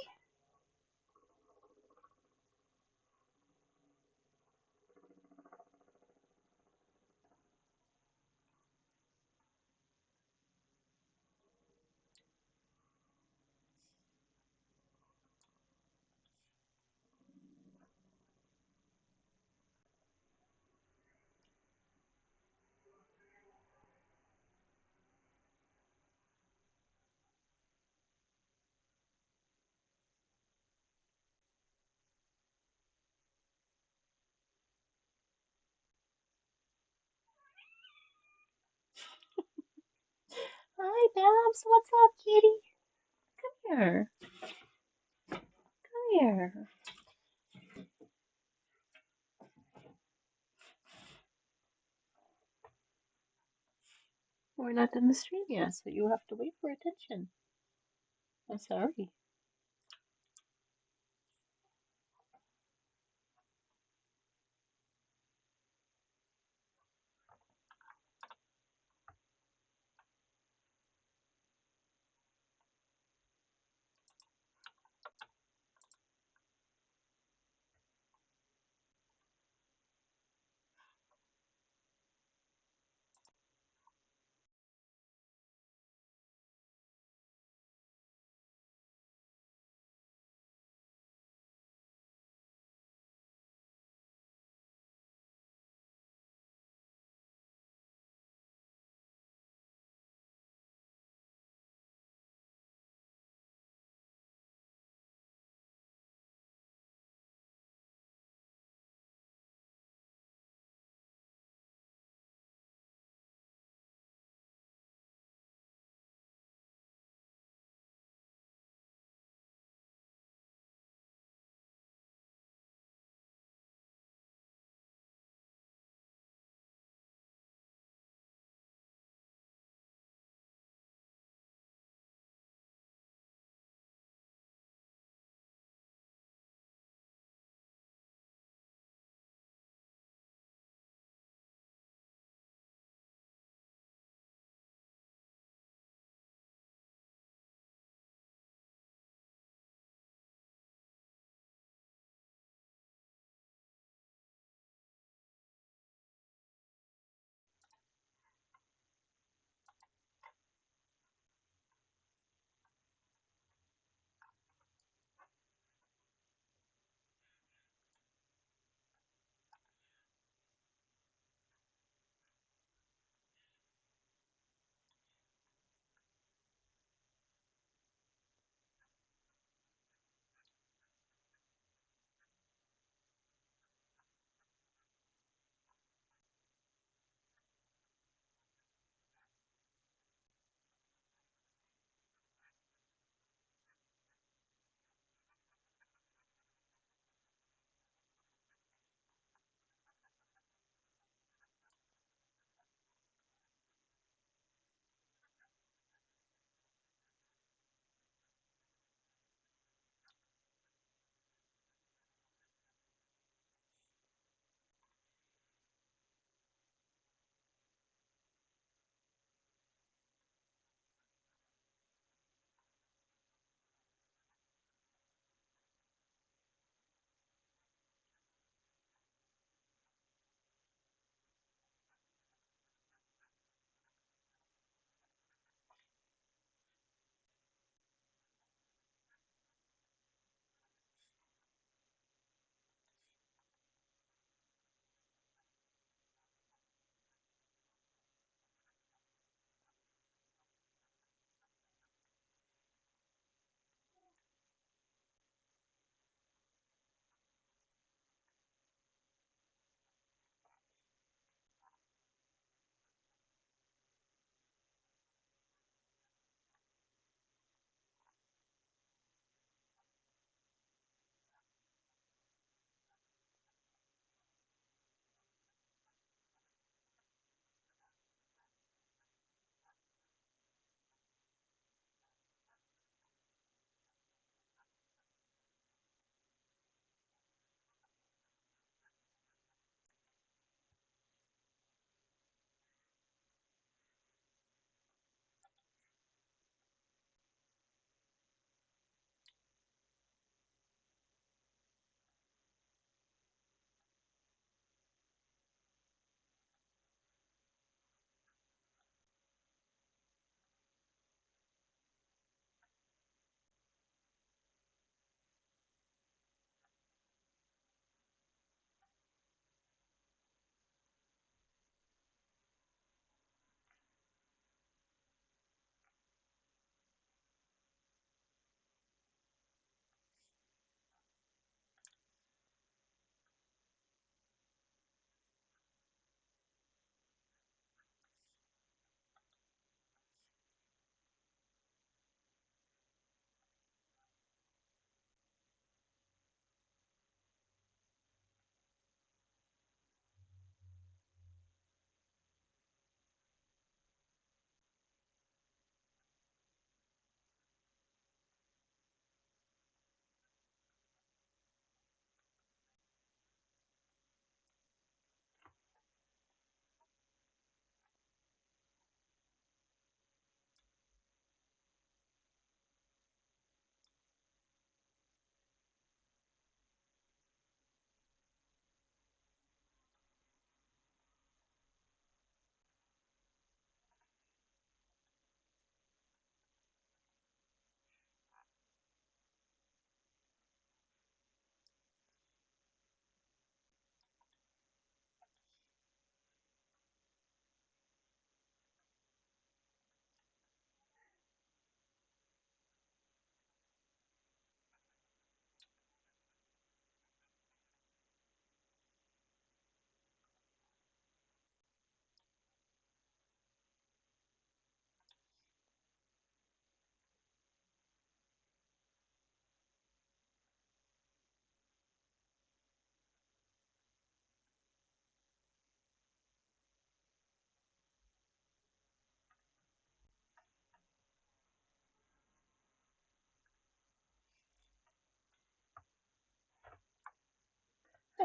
Hi, Babs. What's up, kitty? Come here. Come here. We're not in the stream yet, so you have to wait for attention. I'm sorry.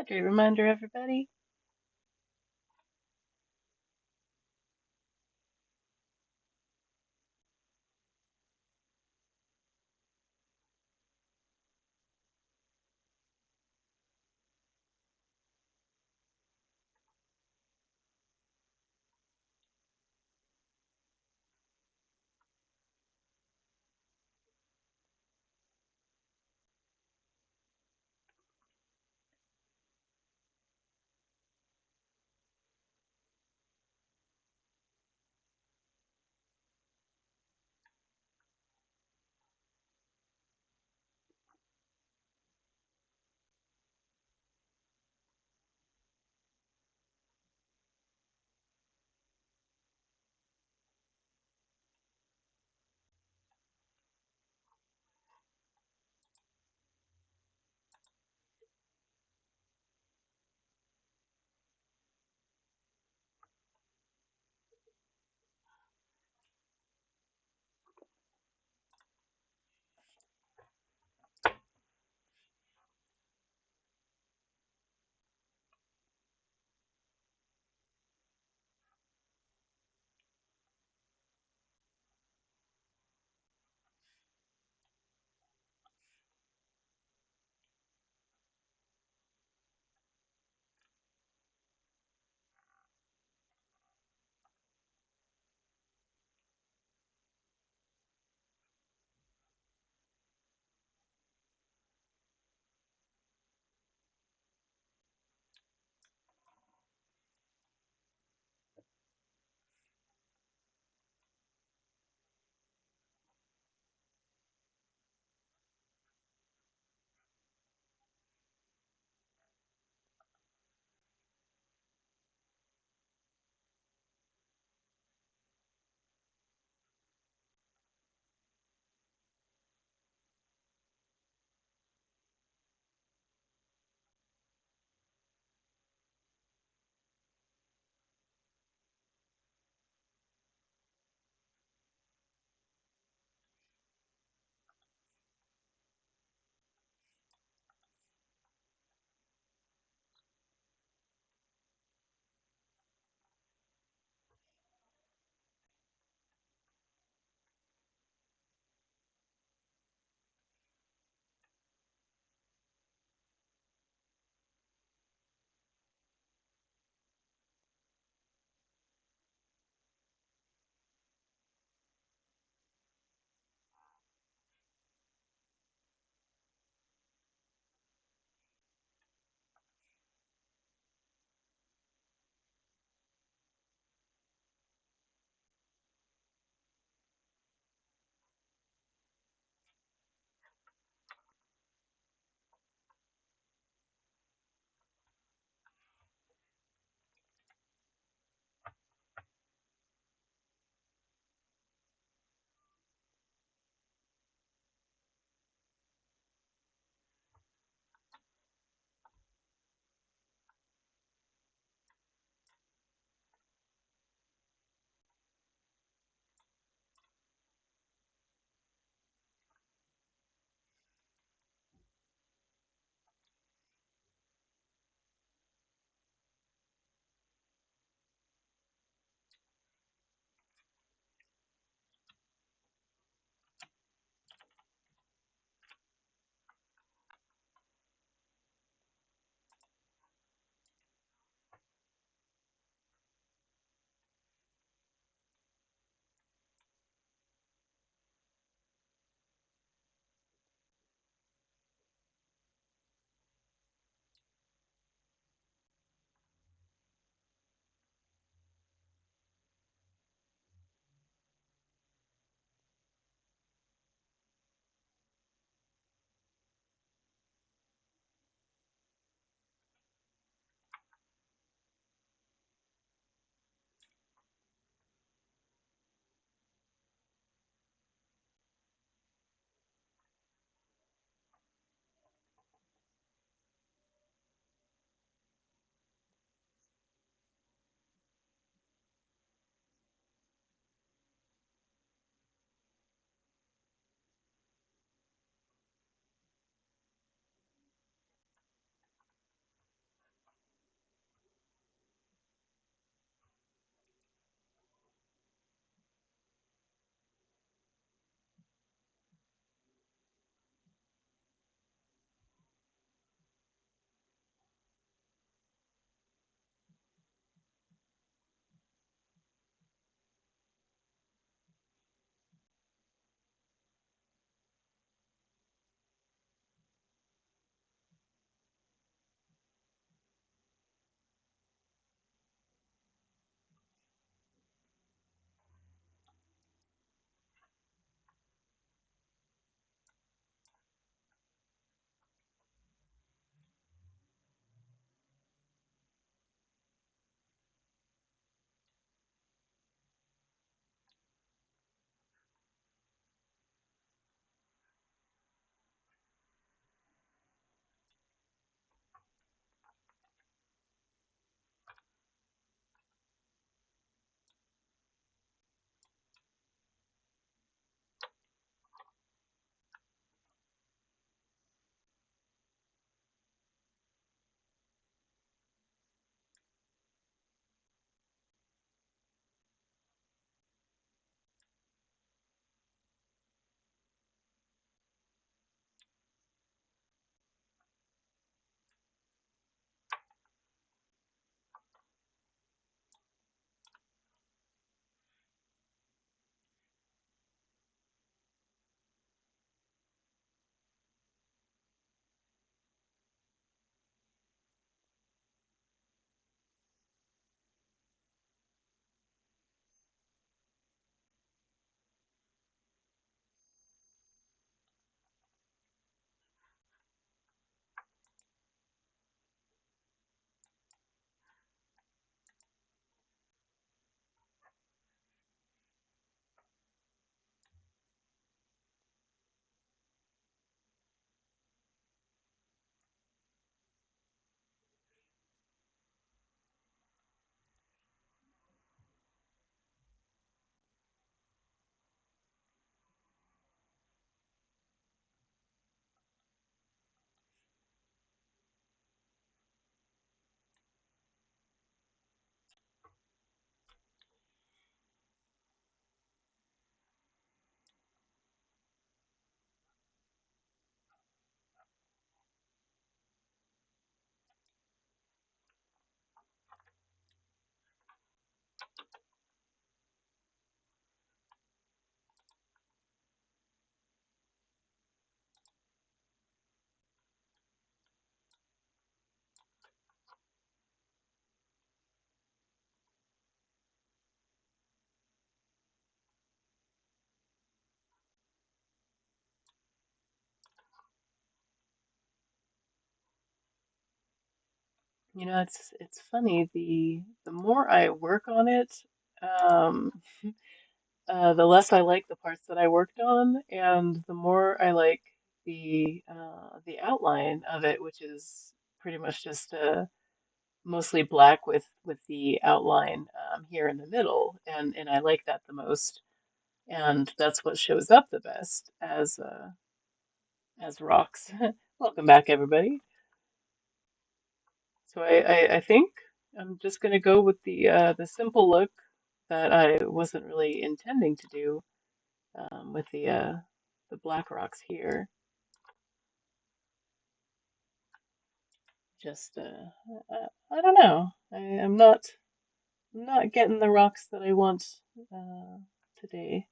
great reminder, everybody. It's funny. The more I work on it, um, the less I like the parts that I worked on, and the more I like the outline of it, which is pretty much just mostly black with the outline here in the middle, and I like that the most, and that's what shows up the best as rocks. Welcome back, everybody. So I think I'm just gonna go with the simple look that I wasn't really intending to do with the black rocks here. Just I don't know. I'm not getting the rocks that I want uh, today.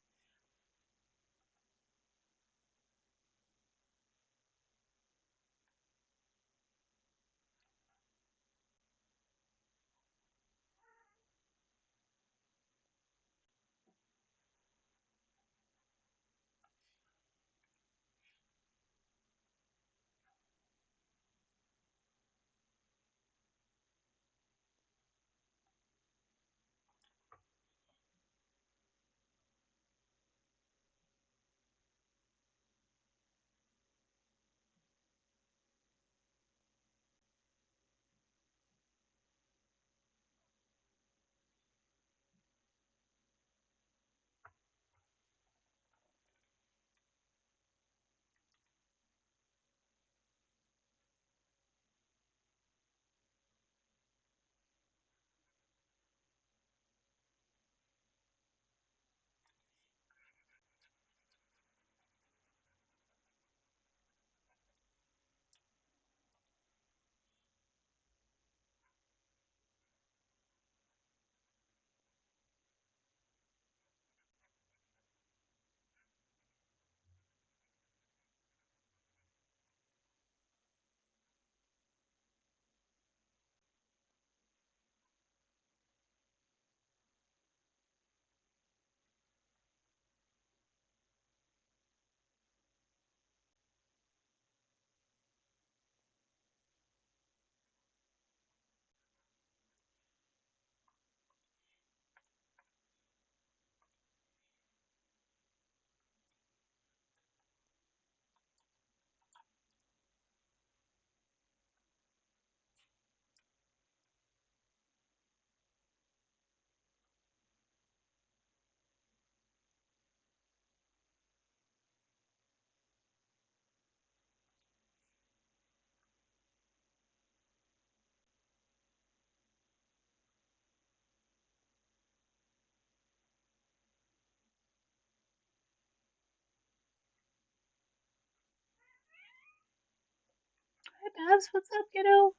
Hi, Babs. What's up, kiddo?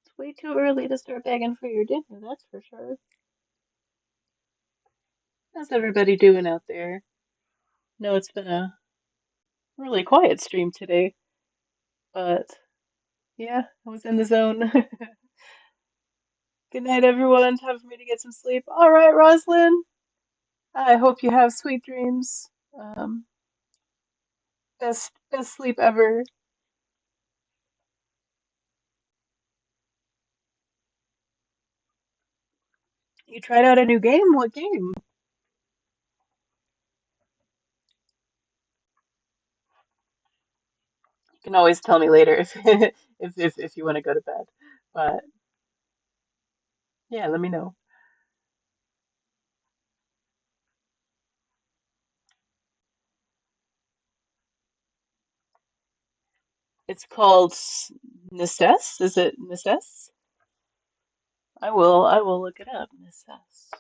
It's way too early to start begging for your dinner, that's for sure. How's everybody doing out there? No, it's been a really quiet stream today, but yeah, I was in the zone. Good night, everyone. Time for me to get some sleep. All right, Roslyn. I hope you have sweet dreams. Um, best sleep ever. You tried out a new game? What game? You can always tell me later if if you want to go to bed. But yeah, let me know. It's called Necess. Is it Necess? I will look it up. Necess.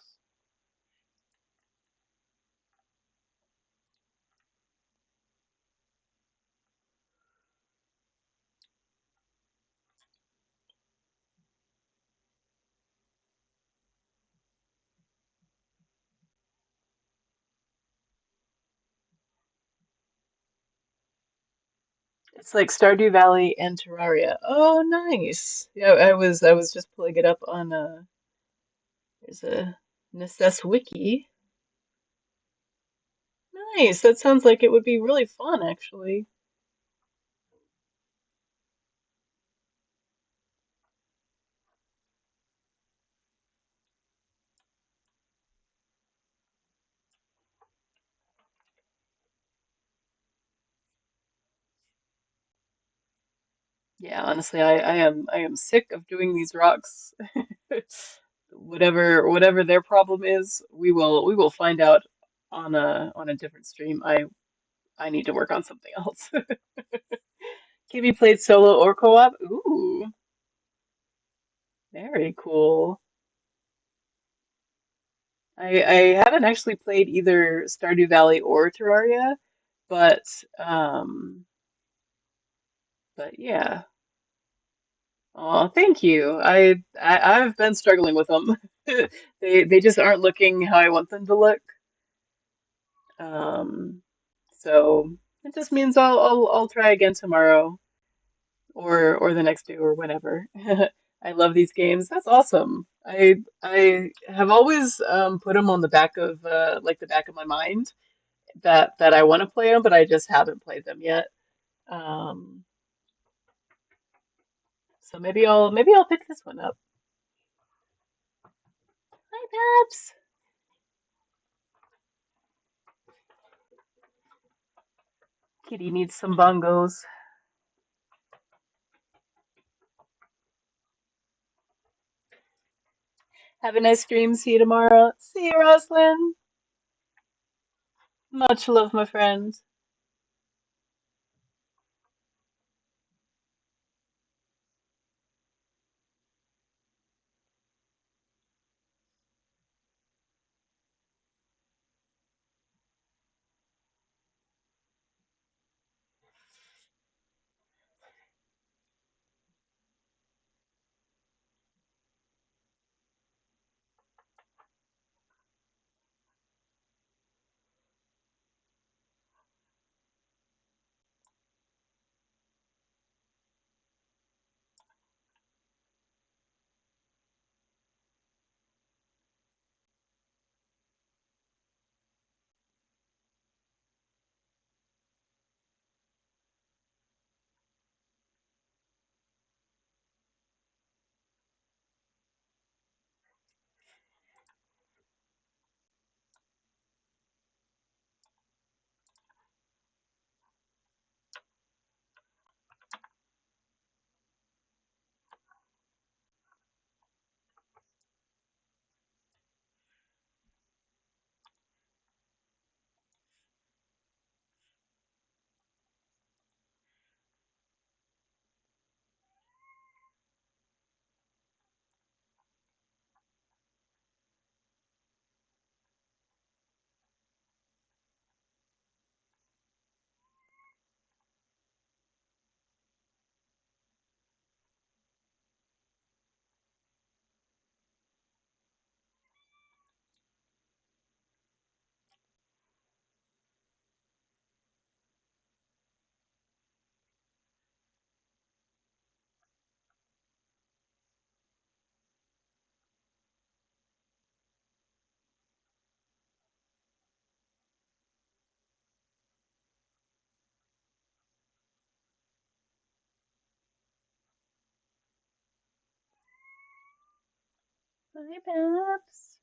It's like Stardew Valley and Terraria. Oh, nice. Yeah, I was just pulling it up on there's a Necess wiki. Nice. That sounds like it would be really fun, actually. Yeah, honestly, I am sick of doing these rocks. Whatever their problem is, we will find out on a different stream. I need to work on something else. Can be played solo or co-op? Ooh, very cool. I haven't actually played either Stardew Valley or Terraria, but um but yeah. Oh, thank you. I've been struggling with them. They just aren't looking how I want them to look. Um so it just means I'll try again tomorrow or the next day or whenever. I love these games. That's awesome. I have always put them on the back of like the back of my mind that I want to play them, but I just haven't played them yet. Um, so maybe I'll pick this one up. Hi, Babs. Kitty needs some bongos. Have a nice stream. See you tomorrow. See you, Roslyn. Much love, my friend. Hi, Babs.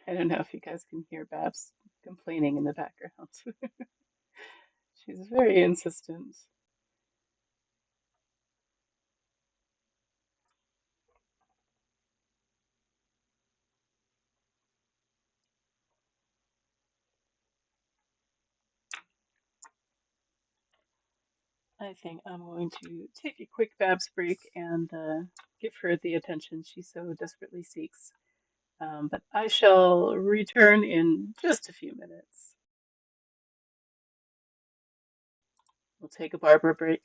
I don't know if you guys can hear Babs complaining in the background. She's very insistent. I think I'm going to take a quick Babs break and give her the attention she so desperately seeks. But I shall return in just a few minutes. We'll take a Barbara break.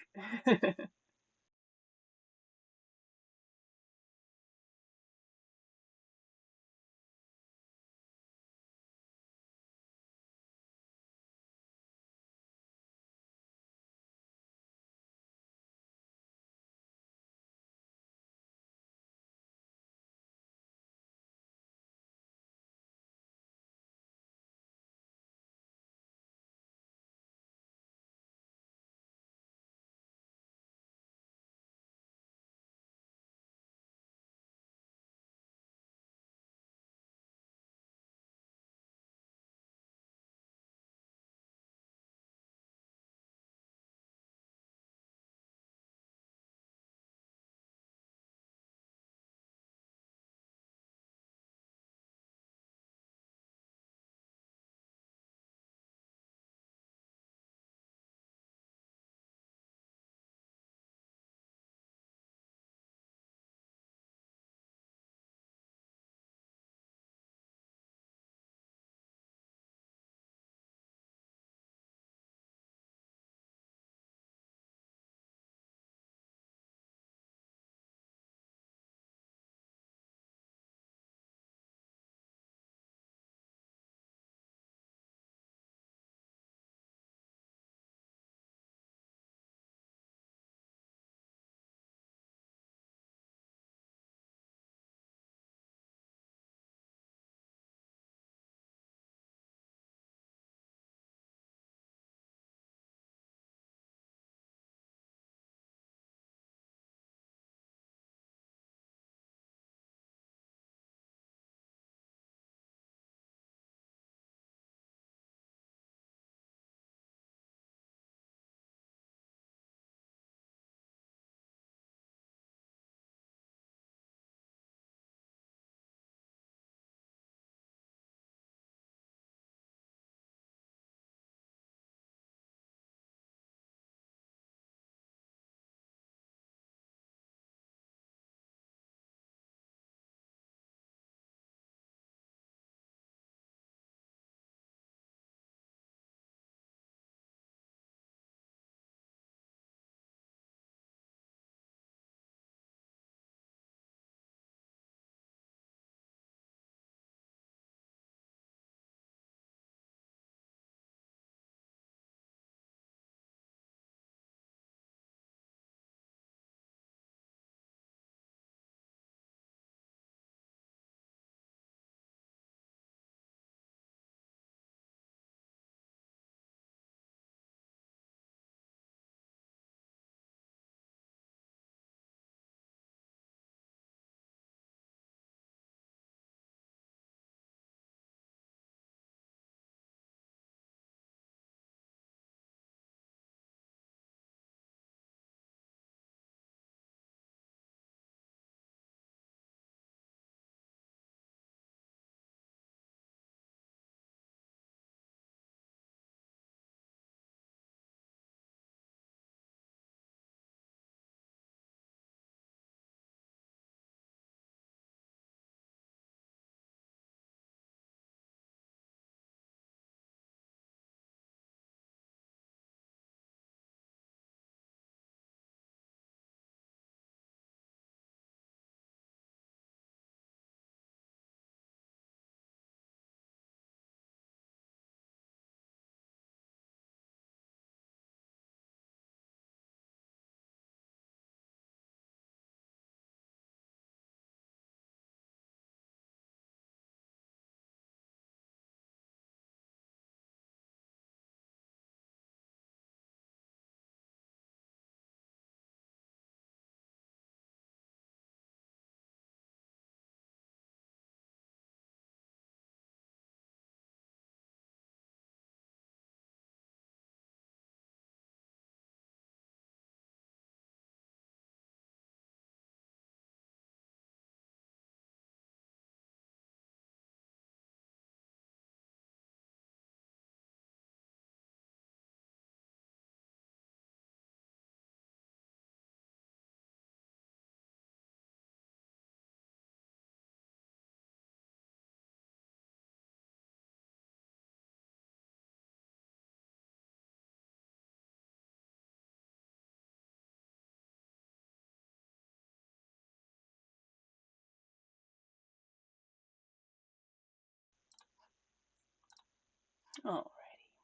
Alrighty,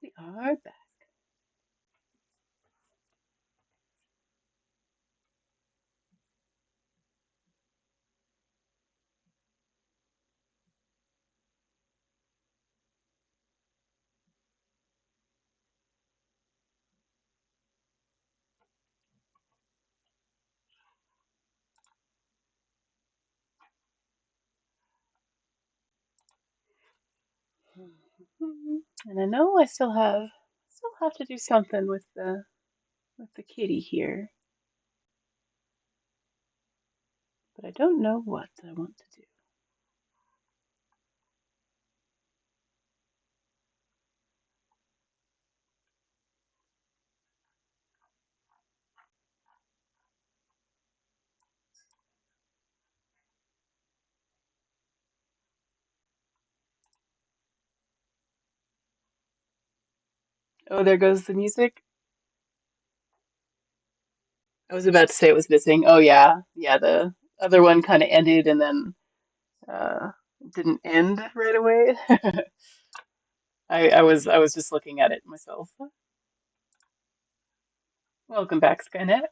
we are back. And I know I still have to do something with the kitty here, but I don't know what I want to do. Oh, there goes the music. I was about to say it was missing. Oh yeah, yeah. The other one kind of ended and then uh, didn't end right away. I was just looking at it myself. Welcome back, Skynet.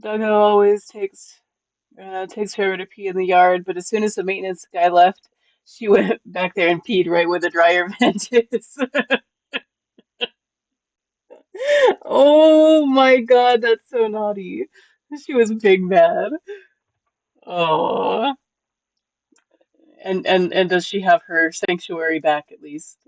Doggo always takes forever to pee in the yard, but as soon as the maintenance guy left, she went back there and peed right where the dryer vent is. Oh my God, that's so naughty. She was big mad. Oh, and does she have her sanctuary back at least?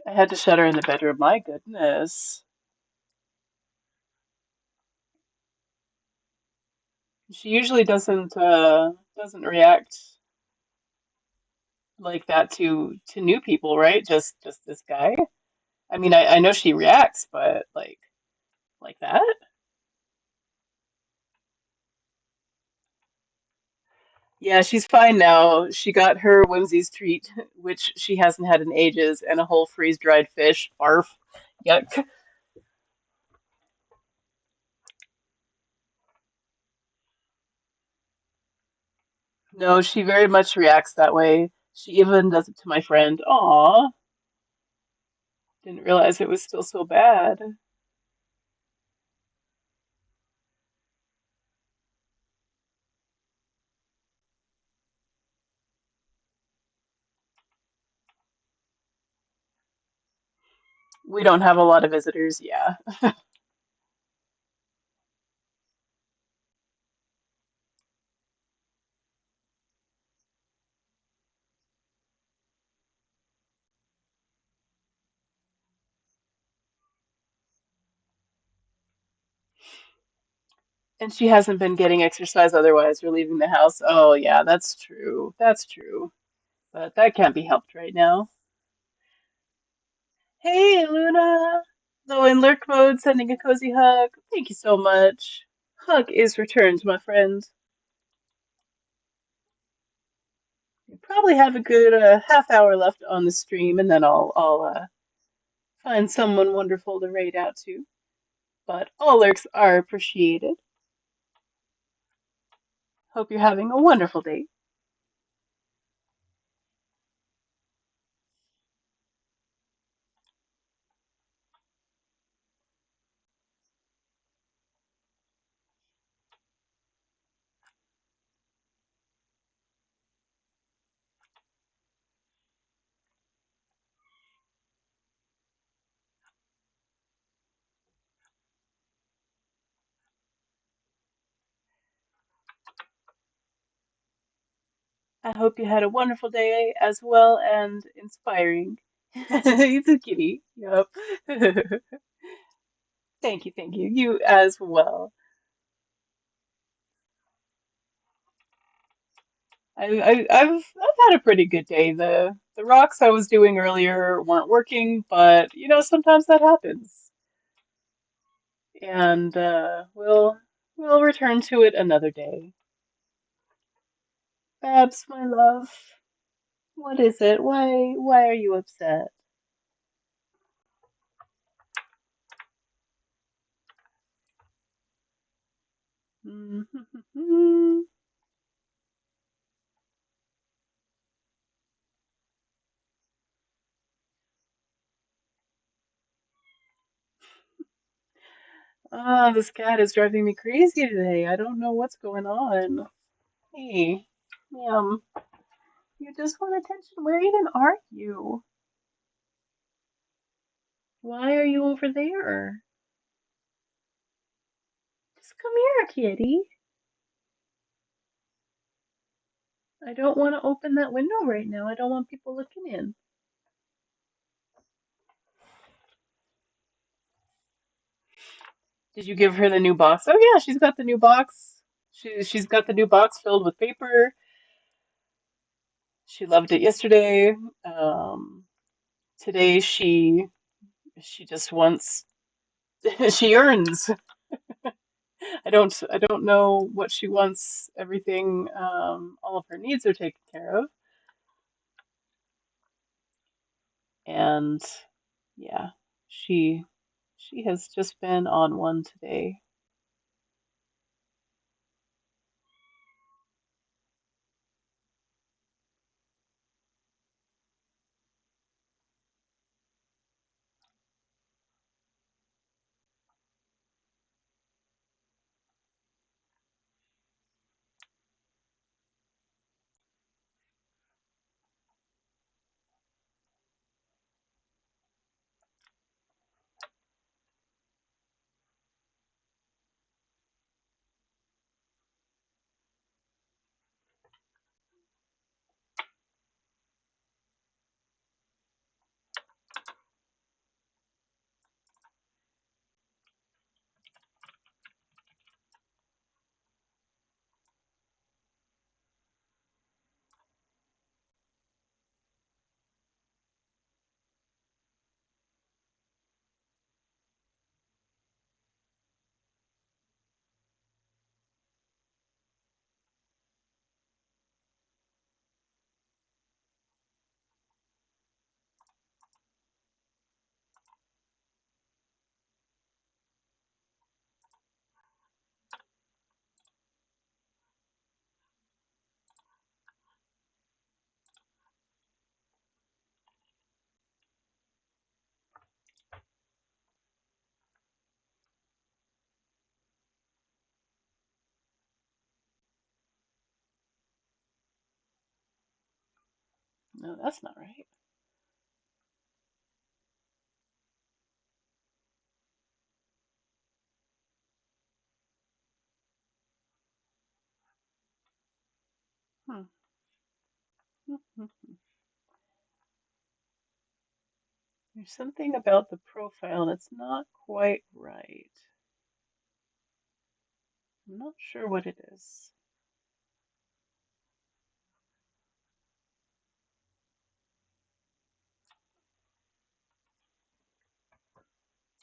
I had to shut her in the bedroom. My goodness. She usually doesn't react like that to new people, right? Just this guy. I mean, I know she reacts, but like that? Yeah, she's fine now. She got her Whimsy's treat, which she hasn't had in ages, and a whole freeze-dried fish. Barf. Yuck. No, she very much reacts that way. She even does it to my friend. Aw, didn't realize it was still so bad. We don't have a lot of visitors, yeah. And she hasn't been getting exercise otherwise or leaving the house. Oh, yeah, that's true. That's true. But that can't be helped right now. Hey, Luna! Though in lurk mode, sending a cozy hug. Thank you so much. Hug is returned, my friend. You probably have a good half hour left on the stream, and then I'll find someone wonderful to raid out to. But all lurks are appreciated. Hope you're having a wonderful day. I hope you had a wonderful day as well and inspiring. It's a kitty. Yep. Thank you, thank you. You as well. I've had a pretty good day. The rocks I was doing earlier weren't working, but sometimes that happens. And we'll return to it another day. Babs, my love, what is it? Why are you upset? Ah, this cat is driving me crazy today. I don't know what's going on. Hey, ma'am, you just want attention. Where even are you? Why are you over there? Just come here, kitty. I don't want to open that window right now. I don't want people looking in. Did you give her the new box? Oh yeah, she's got the new box. She's got the new box filled with paper. She loved it yesterday. Um, Today she just wants she earns. I don't know what she wants. Everything, all of her needs are taken care of, and yeah, she she has just been on one today. No, that's not right. Hmm. There's something about the profile that's not quite right. I'm not sure what it is.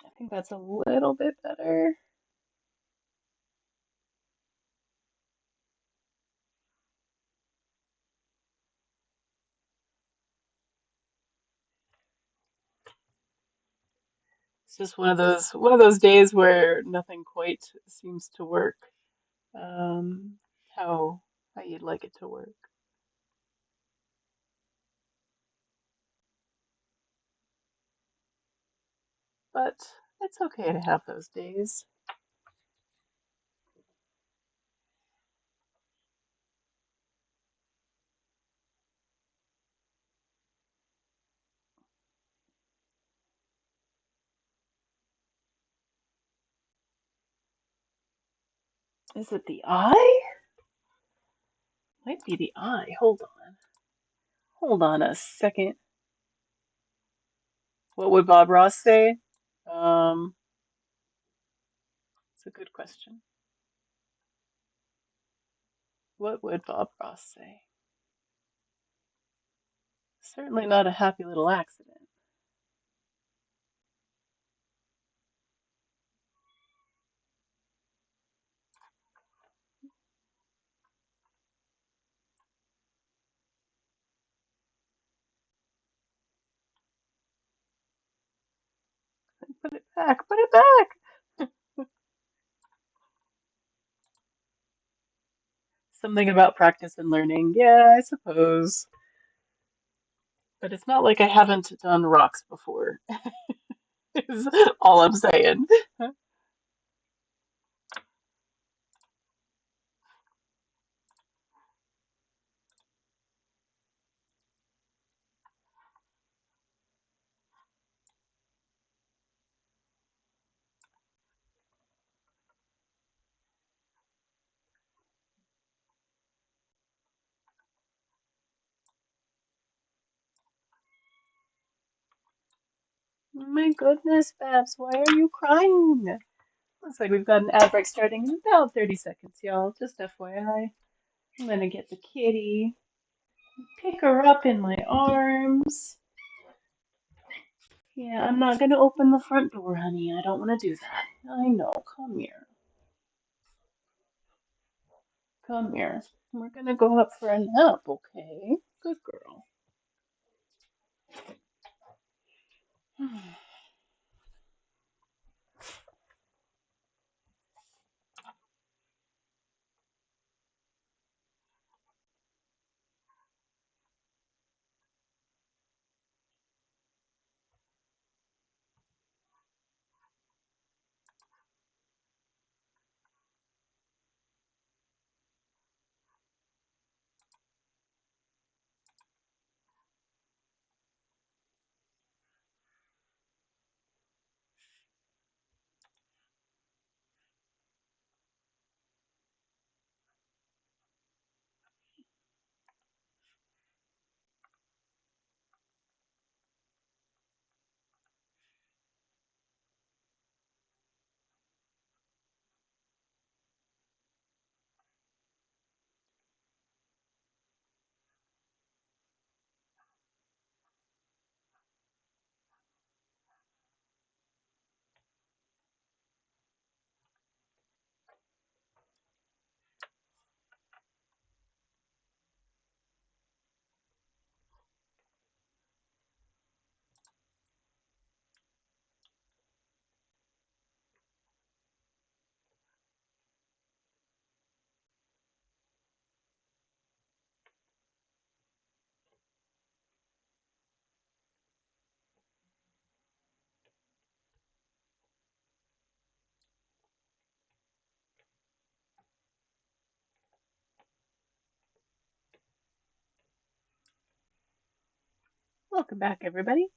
I think that's a little bit better. It's just one of those days where nothing quite seems to work. Um, how you'd like it to work. But it's okay to have those days. Is it the eye? Might be the eye. Hold on. Hold on a second. What would Bob Ross say? Um, it's a good question. What would Bob Ross say? Certainly not a happy little accident. Put it back. Put it back. Something about practice and learning. Yeah, I suppose. But it's not like I haven't done rocks before, is all I'm saying. My goodness, Babs, why are you crying? Looks like we've got an ad break starting in about 30 seconds, y'all. Just FYI. I'm gonna get the kitty, pick her up in my arms. Yeah, I'm not gonna open the front door, honey. I don't want to do that. I know. Come here. Come here. We're gonna go up for a nap, okay? Good girl. Welcome back, everybody.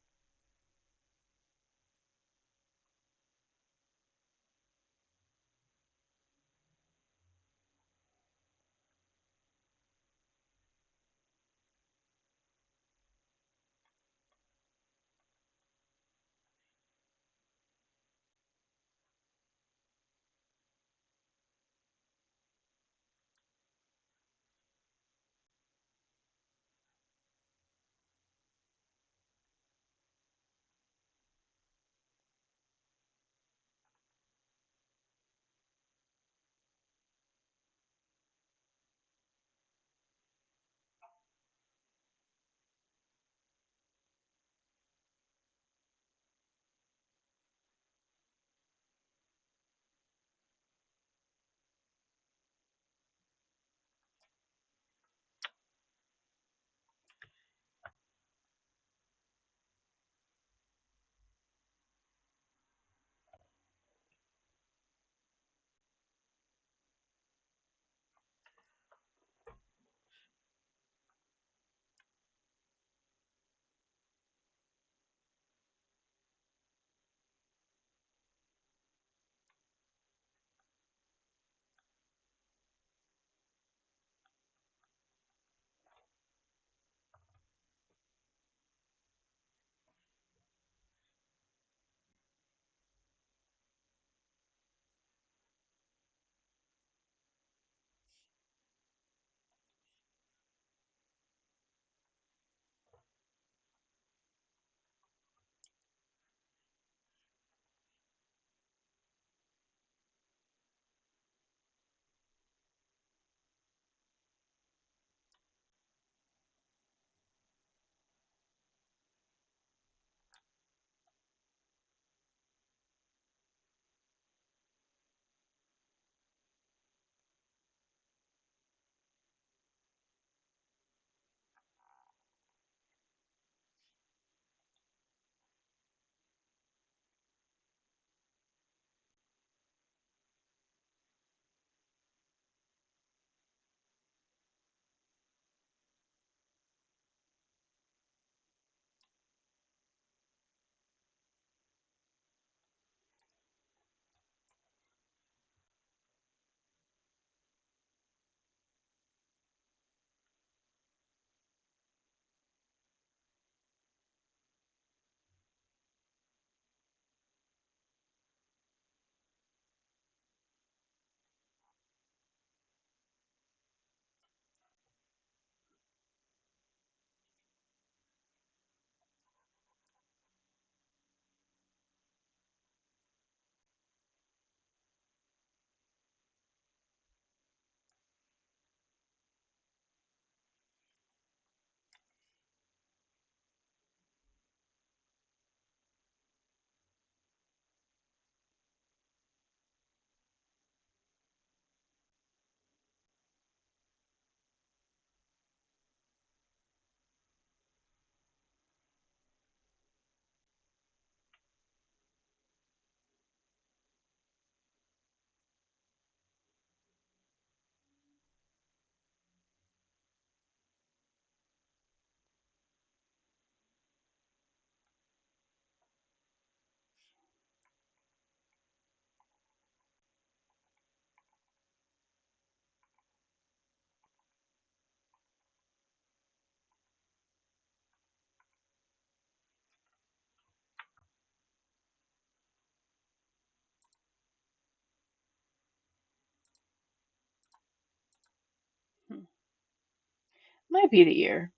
Might be the year.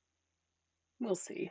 We'll see.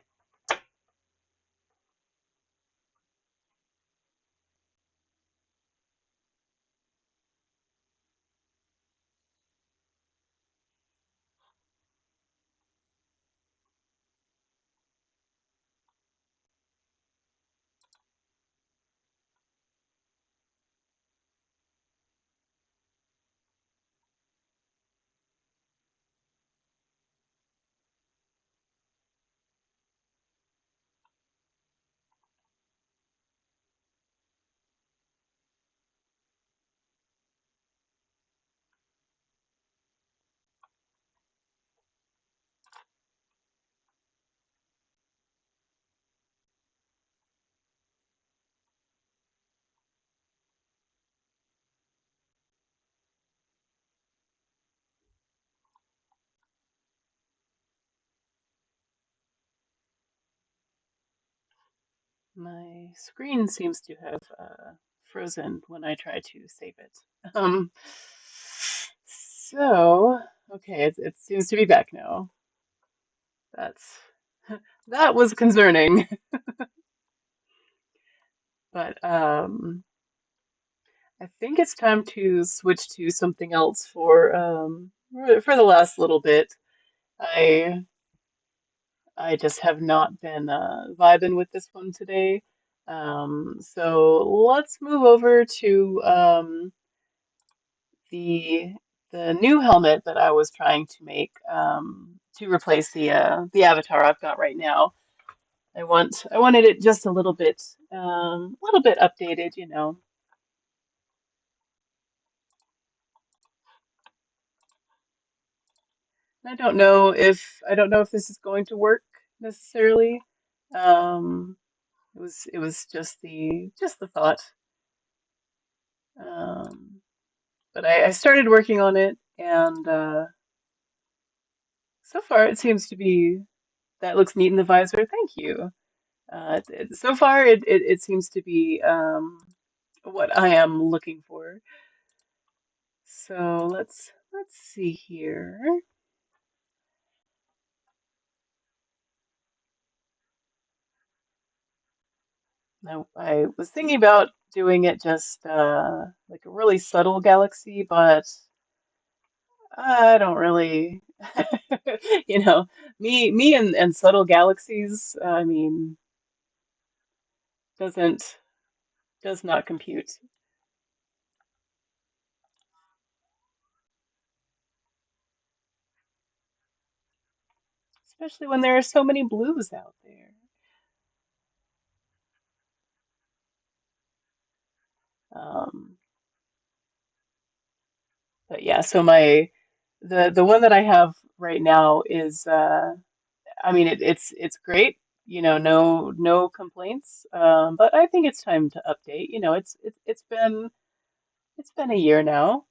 My screen seems to have frozen when I try to save it. Um, so, okay, it seems to be back now. That's that was concerning, but I think it's time to switch to something else for the last little bit. I I just have not been vibing with this one today. So let's move over to the the new helmet that I was trying to make to replace the avatar I've got right now. I wanted it just a little bit updated, you know. I don't know if this is going to work necessarily. Um, it was just the thought. Um, but I started working on it, and so far it seems to be that looks neat in the visor. Thank you. So far it seems to be what I am looking for. So let's see here. Now, I was thinking about doing it just like a really subtle galaxy, but I don't really, you know, me and subtle galaxies. I mean, doesn't does not compute, especially when there are so many blues out there. Um, but yeah, so the one that I have right now is I mean it's great, you know, no complaints. But I think it's time to update. You know, it's been a year now.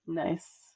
Nice.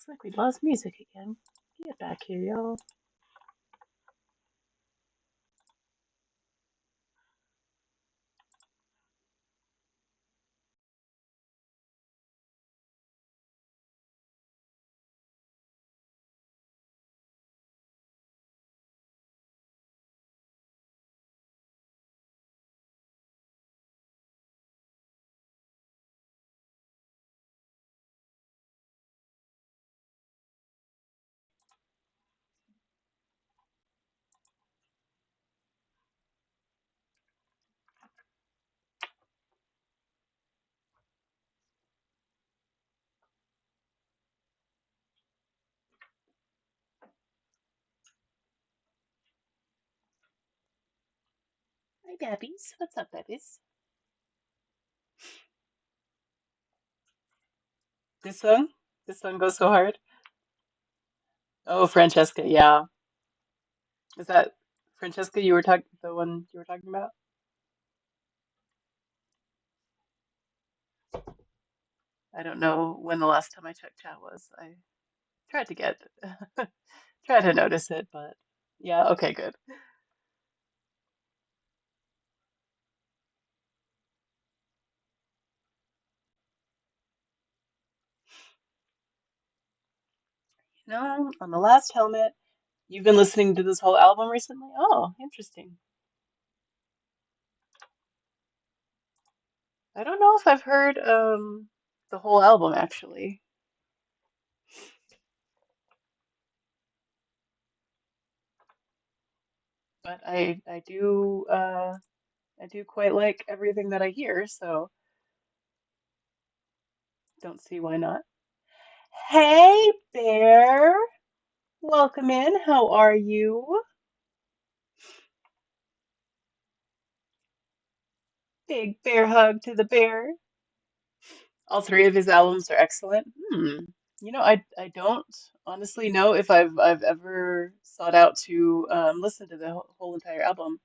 Looks like we lost music again. Get back here, y'all. Hi, Babbies. What's up, Babbies? This song? This song goes so hard. Oh, Francesca, yeah. Is that Francesca you were talking the one you were talking about? I don't know when the last time I checked chat was. I tried to get try to notice it, but yeah, okay, good. No, on the last helmet, you've been listening to this whole album recently? Oh, interesting. I don't know if I've heard the whole album actually, but I do quite like everything that I hear, so don't see why not. Hey, Bear. Welcome in. How are you? Big bear hug to the bear. All three of his albums are excellent. You know, I don't honestly know if I've ever sought out to listen to the whole entire album.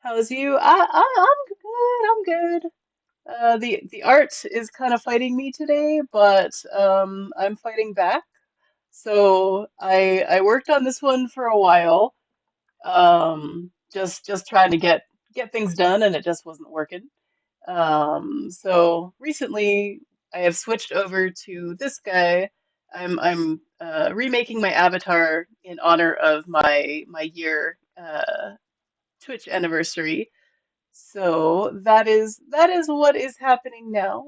How's you? I'm good. I'm good. The art is kind of fighting me today, but I'm fighting back. So I worked on this one for a while, just trying to get things done, and it just wasn't working. So recently I have switched over to this guy. I'm remaking my avatar in honor of my year Twitch anniversary. So that is what is happening now.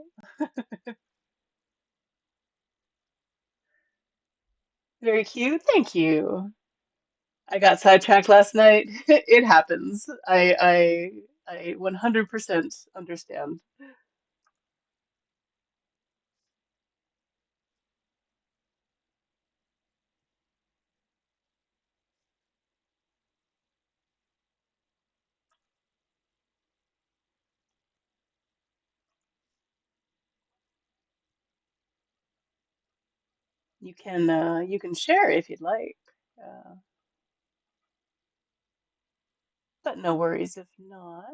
Very cute. Thank you. I got sidetracked last night. It happens. I 100% understand. You can share if you'd like. Uh, but no worries if not.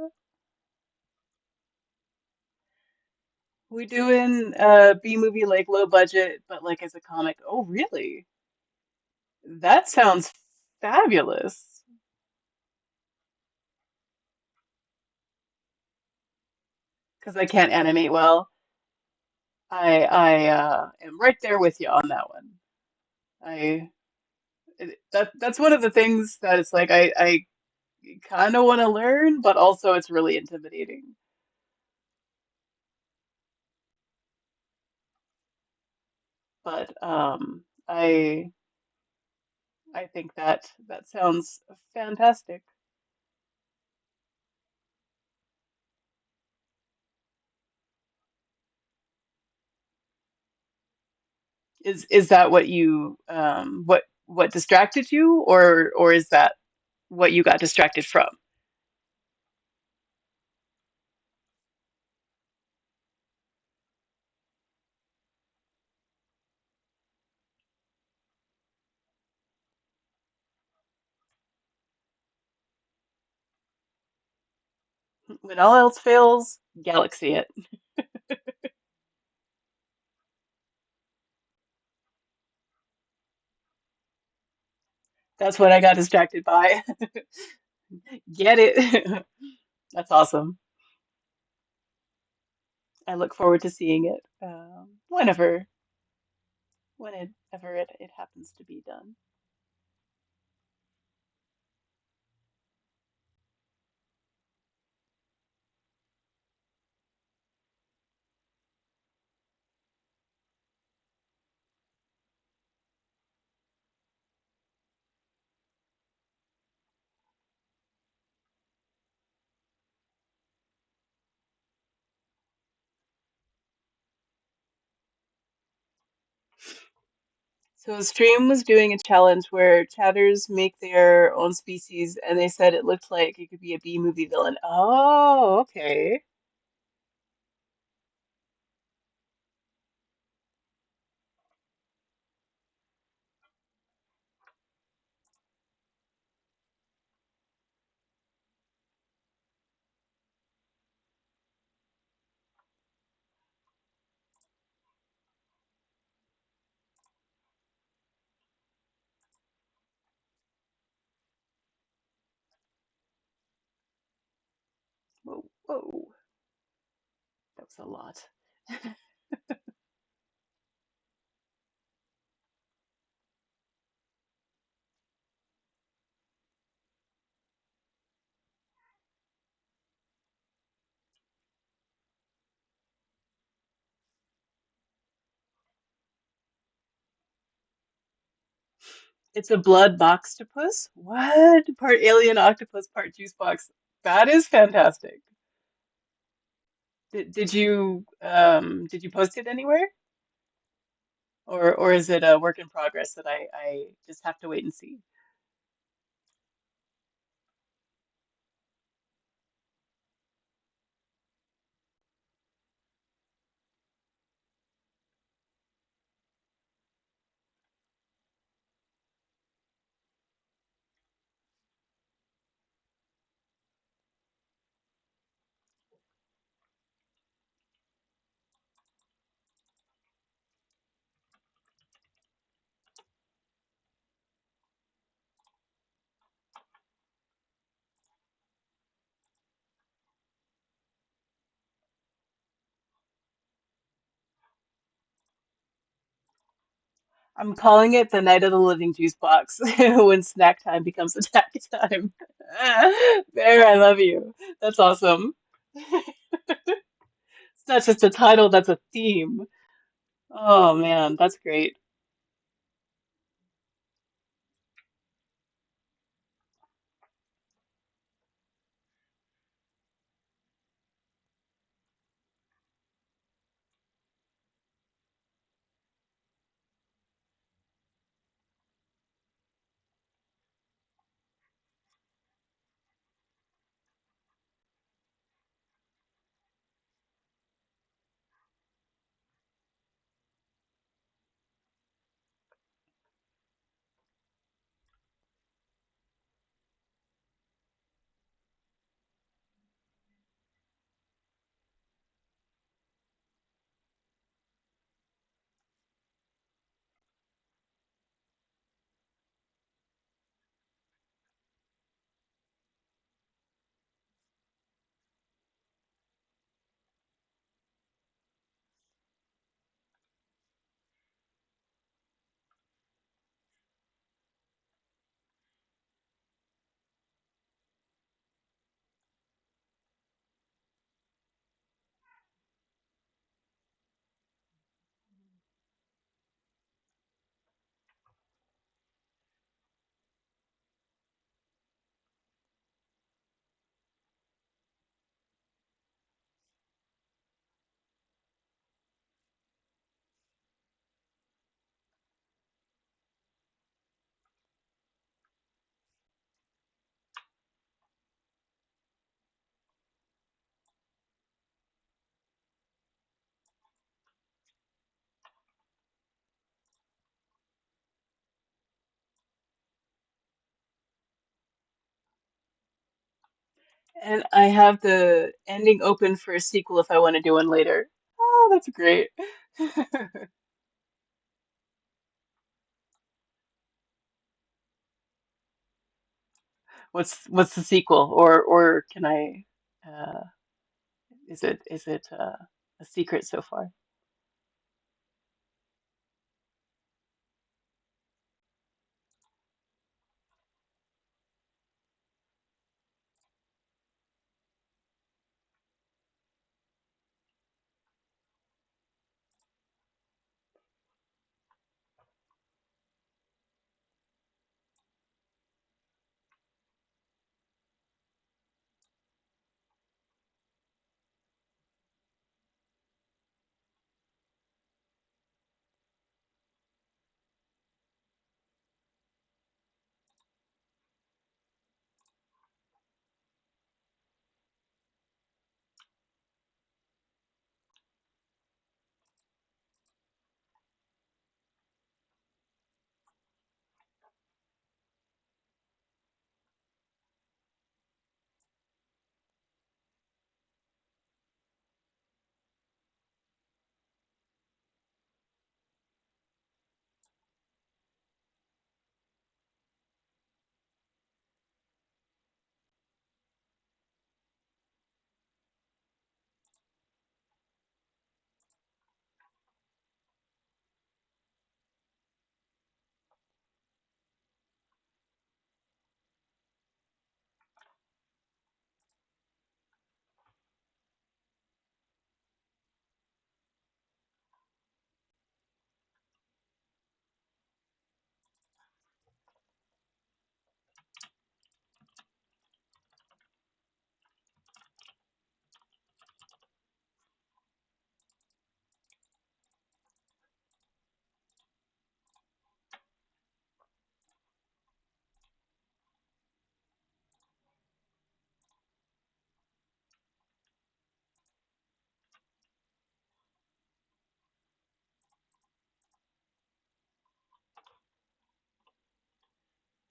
We doing B movie like low budget, but like as a comic. Oh, really? That sounds fabulous. Because I can't animate well. I am right there with you on that one. I that's one of the things that it's like I kind of want to learn, but also it's really intimidating. But I think that that sounds fantastic. Is that what you what distracted you, or is that what you got distracted from? When all else fails, Galaxy it. That's what I got distracted by. Get it? That's awesome. I look forward to seeing it whenever it happens to be done. So Stream was doing a challenge where chatters make their own species, and they said it looked like it could be a B movie villain. Oh, okay. Whoa, whoa, that was a lot. It's a blood boxtopus? What? Part alien octopus, part juice box. That is fantastic. Did you post it anywhere? Or is it a work in progress that I just have to wait and see? I'm calling it the night of the living juice box when snack time becomes attack time. Bear, I love you. That's awesome. It's not just a title, that's a theme. Oh man, that's great. And I have the ending open for a sequel if I want to do one later. Oh, that's great. What's the sequel, or can I? Uh, is it a secret so far?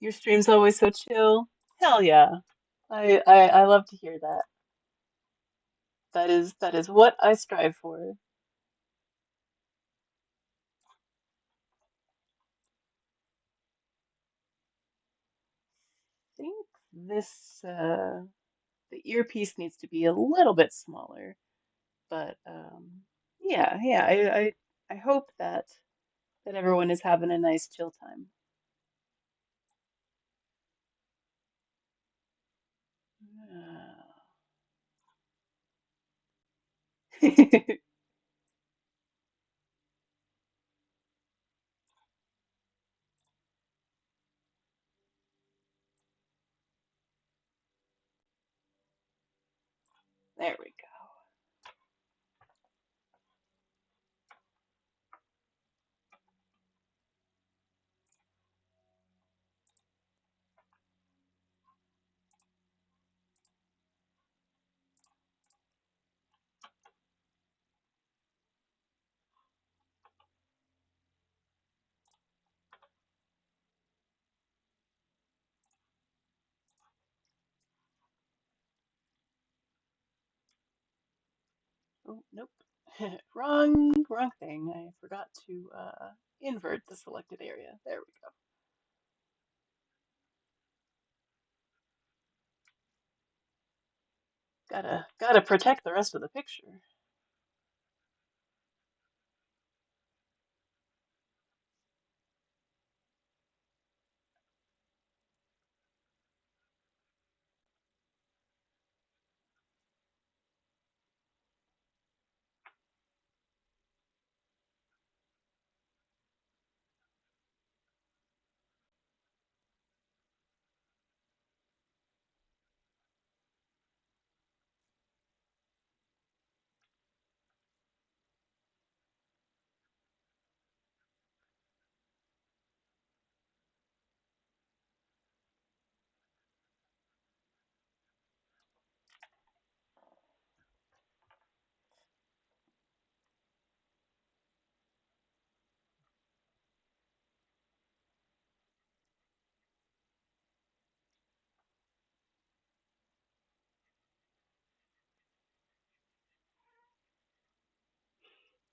Your stream's always so chill. Hell yeah. I love to hear that. That is what I strive for. I think this the earpiece needs to be a little bit smaller, but yeah, I hope that everyone is having a nice chill time. There we go. Oh, nope. Wrong thing. I forgot to invert the selected area. There we go. Gotta protect the rest of the picture.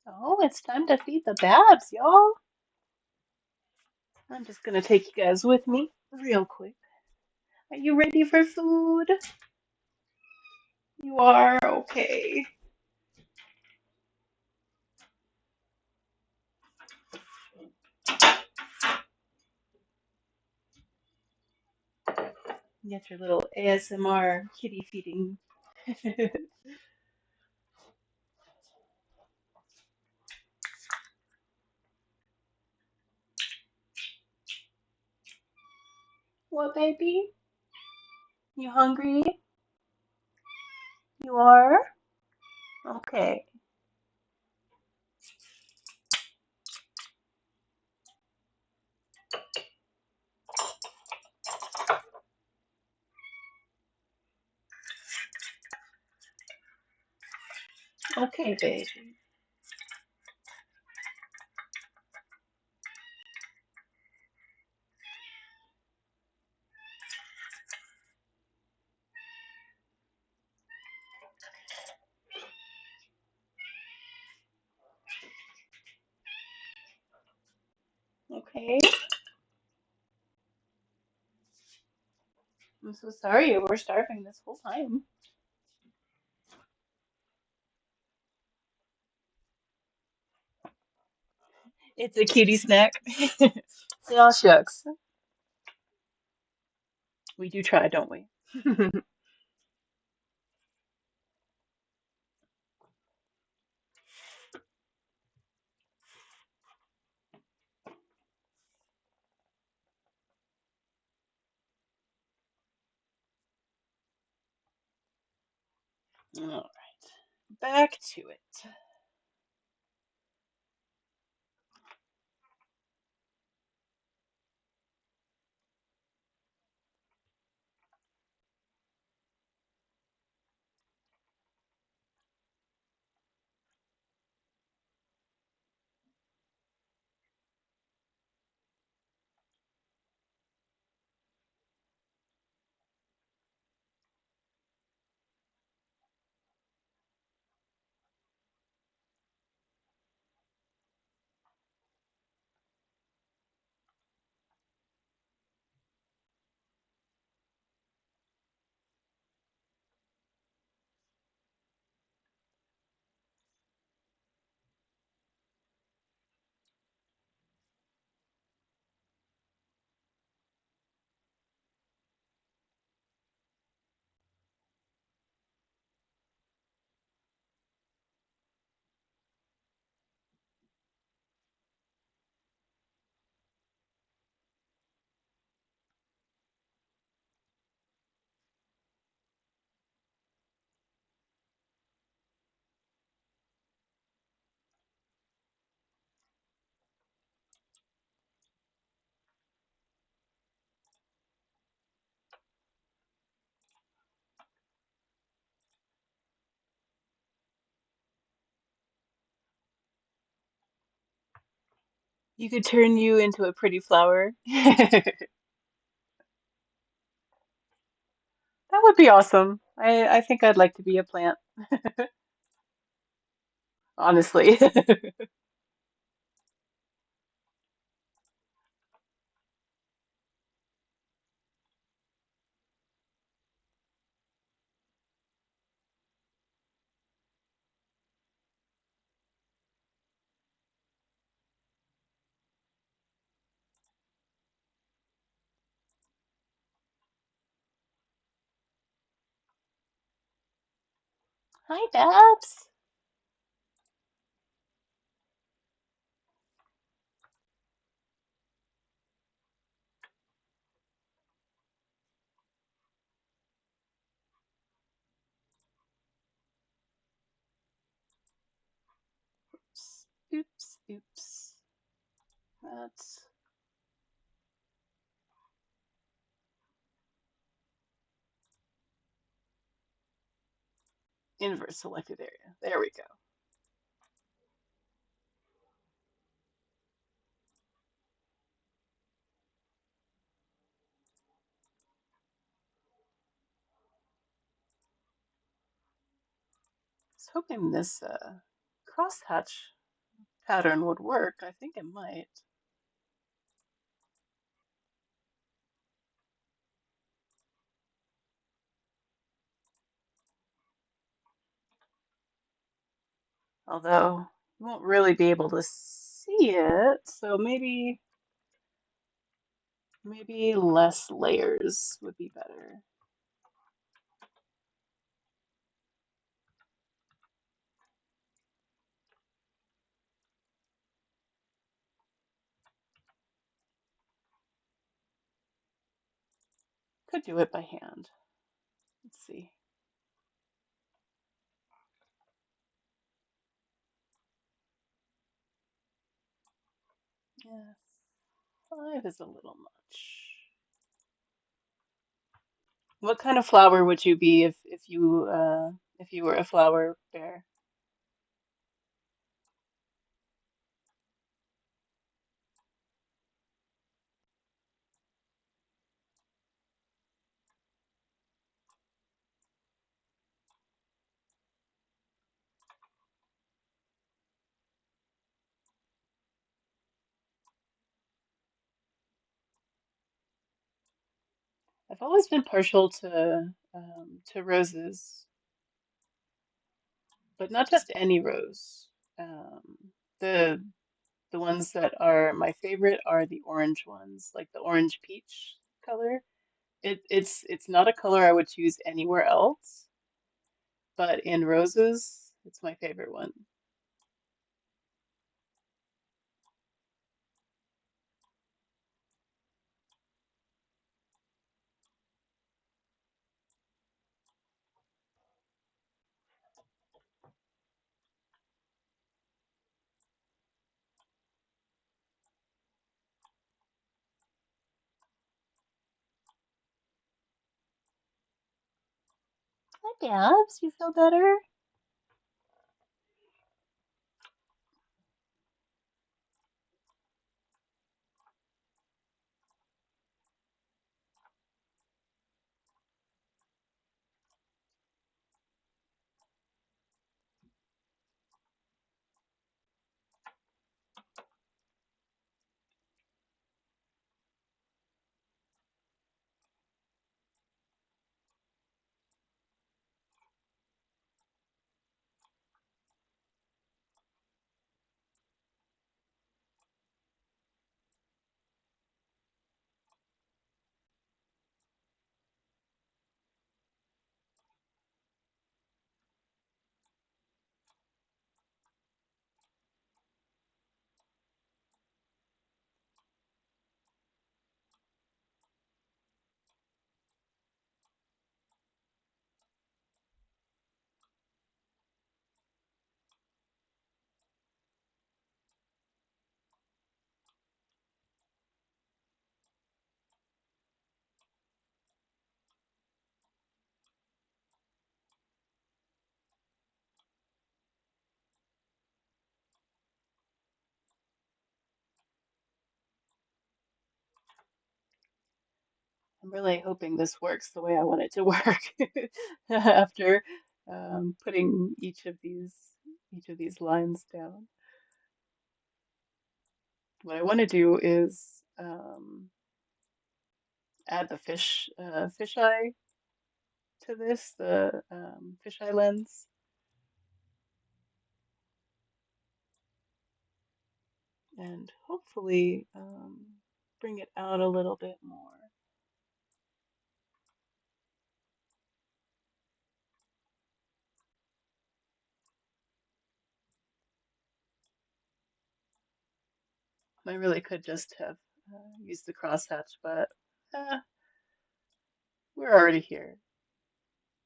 Oh, it's time to feed the babs, y'all. I'm just gonna take you guys with me real quick. Are you ready for food? You are? Okay. Get your little ASMR kitty feeding. What, baby? You hungry? You are? Okay. Okay, baby. Okay. I'm so sorry you were starving this whole time. It's a cutie snack. Yeah, shucks. We do try, don't we? All right. Back to it. You could turn you into a pretty flower. That would be awesome. I think I'd like to be a plant, honestly. Hi, Babs. Oops, oops, oops. That's inverse selected area. There we go. I was hoping this crosshatch pattern would work. I think it might. Although you won't really be able to see it, so maybe less layers would be better. Could do it by hand. Let's see. Yeah, 5 is a little much. What kind of flower would you be if you were a flower bear? I've always been partial to roses, but not just any rose. Um, the the ones that are my favorite are the orange ones, like the orange peach color. It's not a color I would choose anywhere else, but in roses, it's my favorite one. Hi, Dabs. You feel better? I'm really hoping this works the way I want it to work after putting each of these lines down. What I want to do is add the fisheye to this, the fisheye lens, and hopefully bring it out a little bit more. I really could just have used the crosshatch, but uh, we're already here.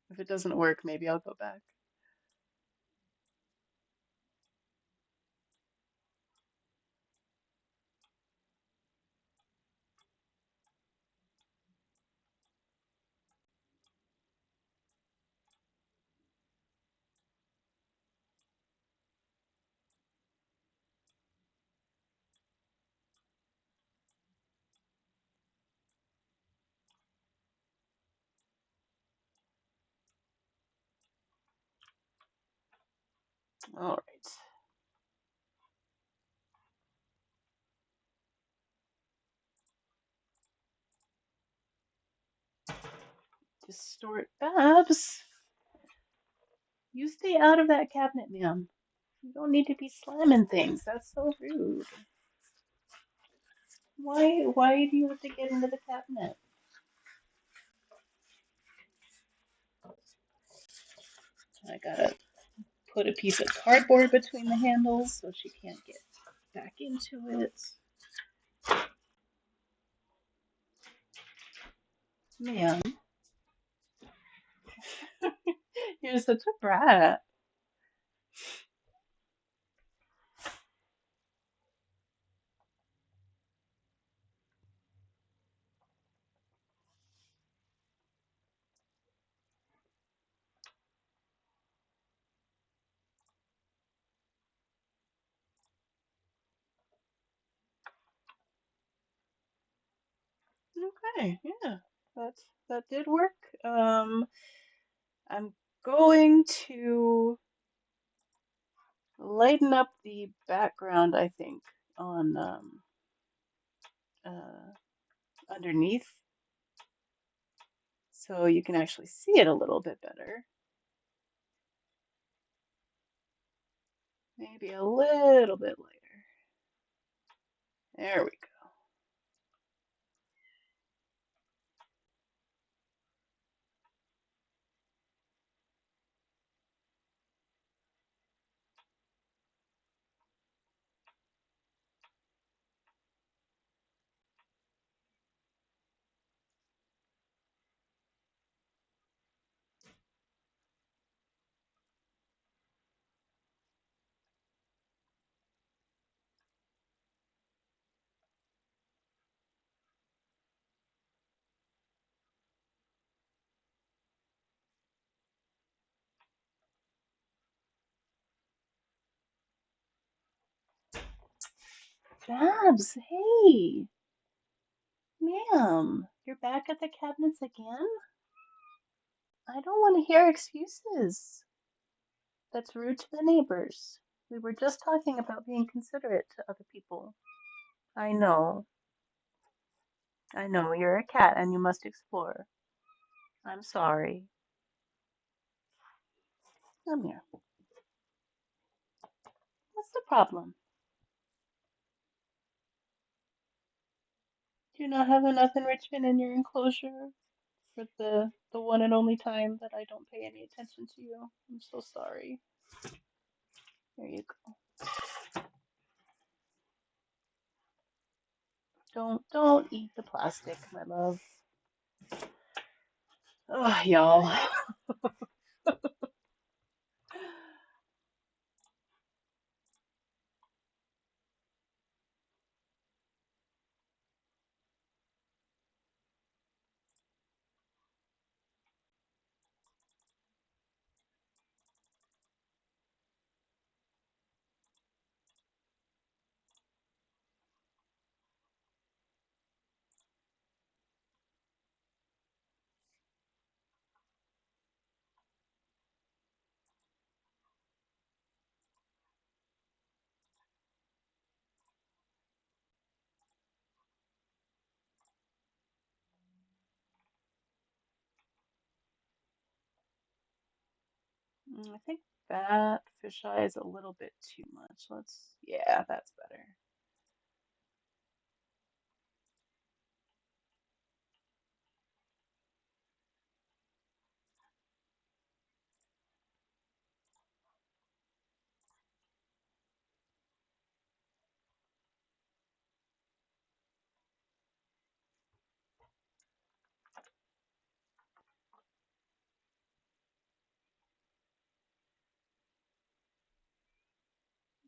If it doesn't work, maybe I'll go back. All right. Distort Babs. You stay out of that cabinet, ma'am. You don't need to be slamming things. That's so rude. Why do you have to get into the cabinet? I gotta put a piece of cardboard between the handles so she can't get back into it. Man, you're such a brat. Okay, yeah, that that did work. I'm going to lighten up the background, I think, on uh, underneath, so you can actually see it a little bit better. Maybe a little bit lighter. There we go. Babs, hey, ma'am, you're back at the cabinets again? I don't want to hear excuses. That's rude to the neighbors. We were just talking about being considerate to other people. I know, I know, you're a cat and you must explore. I'm sorry. Come here. What's the problem? Do you not have enough enrichment in your enclosure for the one and only time that I don't pay any attention to you? I'm so sorry. There you go. Don't eat the plastic, my love. Oh, y'all. I think that fisheye is a little bit too much. Yeah, that's better.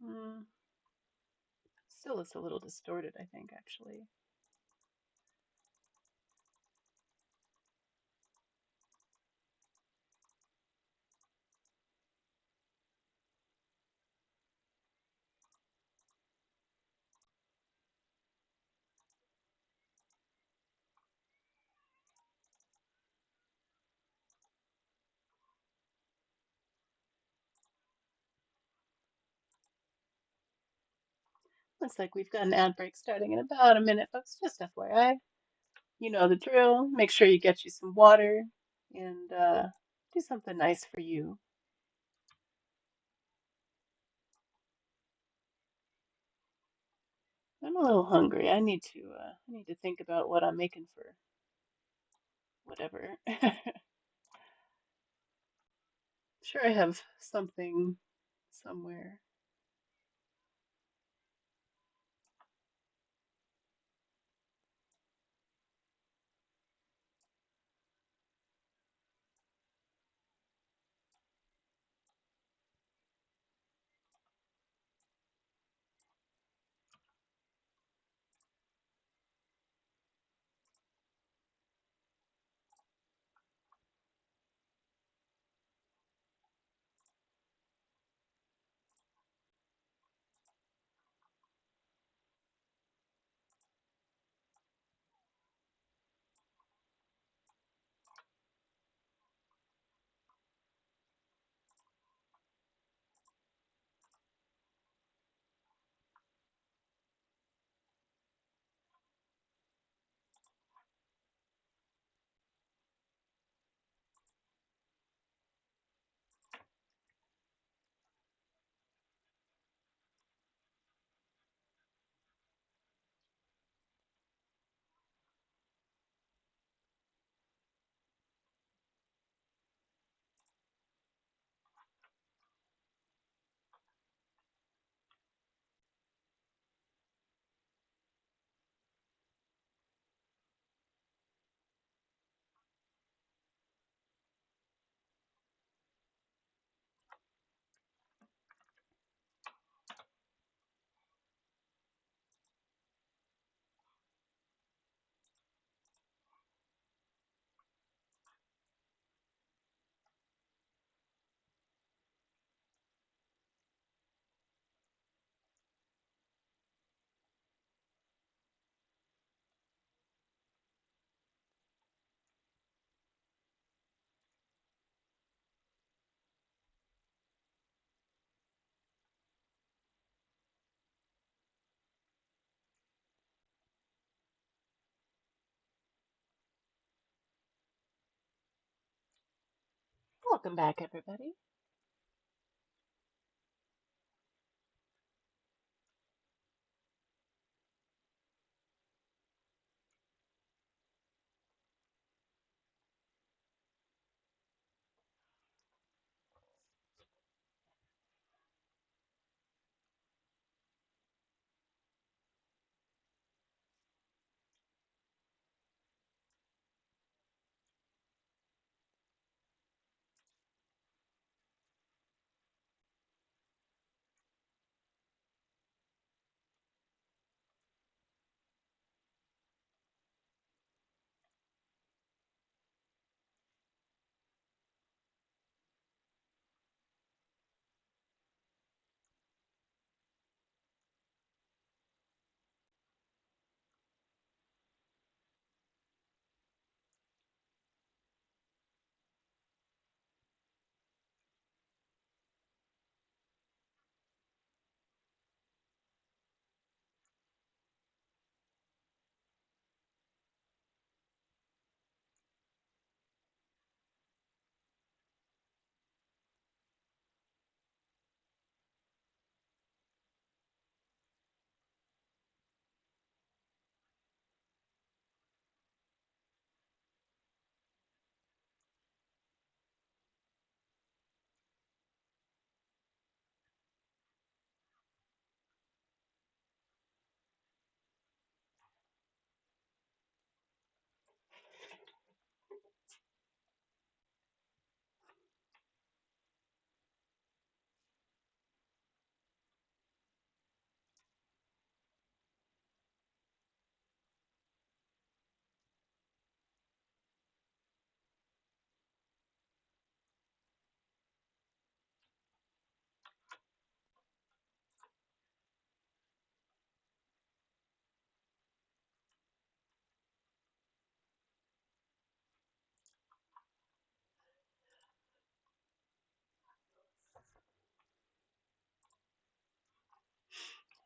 Mm, still looks a little distorted, I think, actually. Looks like we've got an ad break starting in about a minute, folks. Just FYI. You know the drill. Make sure you get you some water and do something nice for you. I'm a little hungry. I need to think about what I'm making for whatever. Sure, I have something somewhere. Welcome back, everybody. I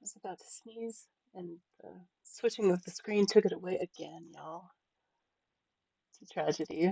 was about to sneeze, and switching of the screen took it away again, y'all. It's a tragedy.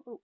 Oh,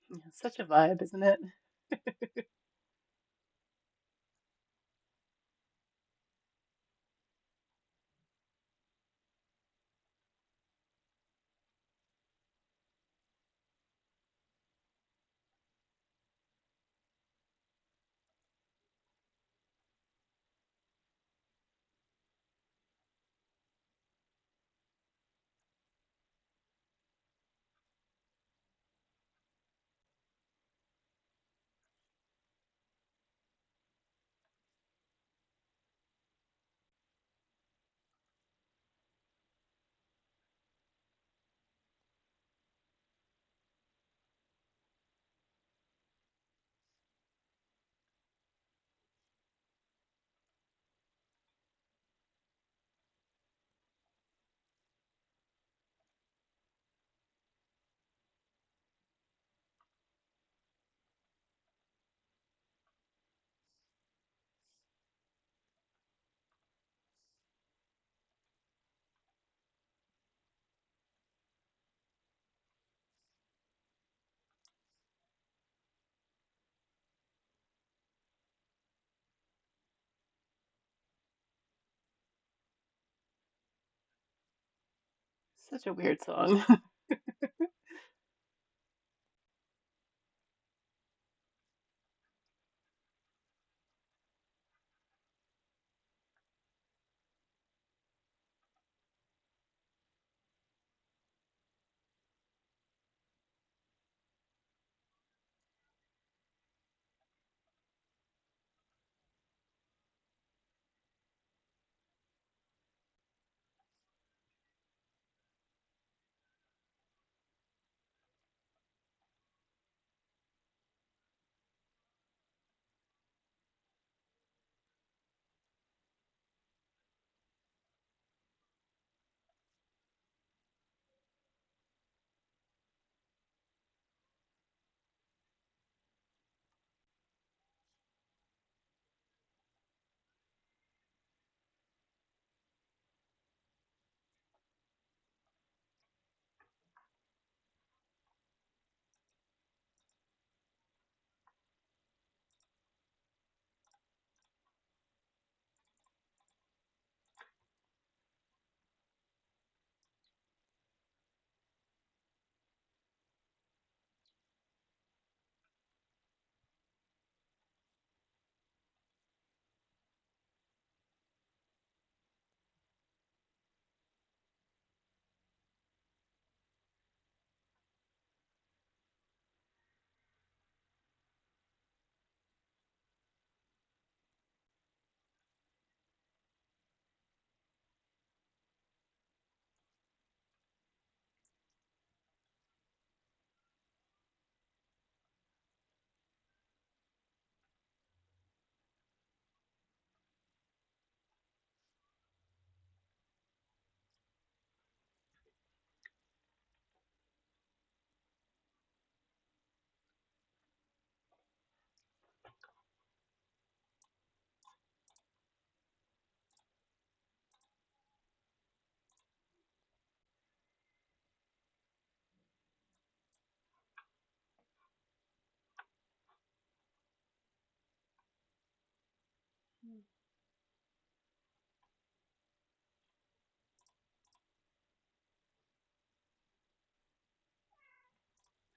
yeah, such a vibe, isn't it? Such a weird song.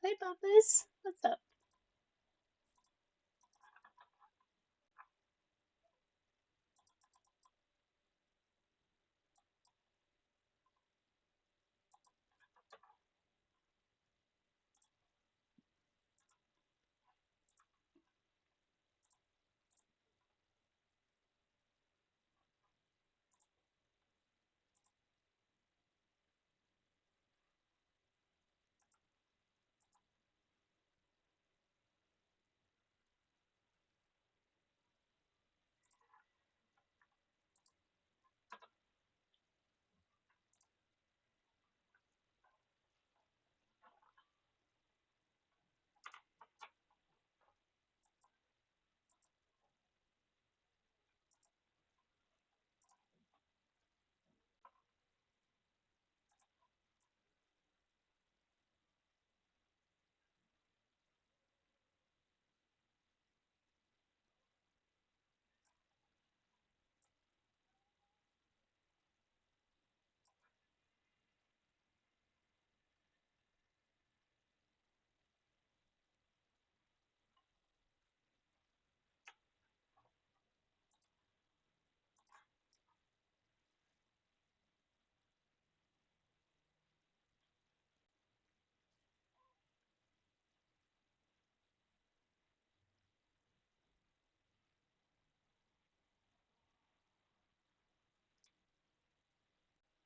Hi, Bubba's. What's up?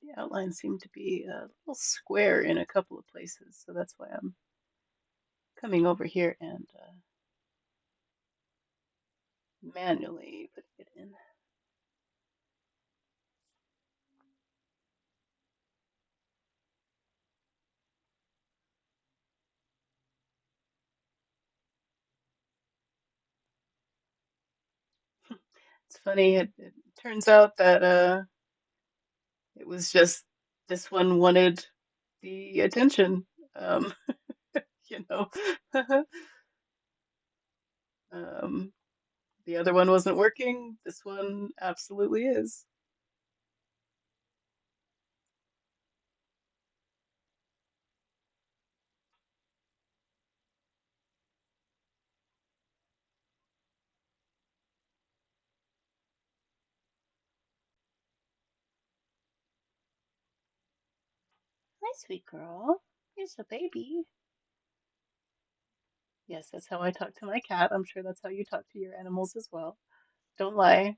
The outlines seem to be a little square in a couple of places, so that's why I'm coming over here and manually putting it in. It's funny, it turns out that it was just this one wanted the attention. Um, you know. um, the other one wasn't working. This one absolutely is. Hi, sweet girl. Here's a baby. Yes, that's how I talk to my cat. I'm sure that's how you talk to your animals as well. Don't lie.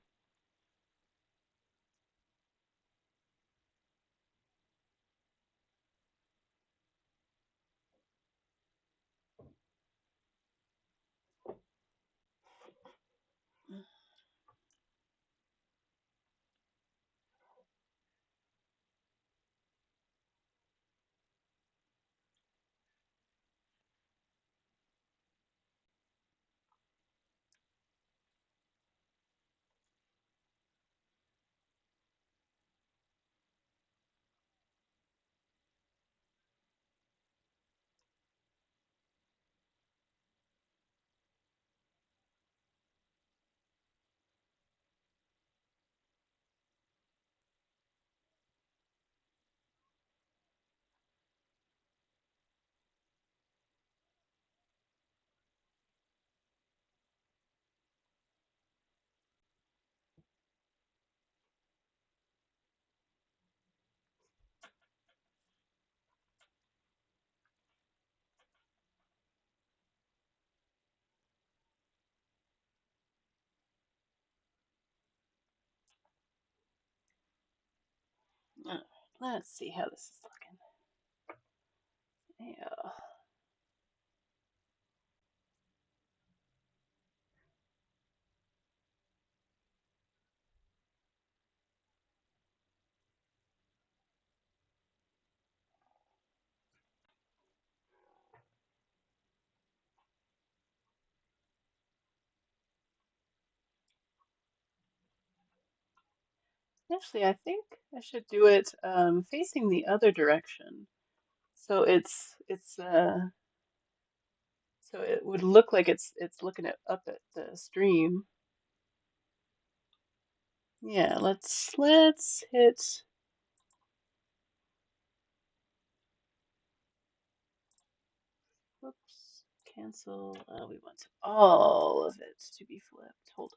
All right, let's see how this is looking. Yeah. Actually, I think I should do it facing the other direction. So so it would look like it's looking at up at the stream. Yeah, let's hit. Whoops. Cancel. We want all of it to be flipped. Hold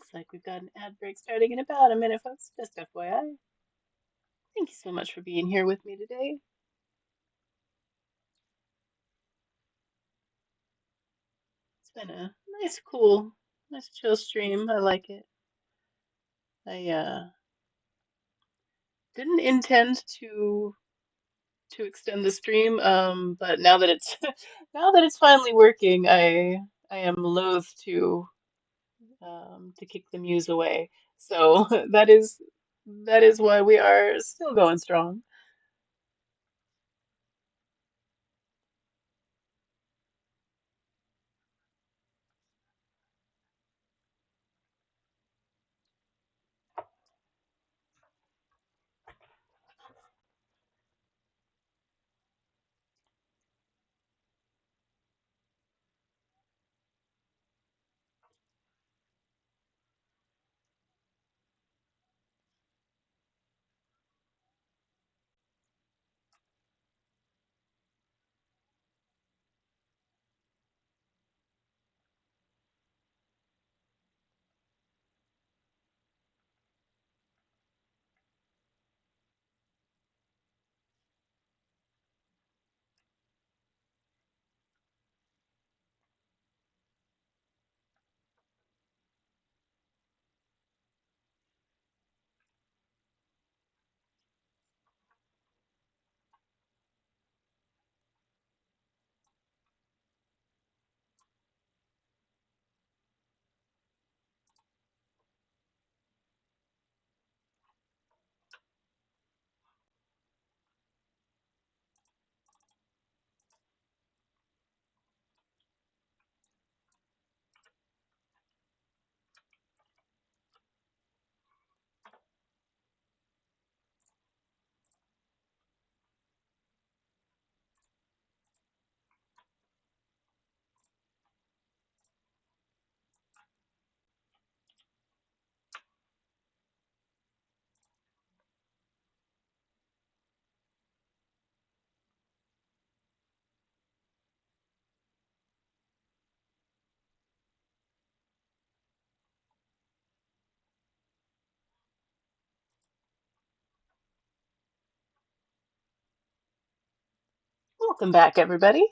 Looks like we've got an ad break starting in about a minute, folks. Just FYI. Thank you so much for being here with me today. It's been a nice, cool, nice chill stream. I like it. I didn't intend to extend the stream, but now that it's now that it's finally working, I am loath to kick the muse away. So that is why we are still going strong. Welcome back, everybody.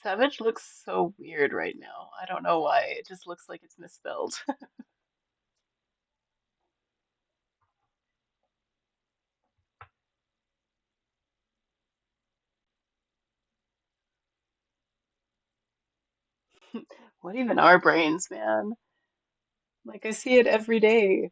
Savage looks so weird right now. I don't know why. It just looks like it's misspelled. What even are brains, man? Like I see it every day.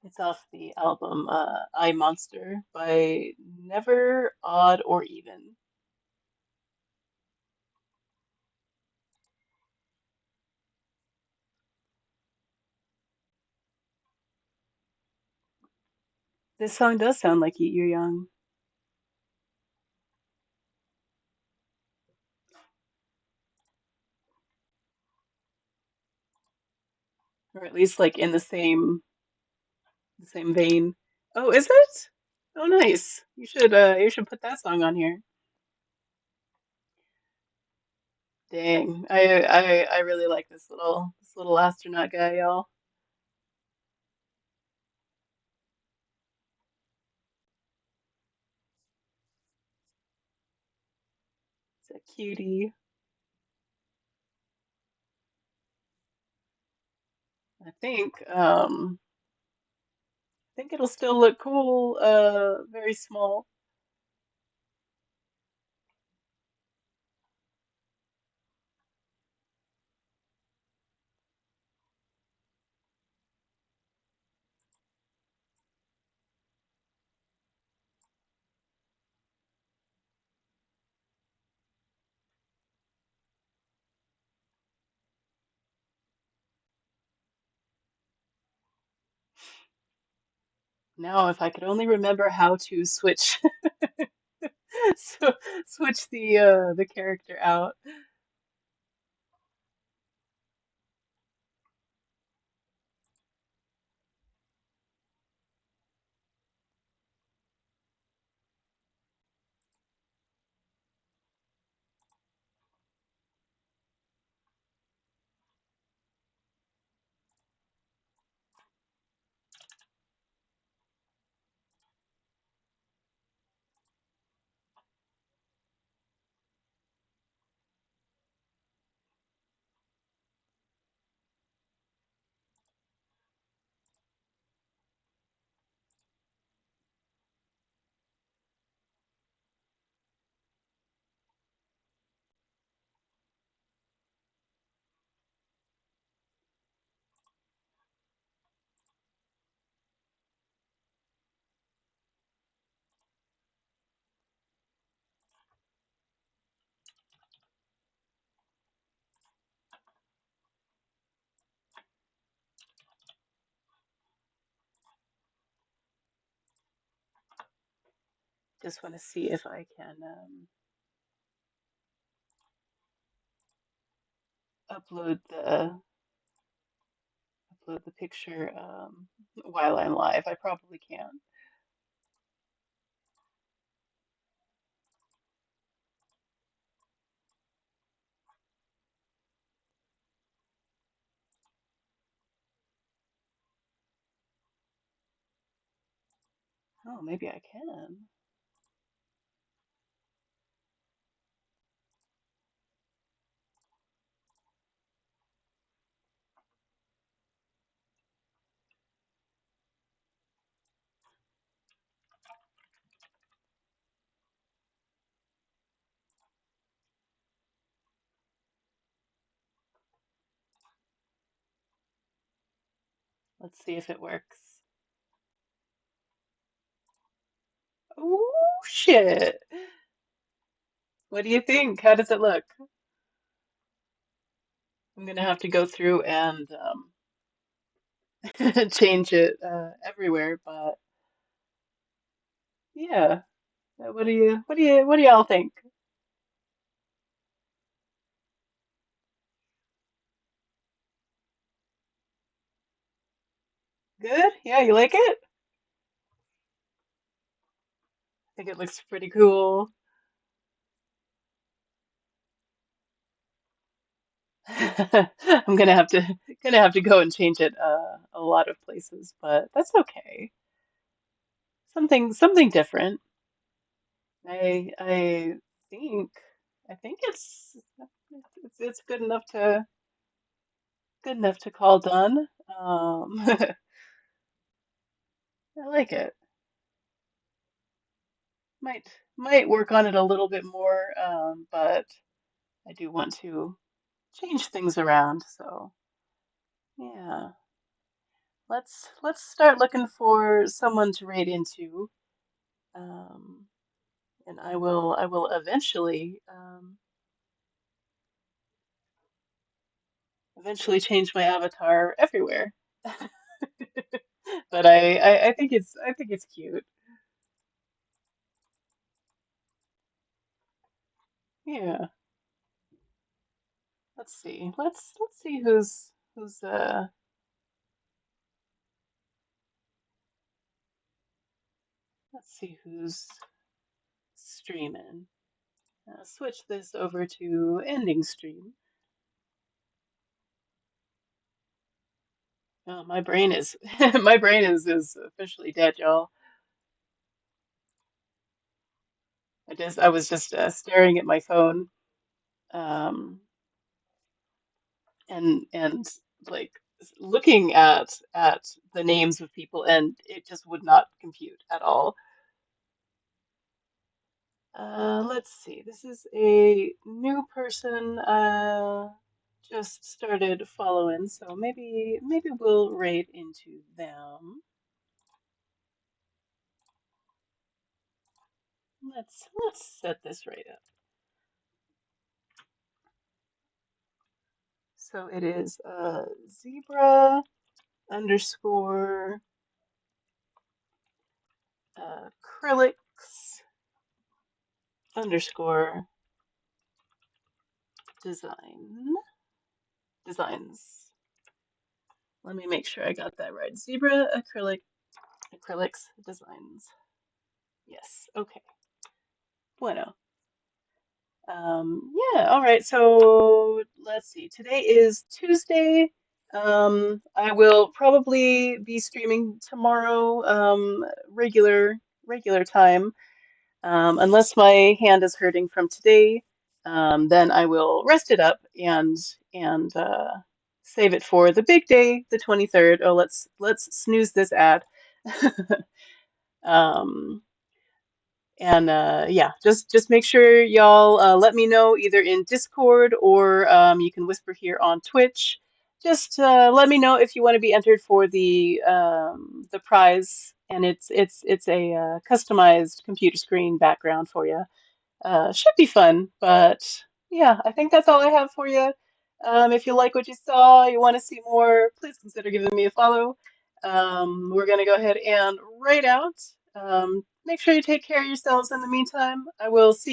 It's off the album I Monster by Never Odd or Even. This song does sound like Eat Your Young, or at least like in the same vein. Oh, is it? Oh, nice. You should put that song on here. Dang, I really like this little astronaut guy, y'all. It's a cutie. I think it'll still look cool. Very small. Now, if I could only remember how to switch, so switch the character out. Just want to see if I can upload the upload the picture while I'm live. I probably can. Oh, maybe I can. Let's see if it works. Oh, shit. What do you think? How does it look? I'm gonna have to go through and change it everywhere, but yeah. What do y'all think? Good? Yeah, you like it? I think it looks pretty cool. I'm gonna have to go and change it a lot of places, but that's okay. Something different. I think I think it's good enough to call done. I like it. Might work on it a little bit more, but I do want to change things around. So yeah. Let's start looking for someone to raid into. Um, and I will eventually change my avatar everywhere. But I think it's cute. Yeah. Let's see. Let's see who's let's see who's streaming. Switch this over to ending stream. Oh, my brain is my brain is officially dead, y'all. I was just staring at my phone, um, and like looking at the names of people, and it just would not compute at all. Let's see. This is a new person just started following, so maybe we'll raid into them. Let's set this right up. So it is zebra underscore acrylics underscore design designs. Let me make sure I got that right. Zebra acrylics designs. Yes. Okay. Bueno. Yeah, all right. So let's see. Today is Tuesday. I will probably be streaming tomorrow, regular time. Unless my hand is hurting from today, then I will rest it up and save it for the big day, the 23rd. Oh, let's snooze this ad. Um, and yeah, just make sure y'all let me know either in Discord or you can whisper here on Twitch. Just let me know if you want to be entered for the prize, and it's a customized computer screen background for you. Should be fun, but yeah, I think that's all I have for you. If you like what you saw, you want to see more, please consider giving me a follow. We're gonna go ahead and raid out. Make sure you take care of yourselves in the meantime. I will see